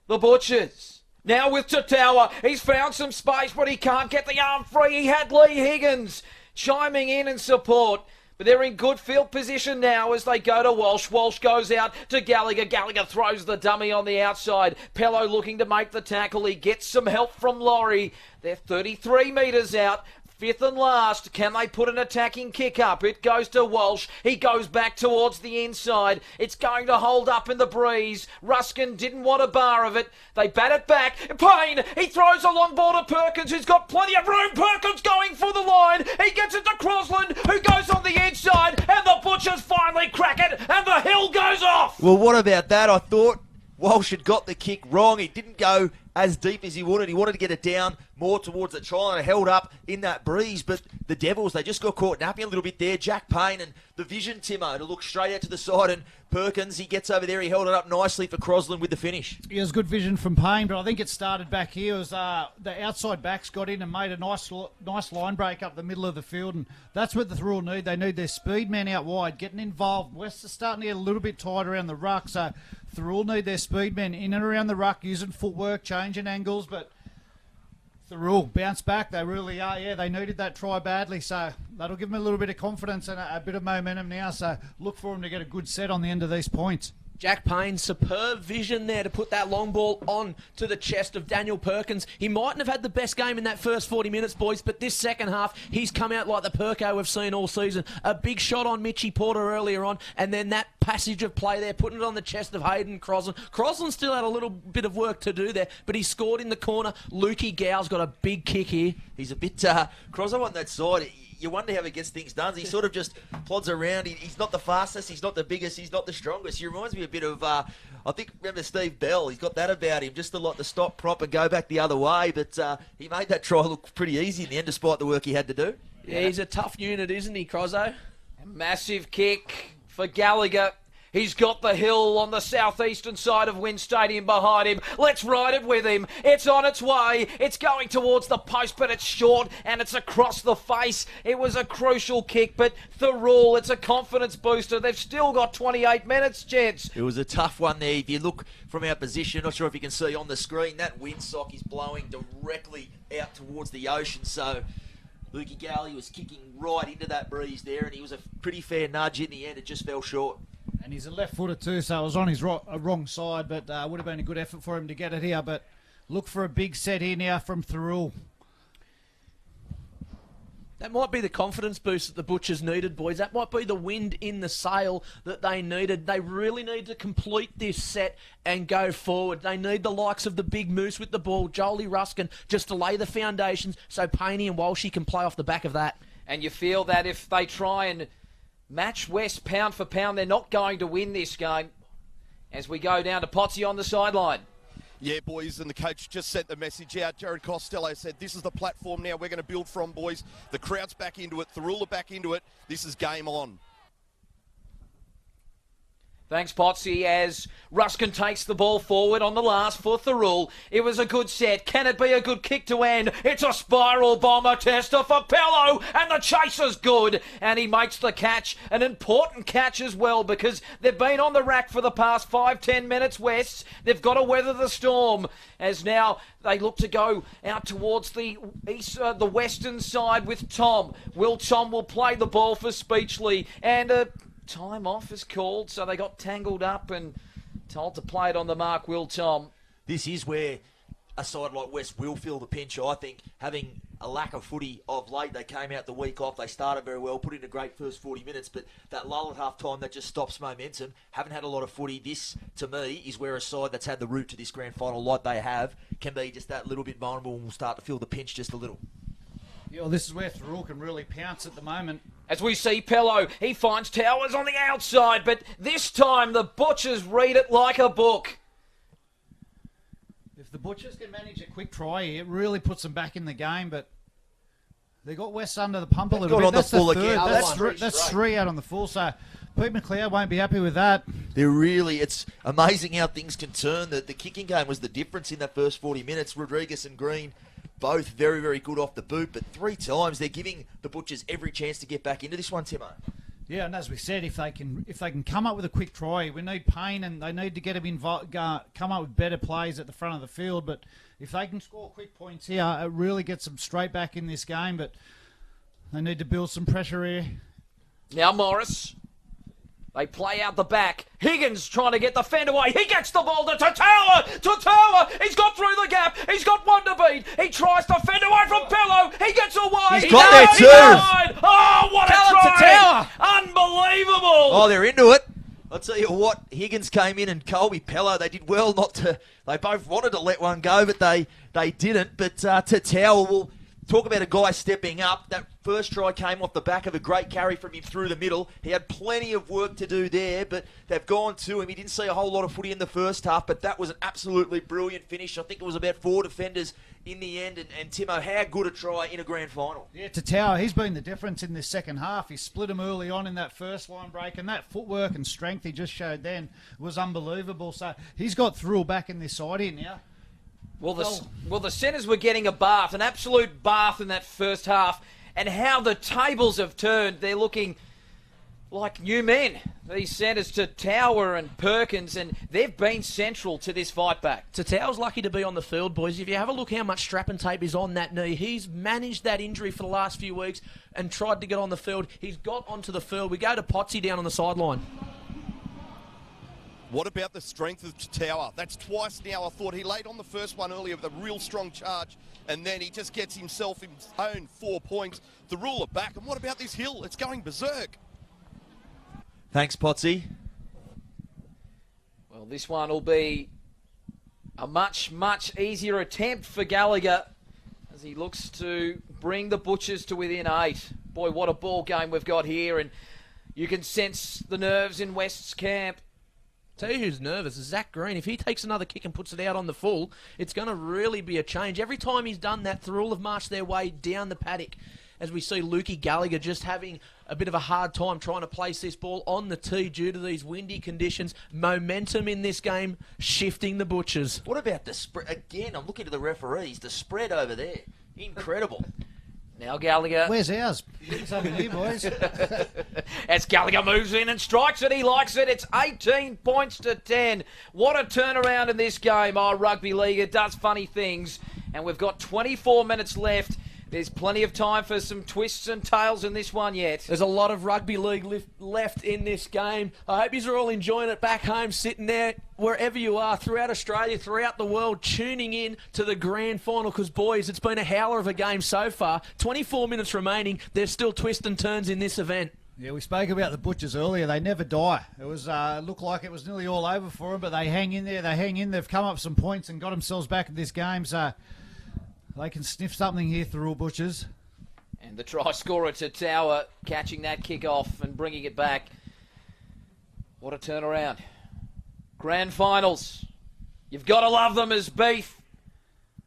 The Butchers. Now with Tatawa. He's found some space, but he can't get the arm free. He had Lee Higgins chiming in support. But they're in good field position now as they go to Walsh. Walsh goes out to Gallagher. Gallagher throws the dummy on the outside. Pello looking to make the tackle. He gets some help from Laurie. They're 33 metres out. 5th and last. Can they put an attacking kick up? It goes to Walsh. He goes back towards the inside. It's going to hold up in the breeze. Ruskin didn't want a bar of it. They bat it back. Payne, he throws a long ball to Perkins, who's got plenty of room. Perkins going for the line. He gets it to Crosland, who goes on the inside, and the Butchers finally crack it, and the hill goes off. Well, what about that? I thought Walsh had got the kick wrong. He didn't go as deep as he wanted. He wanted to get it down more towards the try line and held up in that breeze. But the Devils, they just got caught napping a little bit there. Jack Payne and the vision, Timo, to look straight out to the side. And Perkins, he gets over there. He held it up nicely for Crosland with the finish. Yeah, it was good vision from Payne, but I think it started back here. It was the outside backs got in and made a nice line break up the middle of the field. And that's what the Thirroul need. They need their speed man out wide, getting involved. West are starting to get a little bit tight around the ruck, so Thirroul need their speed men in and around the ruck, using footwork, changing angles, but Thirroul bounce back. They really are. Yeah, they needed that try badly, so that'll give them a little bit of confidence and a bit of momentum now. So look for them to get a good set on the end of these points. Jack Payne, superb vision there to put that long ball on to the chest of Daniel Perkins. He mightn't have had the best game in that first 40 minutes, boys, but this second half, he's come out like the Perko we've seen all season. A big shot on Mitchy Porter earlier on, and then that passage of play there, putting it on the chest of Hayden Crosland. Crosland still had a little bit of work to do there, but he scored in the corner. Lukey Gow's got a big kick here. He's a bit Crosland on that side. You wonder how he gets things done. He sort of just plods around. He's not the fastest. He's not the biggest. He's not the strongest. He reminds me a bit of, I think, remember Steve Bell? He's got that about him, just to like to stop, prop, and go back the other way. But he made that try look pretty easy in the end, despite the work he had to do. Yeah, he's a tough unit, isn't he, Crozzo? Massive kick for Gallagher. He's got the hill on the southeastern side of Wynn Stadium behind him. Let's ride it with him. It's on its way. It's going towards the post, but it's short and it's across the face. It was a crucial kick, but Thirroul, it's a confidence booster. They've still got 28 minutes, gents. It was a tough one there. If you look from our position, not sure if you can see on the screen, that windsock is blowing directly out towards the ocean. So Lukey Galley was kicking right into that breeze there, and he was a pretty fair nudge in the end. It just fell short. And he's a left footer too, so it was on his wrong side, but would have been a good effort for him to get it here. But look for a big set here now from Thirroul. That might be the confidence boost that the Butchers needed, boys. That might be the wind in the sail that they needed. They really need to complete this set and go forward. They need the likes of the big moose with the ball, Jolie Ruskin, just to lay the foundations so Paney and Walshy can play off the back of that. And you feel that if they try and match West pound for pound, they're not going to win this game. As we go down to Potsy on the sideline. Yeah, boys, and the coach just sent the message out. Jared Costello said, this is the platform now we're going to build from, boys. The crowd's back into it. Thirroul are back into it. This is game on. Thanks, Potsy, as Ruskin takes the ball forward on the last for Thirroul. It was a good set. Can it be a good kick to end? It's a spiral bomber tester for Pello, and the chase is good. And he makes the catch, an important catch as well, because they've been on the rack for the past 5-10 minutes, West. They've got to weather the storm, as now they look to go out towards the the western side with Tom. Tom will play the ball for Speechley, and time off is called, so they got tangled up and told to play it on the mark, Tom. This is where a side like West will feel the pinch, I think. Having a lack of footy of late, they came out the week off, they started very well, put in a great first 40 minutes, but that lull at half-time, that just stops momentum. Haven't had a lot of footy. This, to me, is where a side that's had the route to this grand final like they have can be just that little bit vulnerable and will start to feel the pinch just a little. Yeah, well, this is where Thirroul can really pounce at the moment. As we see Pello, he finds Towers on the outside, but this time the Butchers read it like a book. If the Butchers can manage a quick try here, it really puts them back in the game, but they got West under the pump a little bit. That's the third. That's three out on the full, so Pete McLeod won't be happy with that. It's amazing how things can turn. The kicking game was the difference in that first 40 minutes. Rodriguez and Green, both very, very good off the boot, but 3 times they're giving the Butchers every chance to get back into this one, Timo. Yeah, and as we said, if they can come up with a quick try, we need Payne, and they need to get him come up with better plays at the front of the field. But if they can score quick points here, it really gets them straight back in this game. But they need to build some pressure here. Now Morris. They play out the back. Higgins trying to get the fend away. He gets the ball to Tower. He's got through the gap. He's got one to beat. He tries to fend away from Pello. He gets away. He's got there too. Oh, what a try. Unbelievable. Oh, they're into it. I'll tell you what, Higgins came in and Colby Pello, they did well not to, they both wanted to let one go, but they didn't. But Tower will talk about a guy stepping up. That first try came off the back of a great carry from him through the middle. He had plenty of work to do there, but they've gone to him. He didn't see a whole lot of footy in the first half, but that was an absolutely brilliant finish. I think it was about 4 defenders in the end. And Timo, how good a try in a grand final. Yeah, Tower, he's been the difference in this second half. He split him early on in that first line break, and that footwork and strength he just showed then was unbelievable. So he's got Thirroul back in this side here now. Well, the centres were getting a bath, an absolute bath in that first half, and how the tables have turned. They're looking like new men. These centres to Tower and Perkins, and they've been central to this fight back. Tower's lucky to be on the field, boys. If you have a look how much strap and tape is on that knee, he's managed that injury for the last few weeks and tried to get on the field. He's got onto the field. We go to Potsy down on the sideline. What about the strength of Tower? That's twice now. I thought he laid on the first one earlier with a real strong charge, and then he just gets himself his own 4 points. The ruler back. And what about this hill? It's going berserk. Thanks, Potsy. Well, this one will be a much, much easier attempt for Gallagher as he looks to bring the Butchers to within 8. Boy, what a ball game we've got here, and you can sense the nerves in West's camp. Tell you who's nervous is Zach Green. If he takes another kick and puts it out on the full, it's going to really be a change. Every time he's done that, Thirroul have marched their way down the paddock, as we see Lukey Gallagher just having a bit of a hard time trying to place this ball on the tee due to these windy conditions. Momentum in this game shifting the Butchers. What about the spread? Again, I'm looking to the referees. The spread over there. Incredible. Now Gallagher. Where's ours? It's over here, boys. As Gallagher moves in and strikes it, he likes it. It's 18 points to 10. What a turnaround in this game. Oh, rugby league, it does funny things. And we've got 24 minutes left. There's plenty of time for some twists and tails in this one yet. There's a lot of rugby league left in this game. I hope you're all enjoying it back home, sitting there, wherever you are, throughout Australia, throughout the world, tuning in to the grand final. Because, boys, it's been a howler of a game so far. 24 minutes remaining. There's still twists and turns in this event. Yeah, we spoke about the Butchers earlier. They never die. It was looked like it was nearly all over for them, but they hang in there. They hang in. They've come up some points and got themselves back in this game. So they can sniff something here, Thirroul Butchers. And the try scorer to Tower, catching that kick off and bringing it back. What a turnaround. Grand finals. You've got to love them as Beef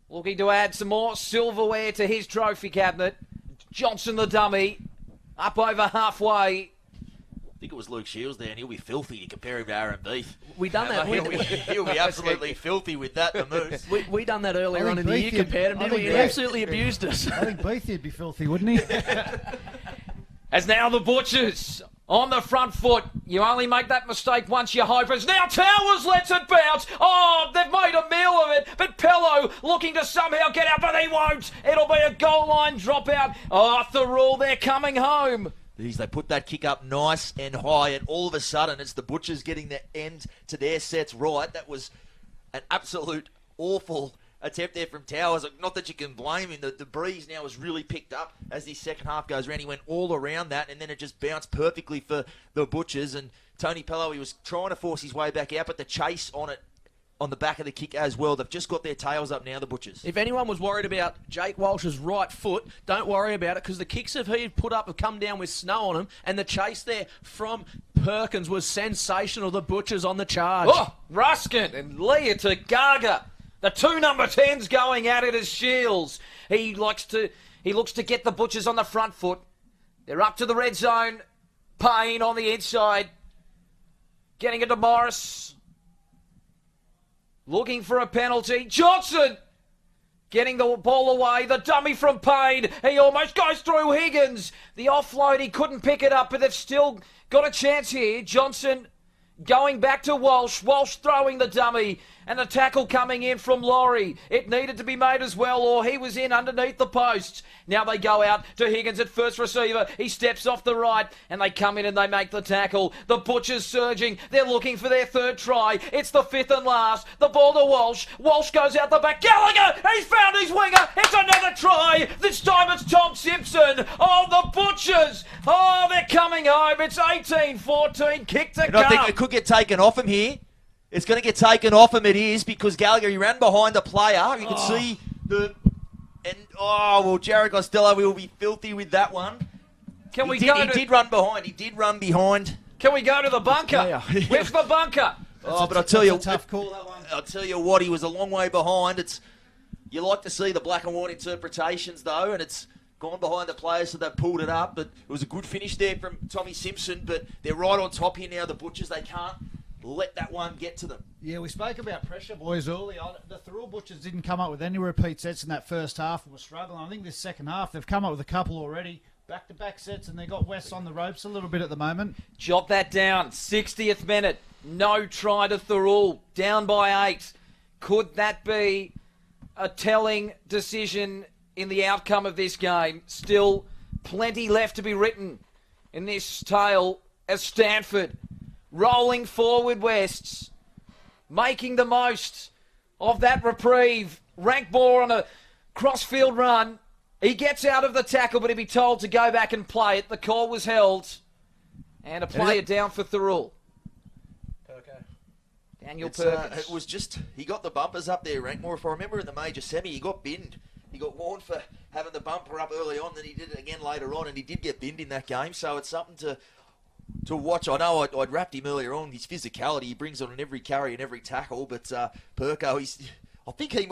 looking to add some more silverware to his trophy cabinet. Johnson the dummy, up over halfway. I think it was Luke Shields there, and he'll be filthy to compare him to Aaron Beef. We done that. He'll be absolutely filthy with that, the Moose. We done that earlier on in the year, compared him. He absolutely abused us. I think Beef would be filthy, wouldn't he? As now the Butchers on the front foot. You only make that mistake once you hope. As now Towers lets it bounce. Oh, they've made a meal of it. But Pello looking to somehow get out, but he won't. It'll be a goal line dropout. Oh, Thirroul, they're coming home. They put that kick up nice and high, and all of a sudden it's the Butchers getting the end to their sets right. That was an absolute awful attempt there from Towers. Not that you can blame him. The breeze now has really picked up as the second half goes around. He went all around that, and then it just bounced perfectly for the Butchers. And Tony Pello, he was trying to force his way back out, but the chase on it, on the back of the kick as well. They've just got their tails up now, the Butchers. If anyone was worried about Jake Walsh's right foot, don't worry about it, because the kicks that he put up have come down with snow on them, and the chase there from Perkins was sensational. The Butchers on the charge. Oh, Ruskin and Leah to Gaga. The two number 10s going at it as Shields. He looks to get the Butchers on the front foot. They're up to the red zone. Payne on the inside. Getting it to Morris. Looking for a penalty. Johnson getting the ball away. The dummy from Payne. He almost goes through Higgins. The offload, he couldn't pick it up, but they've still got a chance here. Johnson going back to Walsh. Walsh throwing the dummy. And the tackle coming in from Laurie. It needed to be made as well, or he was in underneath the posts. Now they go out to Higgins at first receiver. He steps off the right, and they come in and they make the tackle. The Butchers surging. They're looking for their third try. It's the fifth and last. The ball to Walsh. Walsh goes out the back. Gallagher! He's found his winger. It's another try. This time it's Tom Simpson. Oh, the Butchers. Oh, they're coming home. It's 18-14. Kick to come. I think it could get taken off him here. It's going to get taken off him, it is, because Gallagher, he ran behind the player. You can see Jared Costello will be filthy with that one. He did run behind. Can we go to the bunker? Yeah. Where's the bunker? But I'll tell you, a tough call, that one. I'll tell you what, he was a long way behind. You like to see the black and white interpretations, though, and it's gone behind the players, so they pulled it up. But it was a good finish there from Tommy Simpson, but they're right on top here now, the Butchers. They can't let that one get to them. Yeah, we spoke about pressure, boys, early on. The Thirroul Butchers didn't come up with any repeat sets in that first half and were struggling. I think this second half, they've come up with a couple already. Back-to-back sets, and they got West on the ropes a little bit at the moment. Jot that down. 60th minute. No try to Thirroul. Down by 8. Could that be a telling decision in the outcome of this game? Still plenty left to be written in this tale as Stanford rolling forward Wests, making the most of that reprieve. Rankball on a cross-field run. He gets out of the tackle, but he'd be told to go back and play it. The call was held. And a player down for Thirroul. Daniel Perkins. It was just, he got the bumpers up there, Rankmore. If I remember in the major semi, he got binned. He got warned for having the bumper up early on, then he did it again later on, and he did get binned in that game. So it's something to watch. I know I'd wrapped him earlier on, his physicality. He brings on every carry and every tackle, but Perko, I think he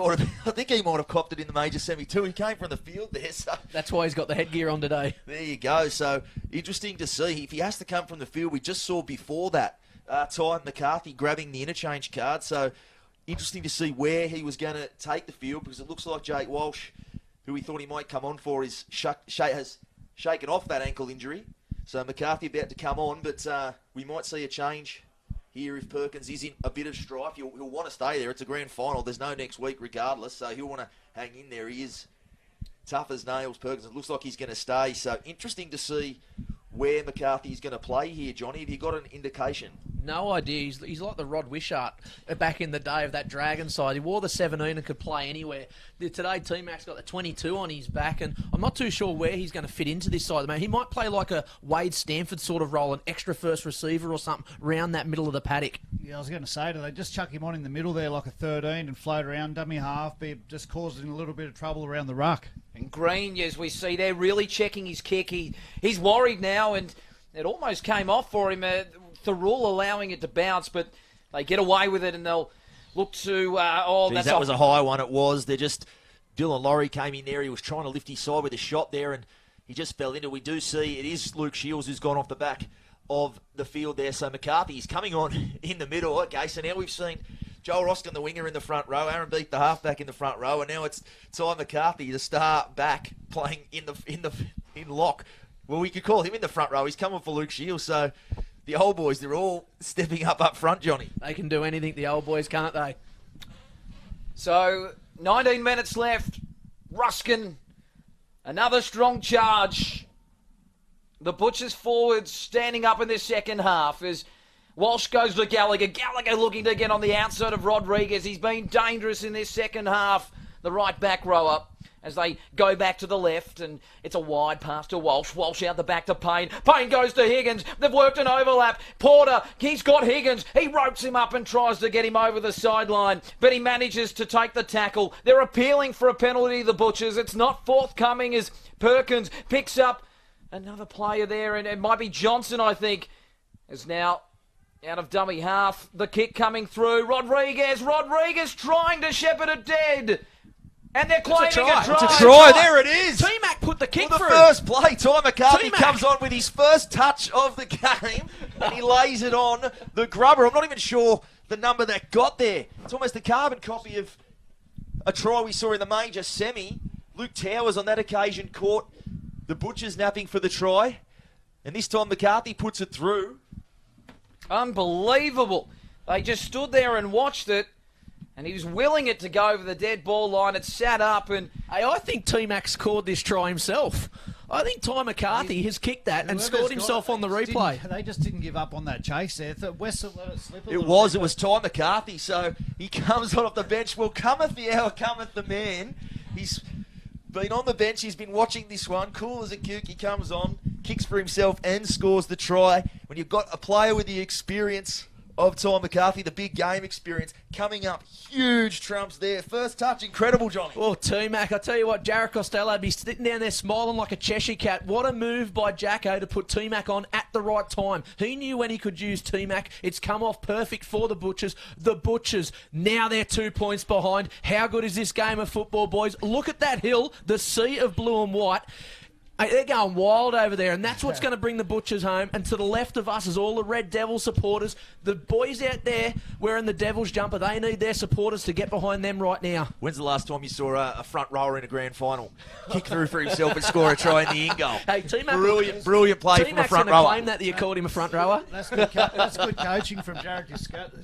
might have copped it in the major semi too. He came from the field there, so That's why he's got the headgear on today. there you go. So interesting to see. If he has to come from the field, we just saw before that Ty McCarthy grabbing the interchange card. So interesting to see where he was going to take the field, because it looks like Jake Walsh, who we thought he might come on for, has shaken off that ankle injury. So McCarthy about to come on, but we might see a change here if Perkins is in a bit of strife. He'll want to stay there. It's a grand final. There's no next week regardless, so he'll want to hang in there. He is tough as nails, Perkins. It looks like he's going to stay. So interesting to see where McCarthy is going to play here, Johnny. Have you got an indication? No idea. He's like the Rod Wishart back in the day of that Dragon side. He wore the 17 and could play anywhere. Today, T-Mac's got the 22 on his back, and I'm not too sure where he's going to fit into this side. Man, he might play like a Wade Stanford sort of role, an extra first receiver or something, round that middle of the paddock. Yeah, I was going to say, do they just chuck him on in the middle there like a 13 and float around, dummy half, be just causing a little bit of trouble around the ruck? And Green, as we see there, really checking his kick. He's worried now, and it almost came off for him. Thirroul allowing it to bounce, but they get away with it, and they'll look to... that was a high one, it was. Dylan Laurie came in there. He was trying to lift his side with a shot there, and he just fell into it. We do see it is Luke Shields who's gone off the back of the field there. So McCarthy is coming on in the middle. Okay, so now we've seen Joel Roskin, the winger, in the front row. Aaron Beat, the halfback, in the front row, and now it's Ty McCarthy, the star back, playing in lock. Well, we could call him in the front row. He's coming for Luke Shields. So the old boys, they're all stepping up front, Johnny. They can do anything, the old boys, can't they? So 19 minutes left. Ruskin, another strong charge. The Butchers forwards standing up in the second half as Walsh goes to Gallagher. Gallagher looking to get on the outside of Rodriguez. He's been dangerous in this second half. The right back rower as they go back to the left, and it's a wide pass to Walsh. Walsh out the back to Payne. Payne goes to Higgins. They've worked an overlap. Porter, he's got Higgins. He ropes him up and tries to get him over the sideline, but he manages to take the tackle. They're appealing for a penalty, the Butchers. It's not forthcoming as Perkins picks up another player there, and it might be Johnson, I think, is now out of dummy half. The kick coming through. Rodriguez trying to shepherd it dead. And they're claiming a try. It's a try. There it is. T-Mac put the kick the through. First play, Ty McCarthy T-Mac comes on with his first touch of the game, and he lays it on the grubber. I'm not even sure the number that got there. It's almost a carbon copy of a try we saw in the major semi. Luke Towers on that occasion caught the Butchers napping for the try, and this time McCarthy puts it through. Unbelievable. They just stood there and watched it, and he was willing it to go over the dead ball line. It sat up, and Hey, I think T-Mac scored this try himself. I think Ty McCarthy has kicked that and scored himself on the replay. They just didn't give up on that chase there. West let it slip a little bit. It was Ty McCarthy, so he comes on off the bench. Well, cometh the hour, cometh the man. He's been on the bench. He's been watching this one. Cool as a cuke. He comes on, kicks for himself, and scores the try. When you've got a player with the experience of Ty McCarthy, the big game experience, coming up, huge trumps there. First touch, incredible, Johnny. Oh, T-Mac, I tell you what, Jarrett Costello would be sitting down there smiling like a Cheshire cat. What a move by Jacko to put T-Mac on at the right time. He knew when he could use T-Mac. It's come off perfect for the Butchers. The Butchers, now they're 2 points behind. How good is this game of football, boys? Look at that hill, the sea of blue and white. Hey, they're going wild over there, and that's what's going to bring the Butchers home. And to the left of us is all the Red Devil supporters. The boys out there wearing the Devils jumper, they need their supporters to get behind them right now. When's the last time you saw a front rower in a grand final kick through for himself and score a try in the in goal? Hey, T-Mac, Brilliant play from a front rower. Claim that you called him a front rower. That's good coaching from Jared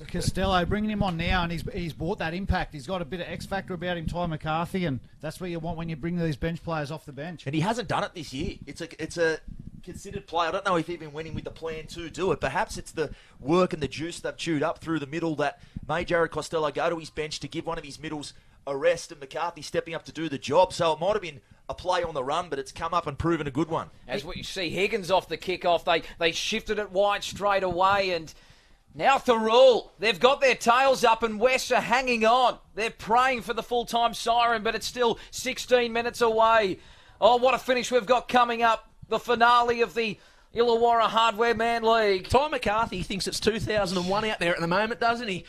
Costello, bringing him on now, and he's brought that impact. He's got a bit of X factor about him, Ty McCarthy, and that's what you want when you bring these bench players off the bench. And he hasn't done it this year. It's a considered play. I don't know if he even went in with the plan to do it. Perhaps it's the work and the juice they've chewed up through the middle that made Jared Costello go to his bench to give one of his middles a rest, and McCarthy stepping up to do the job. So it might have been a play on the run, but it's come up and proven a good one. As what you see, Higgins off the kickoff. They shifted it wide straight away, and now Thirroul. They've got their tails up, and West are hanging on. They're praying for the full-time siren, but it's still 16 minutes away. Oh, what a finish we've got coming up. The finale of the Illawarra Hardware Man League. Ty McCarthy thinks it's 2001 out there at the moment, doesn't he?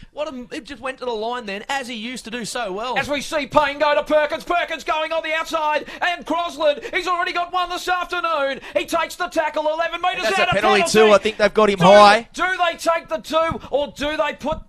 He just went to the line then, as he used to do so well. As we see Payne go to Perkins. Perkins going on the outside. And Crosland, he's already got one this afternoon. He takes the tackle 11 metres out. That's a penalty too. I think they've got him high. Do they take the 2, or do they put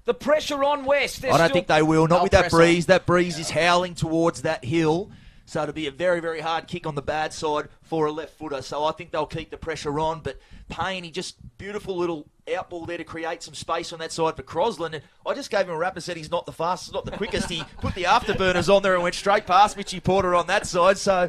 the pressure on West? I don't think they will. Not with that breeze. That breeze is howling towards that hill. So it'll be a very, very hard kick on the bad side for a left footer. So I think they'll keep the pressure on. But Payne, he just beautiful little outball there to create some space on that side for Crosland. And I just gave him a rap and said he's not the fastest, not the quickest. He put the afterburners on there and went straight past Mitchy Porter on that side. So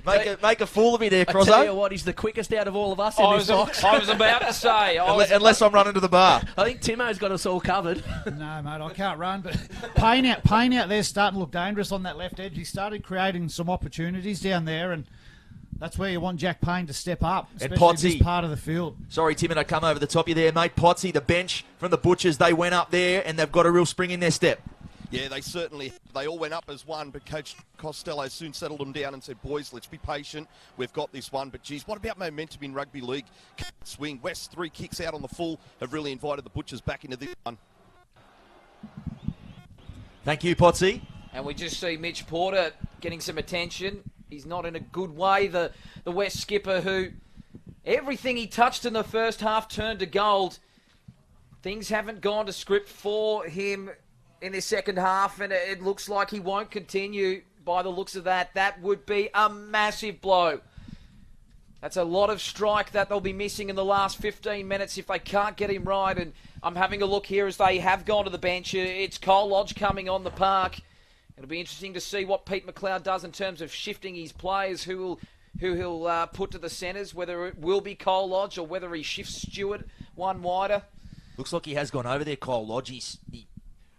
make a fool of me there, Crozzo. I tell you what, he's the quickest out of all of us in this box. I was about to say. Unless I'm running to the bar. I think Timo's got us all covered. No, mate, I can't run. But Payne out there starting to look dangerous on that left edge. He started creating some opportunities down there, and that's where you want Jack Payne to step up, especially in this part of the field. Sorry, Tim, and I come over the top of you there, mate. Potsy, the bench from the Butchers, they went up there, and they've got a real spring in their step. Yeah, they all went up as one, but Coach Costello soon settled them down and said, boys, let's be patient. We've got this one. But, geez, what about momentum in rugby league? Swing. West 3 kicks out on the full have really invited the Butchers back into this one. Thank you, Potsy. And we just see Mitch Porter getting some attention. He's not in a good way. The West skipper who everything he touched in the first half turned to gold. Things haven't gone to script for him in this second half, and it looks like he won't continue by the looks of that. That would be a massive blow. That's a lot of strike that they'll be missing in the last 15 minutes if they can't get him right. And I'm having a look here as they have gone to the bench. It's Cole Lodge coming on the park. It'll be interesting to see what Pete McLeod does in terms of shifting his players, who he'll put to the centres, whether it will be Cole Lodge or whether he shifts Stewart one wider. Looks like he has gone over there, Cole Lodge. He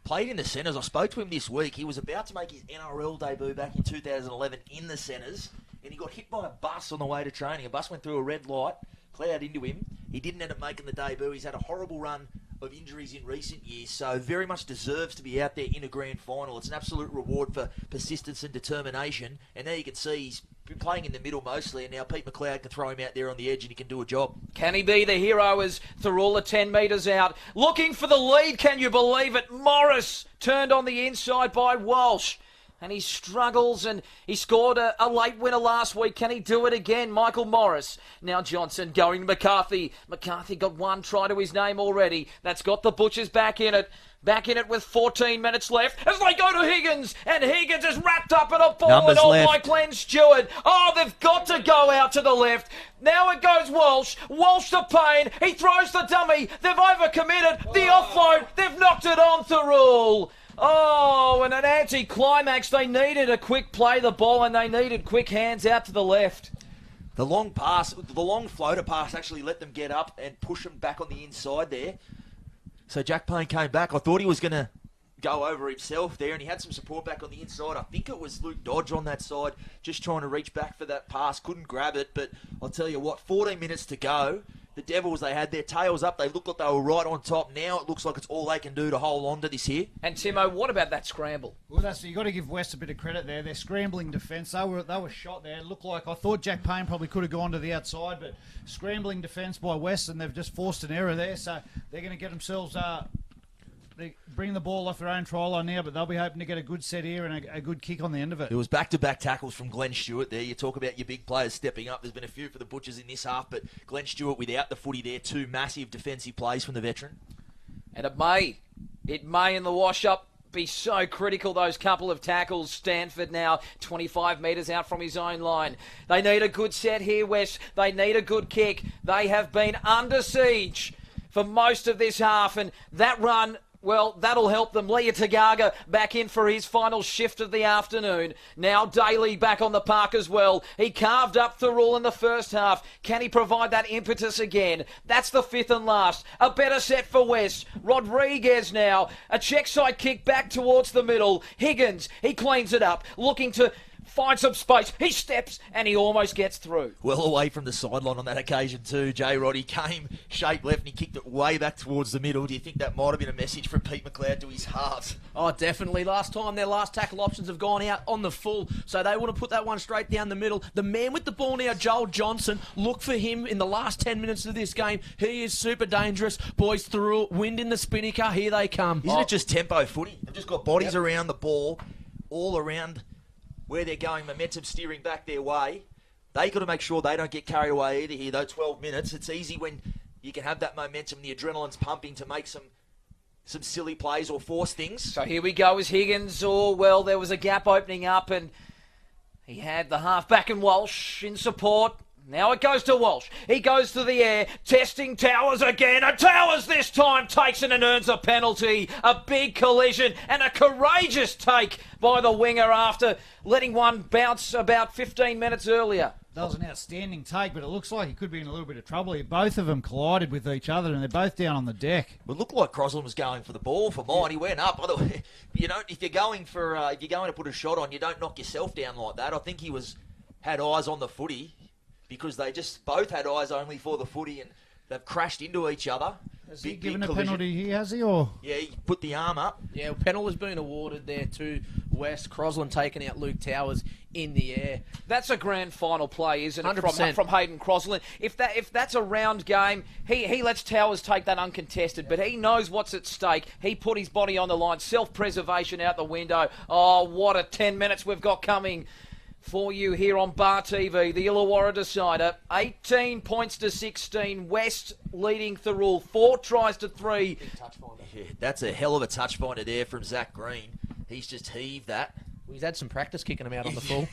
played in the centres. I spoke to him this week. He was about to make his NRL debut back in 2011 in the centres, and he got hit by a bus on the way to training. A bus went through a red light, plowed into him. He didn't end up making the debut. He's had a horrible run of injuries in recent years, so very much deserves to be out there in a grand final. It's an absolute reward for persistence and determination, and there you can see he's been playing in the middle mostly, and now Pete McLeod can throw him out there on the edge and he can do a job. Can he be the hero as Thirroul 10 metres out? Looking for the lead, can you believe it? Morris turned on the inside by Walsh. And he struggles, and he scored a late winner last week. Can he do it again? Michael Morris. Now Johnson going to McCarthy. McCarthy got one try to his name already. That's got the Butchers back in it. Back in it with 14 minutes left as they go to Higgins. And Higgins is wrapped up in a ball and all by Glenn Stewart. Oh, they've got to go out to the left. Now it goes Walsh. Walsh to Payne. He throws the dummy. They've overcommitted. The offload. They've knocked it on Thirroul. Oh, and an anti-climax. They needed a quick play the ball, and they needed quick hands out to the left. The long pass, the long floater pass actually let them get up and push them back on the inside there. So Jack Payne came back. I thought he was going to go over himself there, and he had some support back on the inside. I think it was Luke Dodge on that side, just trying to reach back for that pass. Couldn't grab it, but I'll tell you what, 14 minutes to go. The Devils, they had their tails up. They looked like they were right on top. Now it looks like it's all they can do to hold on to this here. And Timo, what about that scramble? Well, you've got to give West a bit of credit there. Their scrambling defence, they were shot there. It looked like, I thought Jack Payne probably could have gone to the outside, but scrambling defence by West, and they've just forced an error there. So they're going to get themselves, they're bring the ball off their own try line now, but they'll be hoping to get a good set here and a good kick on the end of it. It was back-to-back tackles from Glenn Stewart there. You talk about your big players stepping up. There's been a few for the Butchers in this half, but Glenn Stewart without the footy there. 2 massive defensive plays from the veteran. And it may in the wash-up be so critical, those couple of tackles. Stanford now 25 metres out from his own line. They need a good set here, West. They need a good kick. They have been under siege for most of this half, and that run, well, that'll help them. Leah Tagaga back in for his final shift of the afternoon. Now Daly back on the park as well. He carved up Thirroul in the first half. Can he provide that impetus again? That's the 5th and last. A better set for West. Rodriguez now. A check side kick back towards the middle. Higgins, he cleans it up. Looking to find some space. He steps and he almost gets through. Well away from the sideline on that occasion too, J-Rod. He came shape left and he kicked it way back towards the middle. Do you think that might have been a message from Pete McLeod to his halves? Oh, definitely. Last time their last tackle options have gone out on the full, so they want to put that one straight down the middle. The man with the ball now, Joel Johnson, look for him in the last 10 minutes of this game. He is super dangerous. Boys through, wind in the spinnaker, here they come. Isn't it just tempo footy? They've just got bodies around the ball, all around where they're going, momentum steering back their way. They got to make sure they don't get carried away either here, though. 12 minutes. It's easy when you can have that momentum, the adrenaline's pumping to make some silly plays or force things. So here we go as Higgins. Oh, well, there was a gap opening up and he had the halfback and Walsh in support. Now it goes to Walsh. He goes to the air, testing Towers again. And Towers this time takes it and earns a penalty. A big collision and a courageous take by the winger after letting one bounce about 15 minutes earlier. That was an outstanding take, but it looks like he could be in a little bit of trouble here. Both of them collided with each other, and they're both down on the deck. It looked like Crosland was going for the ball for mine. He went up. By the way, if you're going to put a shot on, you don't knock yourself down like that. I think he had eyes on the footy, because they just both had eyes only for the footy and they've crashed into each other. Has he given a penalty here, has he? Or? Yeah, he put the arm up. Yeah, well, penalty has been awarded there to West. Crosland taking out Luke Towers in the air. That's a grand final play, isn't it? 100%. From Hayden Crosland. If that's a round game, he lets Towers take that uncontested, but he knows what's at stake. He put his body on the line. Self-preservation out the window. Oh, what a 10 minutes we've got coming for you here on Bar TV. The Illawarra decider, 18 points to 16. West leading Thirroul, 4 tries to 3. Big touch finder. Yeah, that's a hell of a touch finder there from Zach Green. He's just heaved that. He's had some practice kicking him out on the full.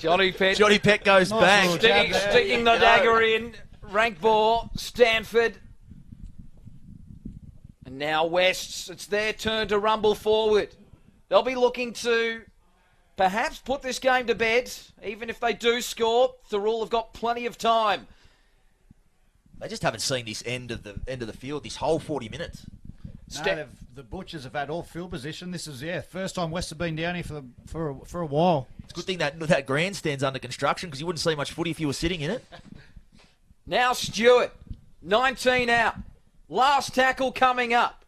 Johnny Pett goes bang. Sticking the dagger in. Rank ball, Stanford. And now West, it's their turn to rumble forward. They'll be looking to perhaps put this game to bed. Even if they do score, Thirroul have got plenty of time. They just haven't seen this end of the field, this whole 40 minutes. No, the Butchers have had all field position. This is first time West have been down here for a while. It's a good thing that grandstand's under construction, because you wouldn't see much footy if you were sitting in it. Now Stewart, 19 out. Last tackle coming up.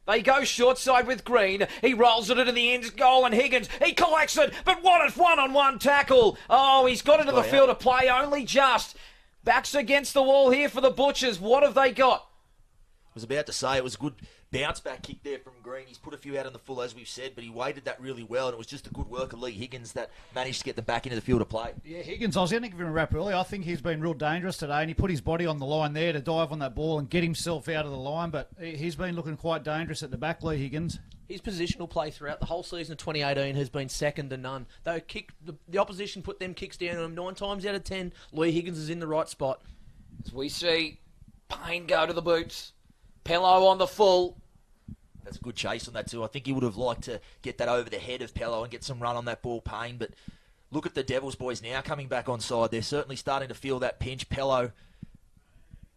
They go short side with Green. He rolls it into the end goal, and Higgins, he collects it, but what a one-on-one tackle. Oh, he's got into the field of play only just. Backs against the wall here for the Butchers. What have they got? I was about to say it was a good bounce-back kick there from Green. He's put a few out on the full, as we've said, but he weighted that really well, and it was just a good work of Lee Higgins that managed to get them back into the field of play. Yeah, Higgins, I was going to give him a rap earlier. I think he's been real dangerous today, and he put his body on the line there to dive on that ball and get himself out of the line, but he's been looking quite dangerous at the back, Lee Higgins. His positional play throughout the whole season of 2018 has been second to none. The opposition put them kicks down on him 9 times out of 10. Lee Higgins is in the right spot. As we see Payne go to the boots. Pello on the full. That's a good chase on that too. I think he would have liked to get that over the head of Pello and get some run on that ball, Payne. But look at the Devils boys now coming back on side. They're certainly starting to feel that pinch. Pello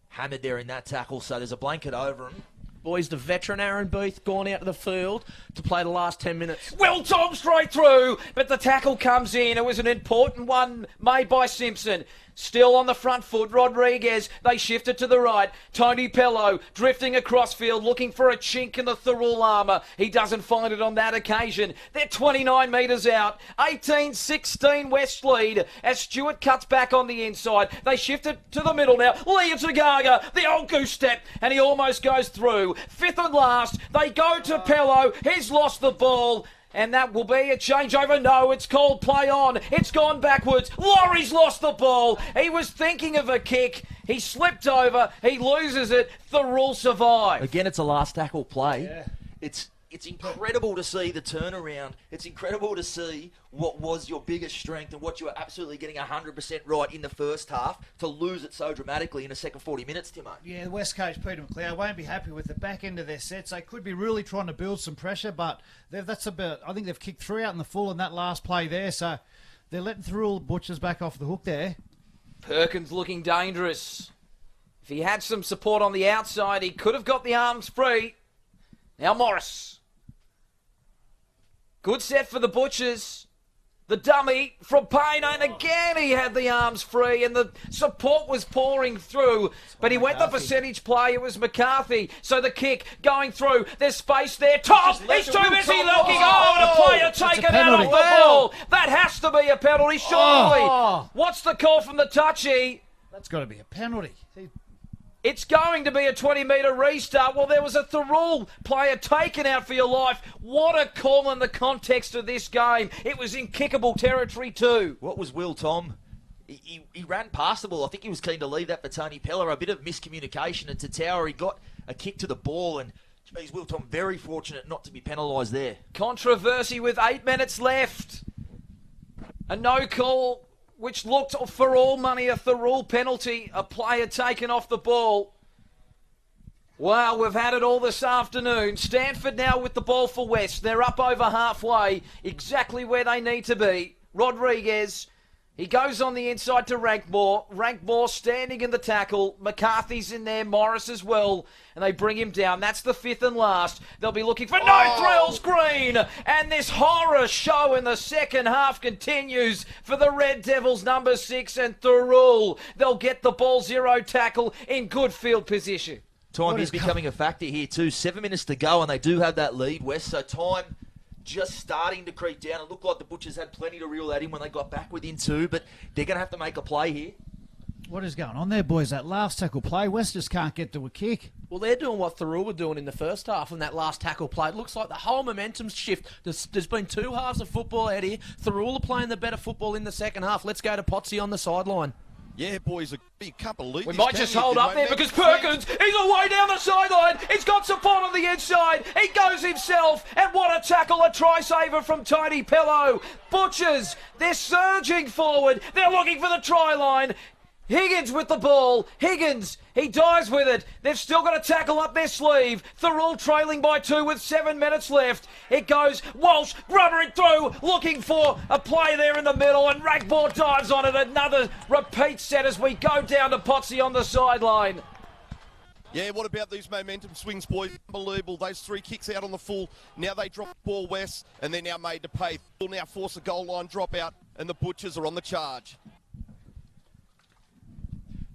hammered there in that tackle, so there's a blanket over him. Boys, the veteran Aaron Booth gone out to the field to play the last 10 minutes. Will Tom straight through, but the tackle comes in. It was an important one made by Simpson. Still on the front foot, Rodriguez. They shift it to the right. Tony Pello drifting across field, looking for a chink in the Thirroul armour. He doesn't find it on that occasion. They're 29 metres out. 18-16 West lead as Stewart cuts back on the inside. They shift it to the middle now. Leah Tagaga, the old goose step, and he almost goes through. Fifth and last. They go to Pello. He's lost the ball. And that will be a changeover. No, it's called play on. It's gone backwards. Laurie's lost the ball. He was thinking of a kick. He slipped over. He loses it. Thirroul survive. Again, it's a last tackle play. Yeah. It's incredible to see the turnaround. It's incredible to see what was your biggest strength and what you were absolutely getting 100% right in the first half to lose it so dramatically in the second 40 minutes, Timo. Yeah, the West coach Peter McLeod won't be happy with the back end of their sets. They could be really trying to build some pressure, but that's about. I think they've kicked 3 out in the full in that last play there, so they're letting Thirroul Butchers back off the hook there. Perkins looking dangerous. If he had some support on the outside, he could have got the arms free. Now Morris. Good set for the Butchers. The dummy from Payne, and again he had the arms free and the support was pouring through, but he went the percentage play. It was McCarthy. So the kick going through. There's space there. Top! He's too busy looking. Oh, and a player taken out off the ball. That has to be a penalty, surely. What's the call from the touchy? That's got to be a penalty. It's going to be a 20-metre restart. Well, there was a Thirroul player taken out for your life. What a call in the context of this game. It was in kickable territory too. What was Will, Tom? He ran past the ball. I think he was keen to leave that for Tony Peller. A bit of miscommunication. And to Tower, he got a kick to the ball. And, geez, Will, Tom, very fortunate not to be penalised there. Controversy with 8 minutes left. A no call, which looked for all money a Thirroul penalty, a player taken off the ball. Wow, we've had it all this afternoon. Stanford now with the ball for West. They're up over halfway, exactly where they need to be. Rodriguez, he goes on the inside to Rankmore. Rankmore standing in the tackle. McCarthy's in there, Morris as well. And they bring him down. That's the fifth and last. They'll be looking for no thrills, Green. And this horror show in the second half continues for the Red Devils, number 6 and Thirroul. They'll get the ball, 0 tackle in good field position. Time is becoming a factor here too. 7 minutes to go and they do have that lead, West. So time just starting to creep down. It looked like the Butchers had plenty to reel that in when they got back within 2, but they're going to have to make a play here. What is going on there, boys? That last tackle play, West just can't get to a kick. Well, they're doing what Thirroul were doing in the first half in that last tackle play. It looks like the whole momentum's shift. There's been 2 halves of football out here. Thirroul are playing the better football in the second half. Let's go to Potsy on the sideline. Yeah, boys, you can't believe We this, might can just you? hold up there because Perkins, he's away down the sideline. He's got support on the inside. He goes himself. And what a tackle, a try saver from Tony Pello. Butchers, they're surging forward. They're looking for the try line. Higgins with the ball. Higgins, he dives with it. They've still got a tackle up their sleeve. Thirroul trailing by 2 with 7 minutes left. It goes, Walsh rubbering through, looking for a play there in the middle, and Ragbor dives on it. Another repeat set as we go down to Potsy on the sideline. Yeah, what about these momentum swings, boys? Unbelievable. Those 3 kicks out on the full. Now they drop the ball West, and they're now made to pay. They'll now force a goal line dropout, and the Butchers are on the charge.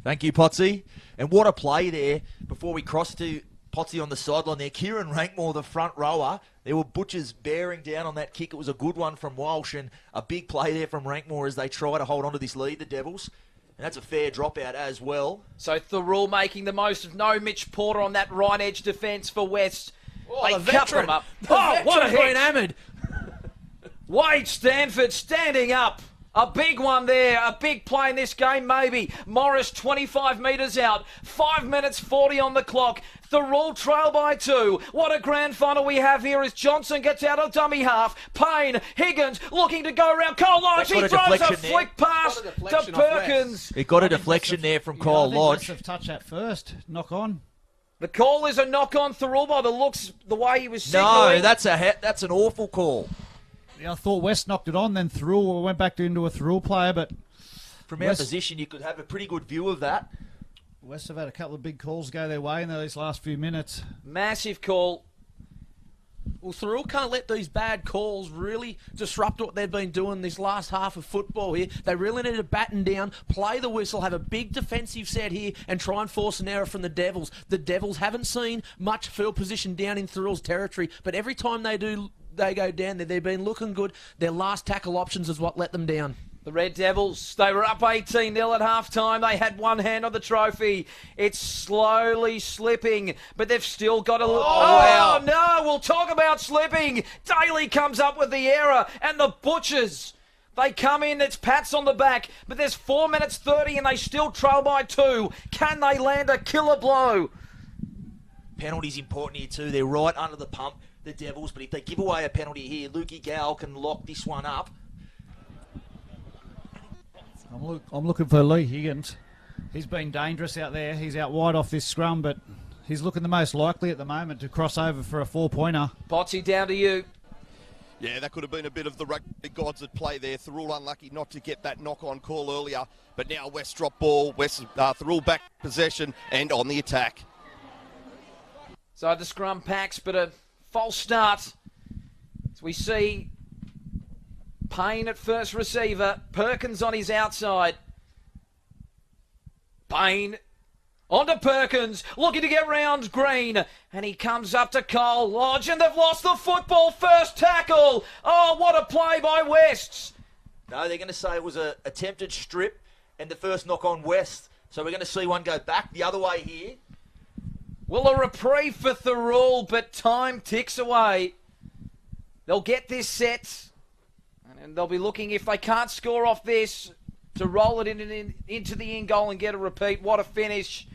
Thank you, Potsy. And what a play there before we cross to Potsy on the sideline there. Kieran Rankmore, the front rower. There were Butchers bearing down on that kick. It was a good one from Walsh and a big play there from Rankmore as they try to hold on to this lead, the Devils. And that's a fair dropout as well. So Thirroul making the most of no Mitch Porter on that right edge defence for West. Oh, they cut them up. Oh, what a hit. hammered. Wade Stanford standing up. A big one there, a big play in this game maybe. Morris 25 metres out, 5 minutes 40 on the clock. Thirroul trail by 2. What a grand final we have here as Johnson gets out of dummy half. Payne, Higgins looking to go around Cole Lodge. He throws a flick pass to Perkins. It got a deflection there from Kyle Lodge. Have touch at first, knock on. The call is a knock on Thirroul by the looks, the way he was signalling. No, that's an awful call. Yeah, I thought West knocked it on, then Thirroul went back into a Thirroul player, but from our position, you could have a pretty good view of that. West have had a couple of big calls go their way in these last few minutes. Massive call. Well, Thirroul can't let these bad calls really disrupt what they've been doing this last half of football here. They really need to batten down, play the whistle, have a big defensive set here, and try and force an error from the Devils. The Devils haven't seen much field position down in Thirroul's territory, but every time they do, they go down there. They've been looking good. Their last tackle options is what let them down. The Red Devils, they were up 18-0 at half-time. They had one hand on the trophy. It's slowly slipping, but they've still got a little... Oh, no, we'll talk about slipping. Daly comes up with the error, and the Butchers, they come in, it's pats on the back, but there's 4 minutes 30 and they still trail by 2. Can they land a killer blow? Penalty's important here too. They're right under the pump, the Devils, but if they give away a penalty here, Lukey Gow can lock this one up. I'm looking for Lee Higgins. He's been dangerous out there. He's out wide off this scrum, but he's looking the most likely at the moment to cross over for a 4-pointer. Potsy, down to you. Yeah, that could have been a bit of the rugby gods at play there. Thirroul unlucky not to get that knock-on call earlier, but now West drop ball. Thirroul back possession and on the attack. So the scrum packs, but a false start. As we see Payne at first receiver. Perkins on his outside. Payne onto Perkins, looking to get round Green. And he comes up to Cole Lodge, and they've lost the football. First tackle. Oh, what a play by Wests. No, they're going to say it was an attempted strip and the first knock on West. So we're going to see one go back the other way here. Well, a reprieve for Thirroul, but time ticks away. They'll get this set, and they'll be looking, if they can't score off this, to roll it into the in goal and get a repeat. What a finish.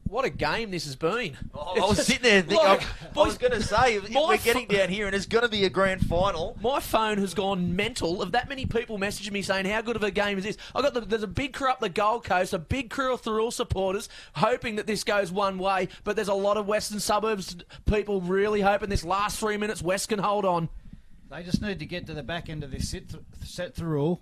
What a game this has been. I was sitting there thinking, I was going to say, we're getting down here and it's going to be a grand final. My phone has gone mental of that many people messaging me saying, how good of a game is this? There's a big crew up the Gold Coast, a big crew of Thirroul supporters hoping that this goes one way, but there's a lot of Western Suburbs people really hoping this last 3 minutes West can hold on. They just need to get to the back end of this set Thirroul.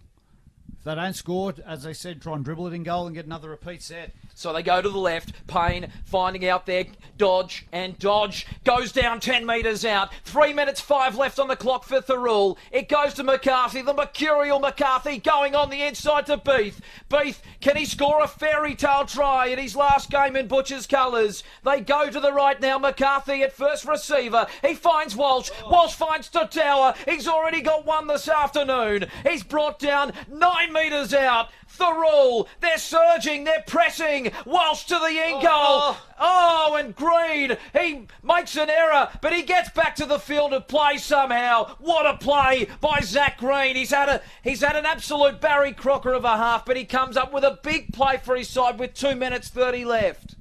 If they don't score, as they said, try and dribble it in goal and get another repeat set. So they go to the left. Payne finding out there. Dodge. And Dodge goes down 10 metres out. 3 minutes 5 left on the clock for Thirroul. It goes to McCarthy. The mercurial McCarthy going on the inside to Beath. Beath, can he score a fairy tale try in his last game in Butcher's colours? They go to the right now. McCarthy at first receiver. He finds Walsh. Walsh finds Tower. He's already got one this afternoon. He's brought down 9 metres out. Thirroul, they're surging, they're pressing. Walsh to the in goal. Oh, and Green, he makes an error, but he gets back to the field of play somehow. What a play by Zach Green. He's had an absolute Barry Crocker of a half, but he comes up with a big play for his side with 2 minutes 30 left.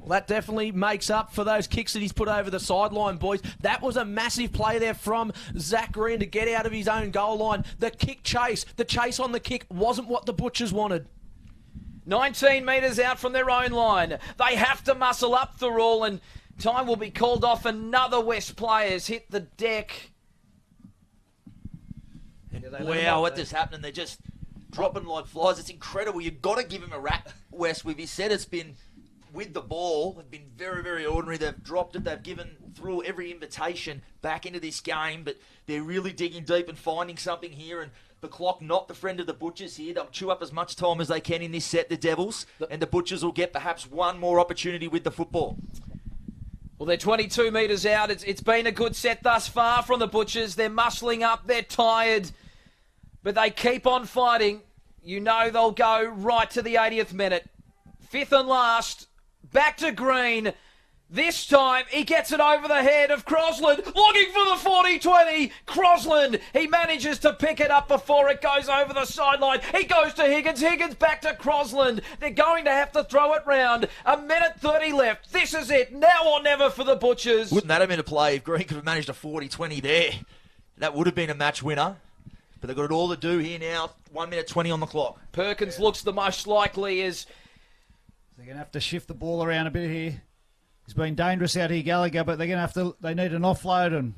Well, that definitely makes up for those kicks that he's put over the sideline, boys. That was a massive play there from Zach Green to get out of his own goal line. The chase on the kick wasn't what the Butchers wanted. 19 metres out from their own line. They have to muscle up Thirroul, and time will be called off. Another West players hit the deck. Wow, what just happened? They're just dropping like flies. It's incredible. You've got to give him a rap, West. With his set, it's been with the ball, have been very, very ordinary. They've dropped it. They've given through every invitation back into this game, but they're really digging deep and finding something here. And the clock, not the friend of the Butchers here. They'll chew up as much time as they can in this set, the Devils, and the Butchers will get perhaps one more opportunity with the football. Well, they're 22 metres out. It's been a good set thus far from the Butchers. They're muscling up. They're tired, but they keep on fighting. You know they'll go right to the 80th minute. Fifth and last. Back to Green. This time, he gets it over the head of Crosland. Looking for the 40-20. Crosland, he manages to pick it up before it goes over the sideline. He goes to Higgins. Higgins back to Crosland. They're going to have to throw it round. 1 minute 30 left. This is it. Now or never for the Butchers. Wouldn't that have been a play if Green could have managed a 40-20 there? That would have been a match winner. But they've got it all to do here now. 1 minute 20 on the clock. Perkins looks the most likely as... They're going to have to shift the ball around a bit here. He's been dangerous out here, Gallagher, but they're going to have to. They need an offload. And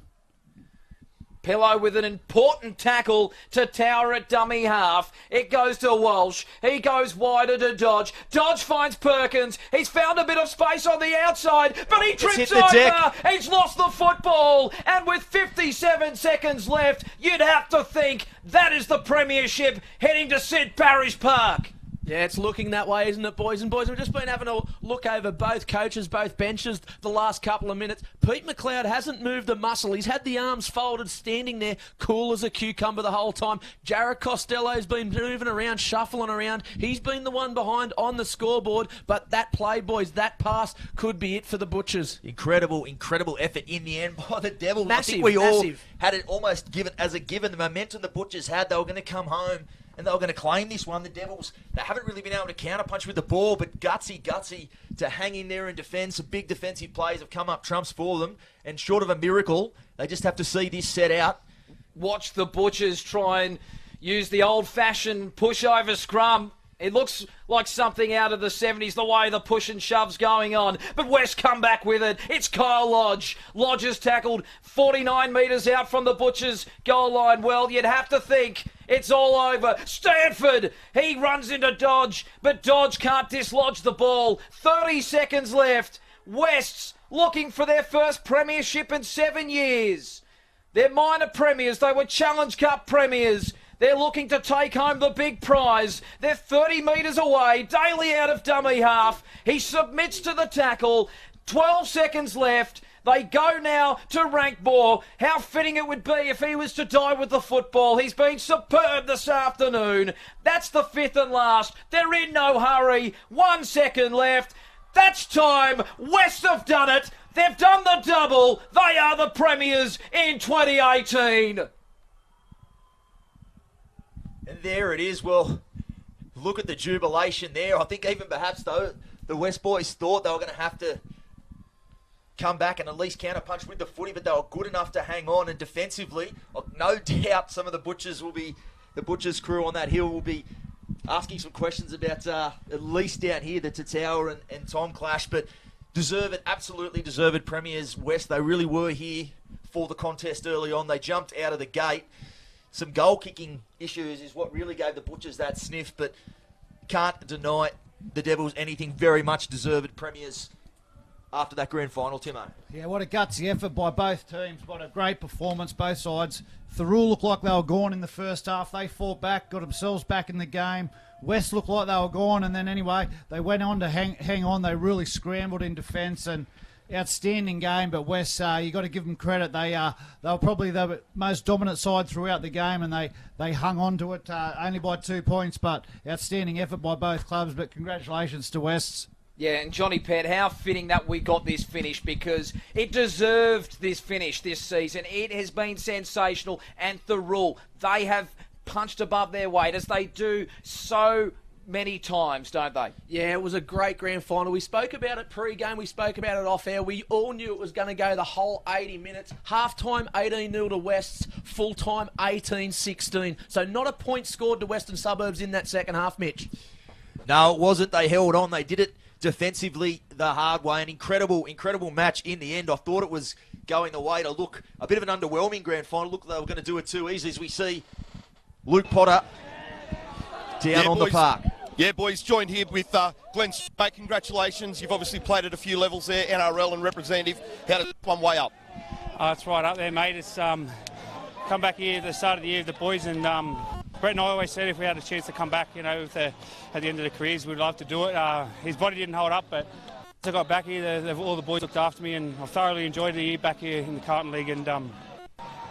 Pillow with an important tackle to Tower at dummy half. It goes to Walsh. He goes wider to Dodge. Dodge finds Perkins. He's found a bit of space on the outside, but he trips over. He's lost the football. And with 57 seconds left, you'd have to think that is the premiership heading to St Parish Park. Yeah, it's looking that way, isn't it, boys and boys? We've just been having a look over both coaches, both benches, the last couple of minutes. Pete McLeod hasn't moved a muscle. He's had the arms folded, standing there, cool as a cucumber the whole time. Jared Costello's been moving around, shuffling around. He's been the one behind on the scoreboard, but that play, boys, that pass could be it for the Butchers. Incredible effort in the end by the Devils. Massive, I think we all massive. had it almost given as a given. The momentum the Butchers had, they were going to come home and they were going to claim this one. The Devils, they haven't really been able to counterpunch with the ball, but gutsy to hang in there and defend. Some big defensive plays have come up trumps for them, and short of a miracle, they just have to see this set out. Watch the Butchers try and use the old-fashioned push-over scrum. It looks like something out of the 70s, the way the push and shove's going on. But West come back with it. It's Kyle Lodge. Lodge has tackled 49 metres out from the Butchers' goal line. Well, you'd have to think it's all over. Stanford, he runs into Dodge, but Dodge can't dislodge the ball. 30 seconds left. West's looking for their first premiership in 7 years. They're minor premiers. They were Challenge Cup premiers. They're looking to take home the big prize. They're 30 metres away. Daly out of dummy half. He submits to the tackle. 12 seconds left. They go now to Rankball. How fitting it would be if he was to die with the football. He's been superb this afternoon. That's the fifth and last. They're in no hurry. 1 second left. That's time. West have done it. They've done the double. They are the premiers in 2018. And there it is. Well, look at the jubilation there. I think even perhaps though the West boys thought they were going to have to come back and at least counterpunch with the footy, but they were good enough to hang on. And defensively, no doubt some of the Butchers crew on that hill will be asking some questions about at least down here the Thirroul and Tom clash, but absolutely deserved premiers. West, they really were here for the contest early on. They jumped out of the gate. Some goal-kicking issues is what really gave the Butchers that sniff, but can't deny the Devils anything. Very much deserved premiers after that grand final, Timo. Yeah, what a gutsy effort by both teams. What a great performance, both sides. Thirroul looked like they were gone in the first half. They fought back, got themselves back in the game. West looked like they were gone, and then anyway, they went on to hang on. They really scrambled in defence, and outstanding game. But West, you got to give them credit. They were probably the most dominant side throughout the game, and they hung on to it only by 2 points. But outstanding effort by both clubs. But congratulations to Wests. Yeah, and Johnny Pett, how fitting that we got this finish, because it deserved this finish this season. It has been sensational, and Thirroul, they have punched above their weight, as they do so many times, don't they? Yeah, it was a great grand final. We spoke about it pre-game. We spoke about it off-air. We all knew it was going to go the whole 80 minutes. Half-time, 18-0 to Wests. Full-time, 18-16. So not a point scored to Western Suburbs in that second half, Mitch. No, it wasn't. They held on. They did it defensively the hard way. An incredible match in the end. I thought it was going the way to look a bit of an underwhelming grand final. Look, they were going to do it too easy, as we see Luke Potter down on the park. Yeah, boys, joined here with Glenn. Mate, congratulations. You've obviously played at a few levels there, NRL and representative. How did one way up? It's right up there, mate. It's come back here at the start of the year with the boys, and Brett and I always said if we had a chance to come back, at the end of the careers, we'd love to do it. His body didn't hold up, but once I got back here, all the boys looked after me, and I've thoroughly enjoyed the year back here in the Carlton League, and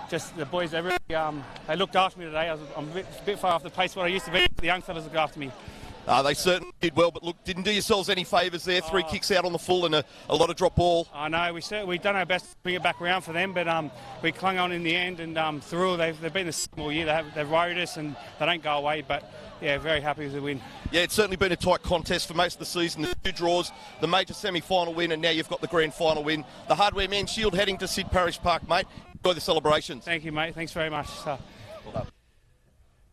just the boys, they looked after me today. I'm a bit far off the pace what I used to be. The young fellas looked after me. They certainly did well, but look, didn't do yourselves any favours there. 3 kicks out on the full and a lot of drop ball. I know, we've done our best to bring it back around for them, but we clung on in the end, and Thirroul, they've been the same all year. They've worried us, and they don't go away, but yeah, very happy with the win. Yeah, it's certainly been a tight contest for most of the season. The 2 draws, the major semi-final win, and now you've got the grand final win. The Hardware Man Shield heading to Sid Parish Park, mate. Enjoy the celebrations. Thank you, mate. Thanks very much.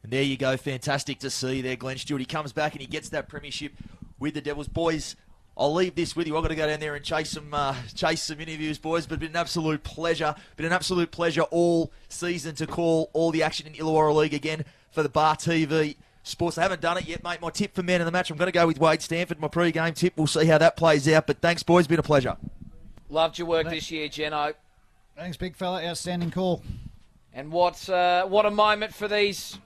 And there you go. Fantastic to see there, Glenn Stewart. He comes back and he gets that premiership with the Devils. Boys, I'll leave this with you. I've got to go down there and chase some interviews, boys. But it's been an absolute pleasure. All season to call all the action in Illawarra League again for the Bar TV Sports. I haven't done it yet, mate. My tip for man of the match, I'm going to go with Wade Stanford. My pre-game tip. We'll see how that plays out. But thanks, boys. Been a pleasure. Loved your work this year, Geno. Thanks, big fella. Outstanding call. And what a moment for these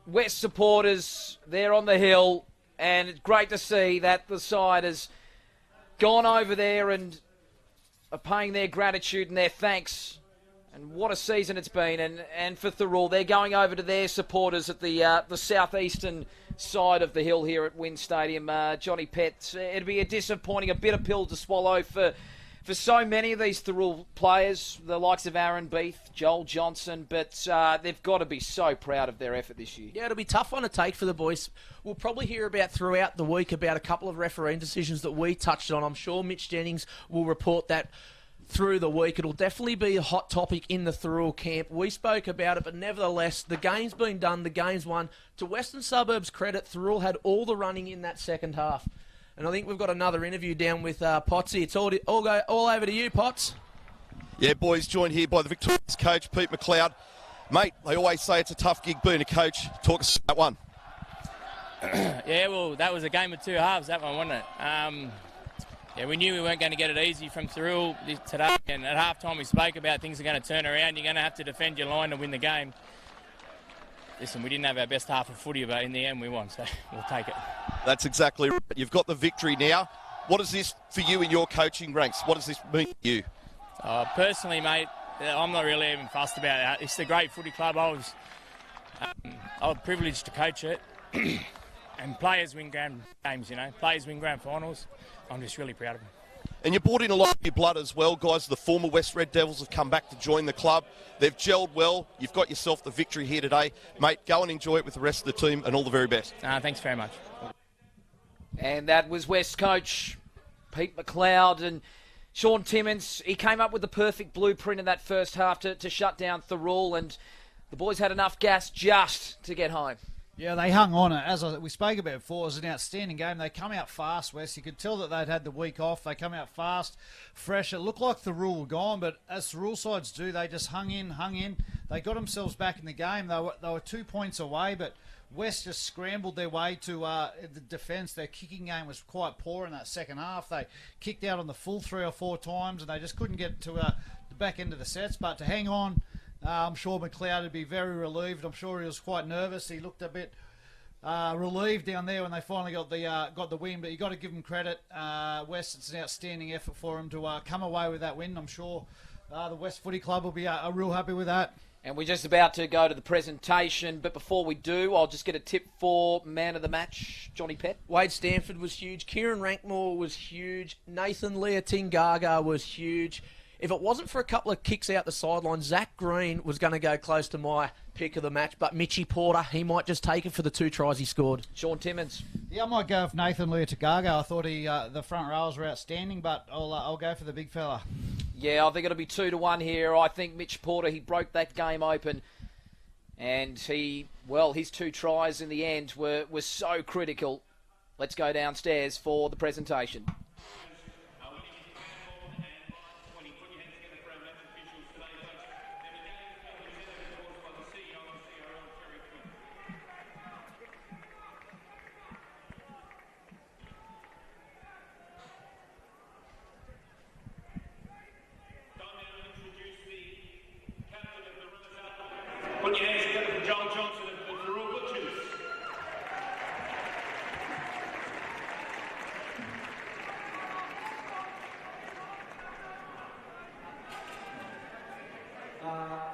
West supporters there on the hill. And it's great to see that the side has gone over there and are paying their gratitude and their thanks. And what a season it's been. And for Thirroul, they're going over to their supporters at the southeastern side of the hill here at Wynn Stadium. Johnny Pett, it'd be a bitter pill to swallow for so many of these Thirroul players, the likes of Aaron Beath, Joel Johnson, but they've got to be so proud of their effort this year. Yeah, it'll be a tough one to take for the boys. We'll probably hear about throughout the week about a couple of refereeing decisions that we touched on. I'm sure Mitch Jennings will report that through the week. It'll definitely be a hot topic in the Thirroul camp. We spoke about it, but nevertheless, the game's been done, the game's won. To Western Suburbs' credit, Thirroul had all the running in that second half. And I think we've got another interview down with Potsy. It's all over to you, Potts. Yeah, boys, joined here by the Victorians coach, Pete McLeod. Mate, they always say it's a tough gig being a coach. Talk us about that one. Yeah, well, that was a game of two halves, that one, wasn't it? Yeah, we knew we weren't going to get it easy from Thirroul today, and at half-time we spoke about things are going to turn around. You're going to have to defend your line to win the game. Listen, we didn't have our best half of footy, but in the end we won, so we'll take it. That's exactly right. You've got the victory now. What is this for you in your coaching ranks? What does this mean to you? Personally, mate, I'm not really even fussed about it. It's a great footy club. I was privileged to coach it. And players win grand games, you know. Players win grand finals. I'm just really proud of them. And you brought in a lot of new blood as well, guys. The former West Red Devils have come back to join the club. They've gelled well. You've got yourself the victory here today. Mate, go and enjoy it with the rest of the team, and all the very best. Thanks very much. And that was West coach Pete McLeod and Sean Timmins. He came up with the perfect blueprint in that first half to shut down Thirroul, and the boys had enough gas just to get home. Yeah, they hung on it. As we spoke about before, it was an outstanding game. They come out fast, West. You could tell that they'd had the week off. They come out fast, fresh. It looked like Thirroul were gone, but as Thirroul sides do, they just hung in. They got themselves back in the game. They were 2 points away, but West just scrambled their way to the defence. Their kicking game was quite poor in that second half. They kicked out on the full 3 or 4 times, and they just couldn't get to the back end of the sets. But to hang on, I'm sure McLeod would be very relieved. I'm sure he was quite nervous. He looked a bit relieved down there when they finally got the win. But you got to give him credit. West, it's an outstanding effort for him to come away with that win. I'm sure the West Footy Club will be real happy with that. And we're just about to go to the presentation, but before we do, I'll just get a tip for man of the match, Johnny Pett. Wade Stanford was huge. Kieran Rankmore was huge. Nathan Leotingaga was huge. If it wasn't for a couple of kicks out the sideline, Zach Green was going to go close to my pick of the match, but Mitchie Porter, he might just take it for the 2 tries he scored. Sean Timmins. Yeah, I might go with Nathan Leotingaga. I thought the front rows were outstanding, but I'll go for the big fella. Yeah, I think it'll be 2-1 here. I think Mitch Porter, he broke that game open, and his 2 tries in the end were so critical. Let's go downstairs for the presentation. Put your hands together for Joel Johnson and the Thirroul Butchers.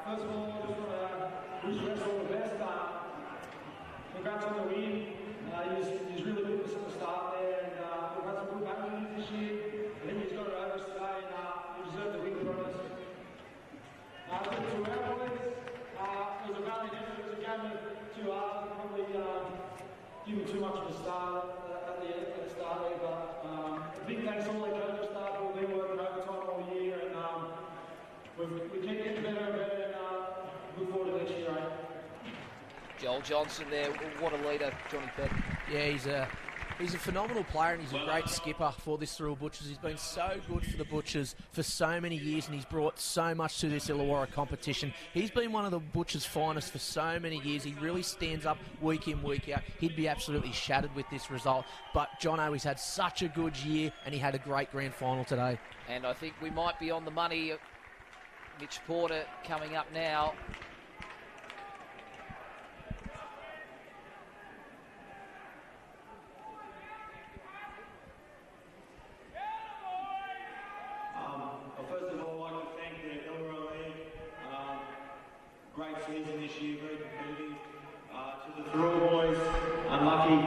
First of all, I just want to wish West all the best. Congrats on the win. He's really put us at the start there, and we've had some good battles this year. I think he's got it over us today, and he deserved the win for us. To our boys, it was a valiant effort. It was a game of 2 halves. Probably given too much of a start at the start there, but a big thanks to all the coaching staff who have been working overtime all year, and we keep getting better and better, and look forward to next year, right? Joel Johnson there, what a leader, Johnny Pett. Yeah, he's a phenomenal player, and he's a great skipper for this Thirroul Butchers. He's been so good for the Butchers for so many years, and he's brought so much to this Illawarra competition. He's been one of the Butchers' finest for so many years. He really stands up week in, week out. He'd be absolutely shattered with this result. But Jono, he's had such a good year, and he had a great grand final today. And I think we might be on the money. Mitch Porter coming up now. great season this year, very competitive. To the Thirroul boys, unlucky.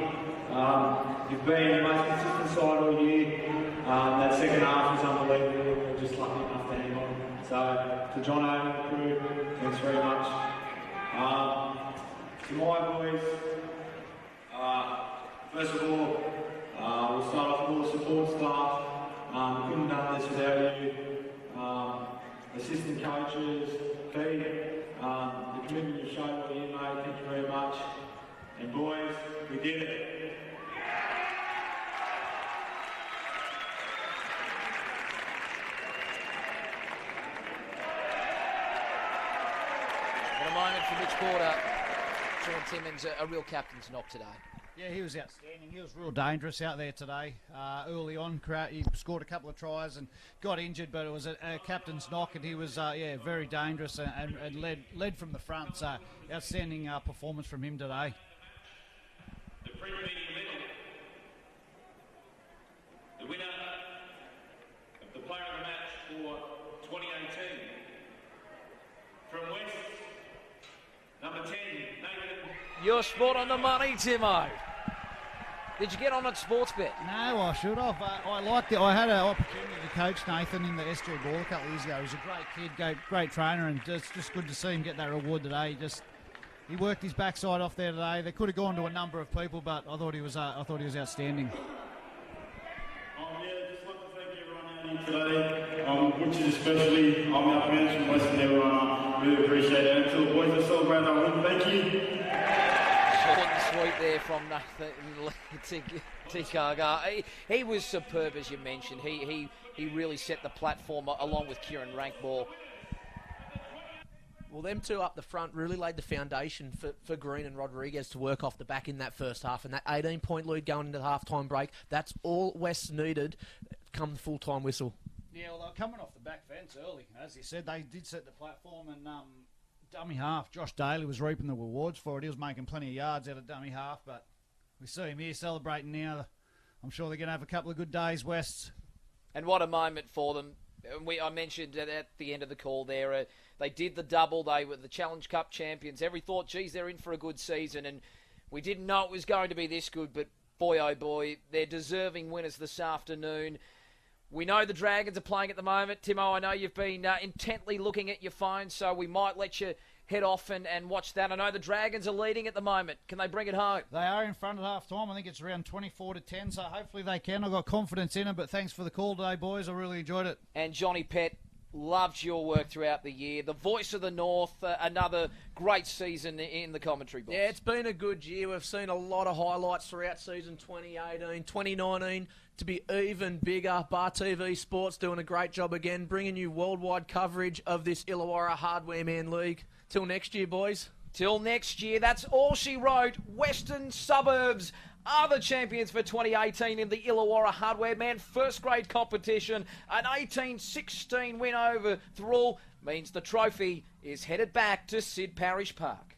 You've been the most consistent side all year. That second half was unbelievable. We were just lucky enough to hang on. So, to Jono and the crew, thanks very much. To my boys, first of all, we'll start off with all the support staff. We couldn't have done this without you. Assistant coaches, Pete, the commitment you've shown all year, mate, thank you very much. And boys, we did it. What a moment for Mitch Porter. Sean Timmins, a real captain's knock today. Yeah, he was outstanding. He was real dangerous out there today. Early on, he scored a couple of tries and got injured, but it was a captain's knock, and he was very dangerous and led from the front. So outstanding performance from him today. The pre-meeting medal. The winner of the player of the match for 2018 from West, number 10, Nathan. You're spot on the money, Timo. Did you get on at Sportsbet? No, I should have. I liked it. I had an opportunity to coach Nathan in the SG Ball a couple of years ago. He was a great kid, great trainer, and just good to see him get that reward today. He worked his backside off there today. They could have gone to a number of people, but I thought he was outstanding. Just like to thank everyone out here today, which is especially our fans from West and everyone. I really appreciate it. And to the boys that celebrate our win, thank you. Short and sweet there from Tikaga. He was superb, as you mentioned. He really set the platform along with Kieran Rankball. Well, them two up the front really laid the foundation for Green and Rodriguez to work off the back in that first half. And that 18-point lead going into the half-time break, that's all West needed come the full-time whistle. Yeah, well, they were coming off the back fence early. As you said, they did set the platform, and dummy half, Josh Daly was reaping the rewards for it. He was making plenty of yards out of dummy half, but we see him here celebrating now. I'm sure they're going to have a couple of good days, West. And what a moment for them. I mentioned at the end of the call there, they did the double. They were the Challenge Cup champions. Every thought, geez, they're in for a good season, and we didn't know it was going to be this good, but boy, oh boy, they're deserving winners this afternoon. We know the Dragons are playing at the moment. Timo, I know you've been intently looking at your phone, so we might let you head off and watch that. I know the Dragons are leading at the moment. Can they bring it home? They are in front at half-time. I think it's around 24-10, so hopefully they can. I've got confidence in them, but thanks for the call today, boys. I really enjoyed it. And Johnny Pett, loved your work throughout the year. The voice of the North, another great season in the commentary box. Yeah, it's been a good year. We've seen a lot of highlights throughout season 2018, 2019 to be even bigger. Bar TV Sports doing a great job again, bringing you worldwide coverage of this Illawarra Hardware Man League. Till next year, boys. Till next year. That's all she wrote. Western Suburbs are the champions for 2018 in the Illawarra Hardware Man first grade competition. An 18-16 win over Thirroul means the trophy is headed back to Sid Parish Park.